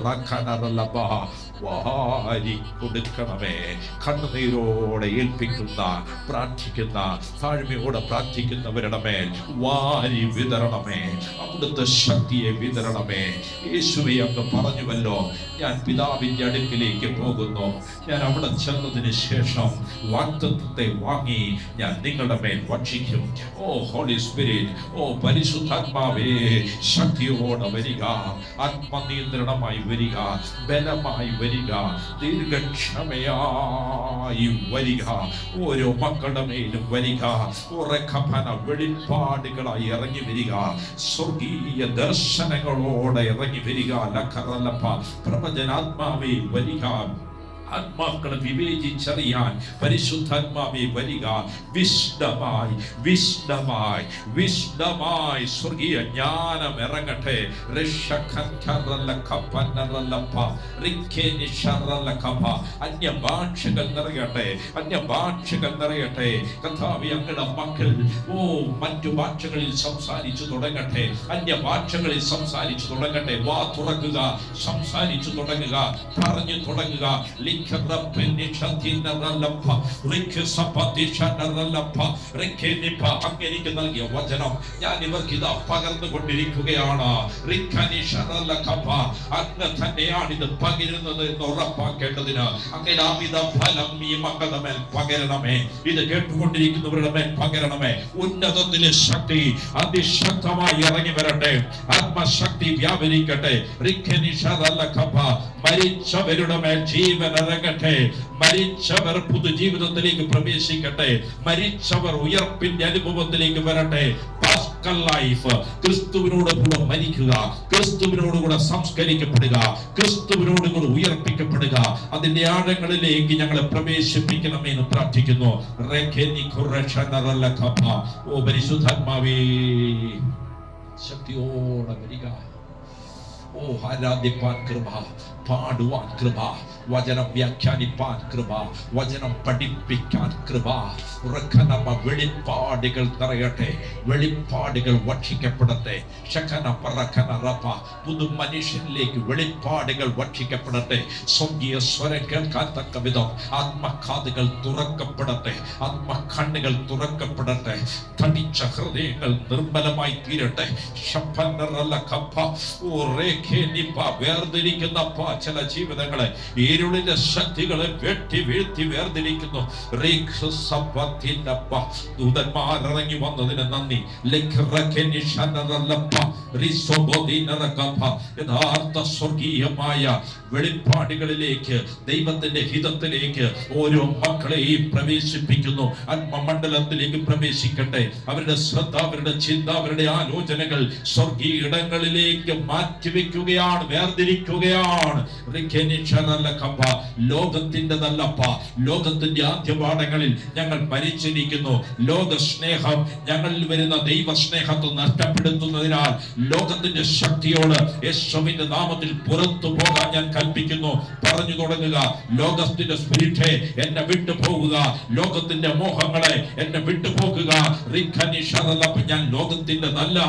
വാരി കൊടുക്കണമേ. കണ്ണുനീരോടെ ഏൽപ്പിക്കുന്ന, പ്രാർത്ഥിക്കുന്ന, താഴ്മയോടെ പ്രാർത്ഥിക്കുന്നവരുടെ മേൽ വാരി വിതരണമേ. അവിടുത്തെ ശക്തിയെ വിതരണമേ. യേശുവേ, അങ്ങ് പറഞ്ഞുവല്ലോ, ഞാൻ പിതാവിന്റെ അടുക്കിലേക്ക് പോകുന്നു. ഞാൻ അവിടെ ചെന്നതിന് ശേഷം വാഗ്ദത്തത്തെ വാങ്ങി ഞാൻ നിങ്ങളുടെ മേൽ ഭക്ഷിക്കും. ഓ ഹോളി സ്പിരിറ്റ്, ഓ പരിശുദ്ധാത്മാവേ, ശക്തിയോടെ വരിക, ആത്മനിയന്ത്രണമായി വരിക, ബലമായി വരിക, വരിക, ദീർഘക്ഷമയായി വരിക, ഓരോ മക്കളുടെ മേലും വരിക, ഉറക്കഫന വെളിപ്പാടുകളായി ഇറങ്ങി വരിക, സ്വർഗീയ ദർശനങ്ങളോടെ ഇറങ്ങി വരിക. ലഖറലപ്പ പ്രവചനാത്മാവേ വരിക, ആത്മാക്കളെ വിവേചിച്ചറിയാൻ പരിശുദ്ധാത്മാവേ വരിക. വിശുദ്ധമായി വിശുദ്ധമായി വിശുദ്ധമായി സ്വർഗീയ ജ്ഞാനം ഇറങ്ങട്ടെ. അന്യഭാഷകൾ നിറയട്ടെ, അന്യഭാഷകൾ നിറയട്ടെ. കർത്താവേ, അങ്ങയുടെ മക്കൾ മറ്റു ഭാഷകളിൽ സംസാരിച്ചു തുടങ്ങട്ടെ, അന്യഭാഷകളിൽ സംസാരിച്ചു തുടങ്ങട്ടെ. വാ തുറക്കുക, സംസാരിച്ചു തുടങ്ങുക, പറഞ്ഞു തുടങ്ങുക. അങ്ങേക്ക് നൽകിയ വചനം ഞാൻ ഇവർക്ക് ഇതാ പകർന്നുകൊണ്ടിരിക്കുകയാണ്. അങ്ങ് തന്നെയാണ് ഇത് പകരുന്നത് എന്ന് ഉറപ്പാക്കേണ്ടതിന് അങ്ങയുടെ അമിത ഫലം ഈ മക്കളുടെ മേൽ പകരണമേ. ഇത് കേട്ടുകൊണ്ടിരിക്കുന്നവരുടെ മേൽ പകരണമേ. ഉന്നതത്തിലെ ശക്തി അതിശക്തമായി ഇറങ്ങി വരട്ടെ, ആത്മശക്തി വ്യാപരിക്കട്ടെ. മരിച്ചവരുടെ മേൽ ജീവൻ ഇറങ്ങട്ടെ, മരിച്ചവർ പുതുജീവിതത്തിലേക്ക് പ്രവേശിക്കട്ടെ, മരിച്ചവർ ഉയർപ്പിന്റെ അനുഭവത്തിലേക്ക് വരട്ടെ. ലൈഫ് ക്രിസ്തുവിനോട് കൂടെ മരിക്കുക, ക്രിസ്തുവിനോട് കൂടെ സംസ്കരിക്കപ്പെടുക, ക്രിസ്തുവിനോട് കൂടെ ഉയർപ്പിക്കപ്പെടുക. അതിന്റെ ആഴങ്ങളിലേക്ക് ഞങ്ങളെ പ്രവേശിപ്പിക്കണമെന്ന് പ്രാർത്ഥിക്കുന്നു. ഓ പരിശുദ്ധാത്മാവേ, ശക്തിയോടെ വരിക. ഓ ആരാധിപ്പാൻ കൃപ, പാടുവാൻ കൃപ, വചനം വ്യാഖ്യാനിപ്പാൻ കൃപ, വചനം പഠിപ്പിക്കാൻ കൃപ. വെളിപ്പാടുകൾ നിറയട്ടെ, വെളിപ്പാടുകൾ വക്ഷിക്കപ്പെടട്ടെ. പുതു മനുഷ്യനിലേക്ക് വെളിപ്പാടുകൾ വക്ഷിക്കപ്പെടട്ടെ. സ്വർഗീയ സ്വരം കേൾക്കാൻ തക്ക വിധം ആത്മകാതുകൾ തുറക്കപ്പെടട്ടെ, ആത്മകണ്ണുകൾ തുറക്കപ്പെടട്ടെ. തടിച്ച ഹൃദയങ്ങൾ നിർമ്മലമായി തീരട്ടെ. വേർതിരിക്കുന്ന ചില ജീവിതങ്ങളെ ഇരുളിന്റെ ശക്തികളെ വെട്ടി വീഴ്ത്തി വേർതിരിക്കുന്നു. ദൂതന്മാർ ഇറങ്ങി വന്നതിന് നന്ദി. യഥാർത്ഥ സ്വർഗീയമായ വെളിപ്പാടുകളിലേക്ക്, ദൈവത്തിന്റെ ഹിതത്തിലേക്ക് ഓരോ മക്കളെയും പ്രവേശിപ്പിക്കുന്നു. ആത്മമണ്ഡലത്തിലേക്ക് പ്രവേശിക്കട്ടെ. അവരുടെ ശ്രദ്ധ, അവരുടെ ചിന്ത, അവരുടെ ആലോചനകൾ സ്വർഗീയ ഇടങ്ങളിലേക്ക് മാറ്റിവെക്കുകയാണ്, വേർതിരിക്കുകയാണ്. ലോകത്തിൻ്റെതല്ലപ്പ, ലോകത്തിന്റെ ആദ്യപാഠങ്ങളിൽ ഞങ്ങൾ പരിചരിക്കുന്നു. ലോക സ്നേഹം ഞങ്ങളിൽ വരുന്ന ദൈവ സ്നേഹത്തെ നഷ്ടപ്പെടുത്തുന്നതിനാൽ ലോകത്തിന്റെ ശക്തിയോട് യേശുവിന്റെ നാമത്തിൽ പുറത്തു പോകാൻ ഞാൻ കൽപ്പിക്കുന്നു. പറഞ്ഞു തുടങ്ങുക. ലോകത്തിന്റെ സ്പിരിറ്റേ എന്നെ വിട്ടു പോകുക, ലോകത്തിന്റെ മോഹങ്ങളെ എന്നെ വിട്ടു പോകുക. ഞാൻ ലോകത്തിൻ്റെതല്ല,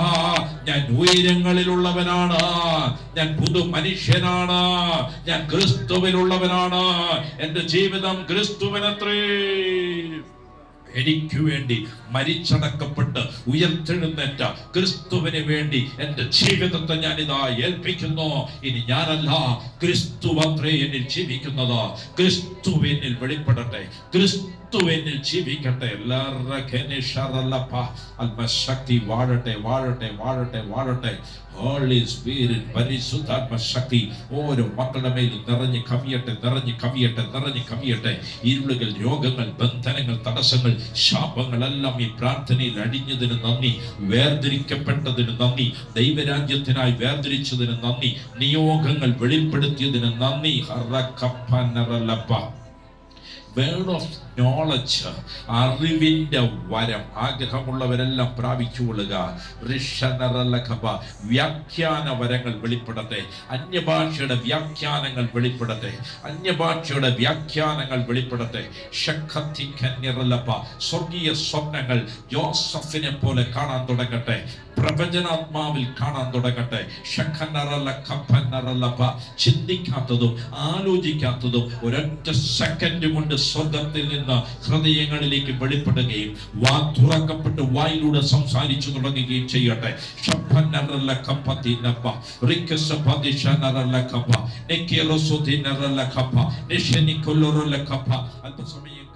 ഞാൻ ഉയരങ്ങളിലുള്ളവനാണ്, ഞാൻ പുതു മനുഷ്യനാണ്, ഞാൻ ക്രിസ്തുവിനുള്ളവനാണ്. എന്റെ ജീവിതം ക്രിസ്തുവിനത്രേ. എനിക്ക് വേണ്ടി മരിച്ചടക്കപ്പെട്ട് ഉയർത്തെഴുന്നേറ്റ ക്രിസ്തുവിന് വേണ്ടി എന്റെ ജീവിതത്തെ ഞാൻ ഇതാ ഏൽപ്പിക്കുന്നു. ഇനി ഞാനല്ല, ക്രിസ്തു അത്രേ എന്നിൽ ജീവിക്കുന്നത്. ക്രിസ്തുവിനിൽ വെളിപ്പെടട്ടെ, ക്രിസ്തുവിനിൽ ജീവിക്കട്ടെ. ആത്മശക്തി വാഴട്ടെ, വാഴട്ടെ, വാഴട്ടെ, വാഴട്ടെ. Holy Spirit, പരിശുദ്ധാത്മ ശക്തി ഓരോ മക്കളുടെ മേലും നിറഞ്ഞു കവിയട്ടെ, നിറഞ്ഞു കവിയട്ടെ, നിറഞ്ഞു കവിയട്ടെ. ഇരുളുകൾ, രോഗങ്ങൾ, ബന്ധനങ്ങൾ, തടസ്സങ്ങൾ, ശാപങ്ങളെല്ലാം ഈ പ്രാർത്ഥനയിൽ അടിഞ്ഞതിന് നന്ദി. വേർതിരിക്കപ്പെട്ടതിന് നന്ദി. ദൈവരാജ്യത്തിനായി വേർതിരിച്ചതിന് നന്ദി. നിയോഗങ്ങൾ വെളിപ്പെടുത്തിയതിന് നന്ദി. വേർഡ് ഓഫ് നോളജ്, അറിവിന്റെ വരം ആഗ്രഹമുള്ളവരെല്ലാം പ്രാപിച്ചുകൊള്ളുക. വ്യാഖ്യാന വരങ്ങൾ വെളിപ്പെടട്ടെ, അന്യഭാഷയുടെ വ്യാഖ്യാനങ്ങൾ വെളിപ്പെടട്ടെ, അന്യഭാഷയുടെ വ്യാഖ്യാനങ്ങൾ വെളിപ്പെടട്ടെ. സ്വർഗീയ സ്വപ്നങ്ങൾ ജോസഫിനെ പോലെ കാണാൻ തുടങ്ങട്ടെ, പ്രവചനാത്മാവിൽ കാണാൻ തുടങ്ങട്ടെ. ചിന്തിക്കാത്തതും ആലോചിക്കാത്തതും ഒരൊറ്റ സെക്കൻഡ് കൊണ്ട് സ്വർഗത്തിൽ നിന്ന് ഹൃദയങ്ങളിലേക്ക് വെളിപ്പെടുകയും വാ തുറക്കപ്പെട്ട് വായിലൂടെ സംസാരിച്ചു തുടങ്ങുകയും ചെയ്യട്ടെ. അല്പസമയം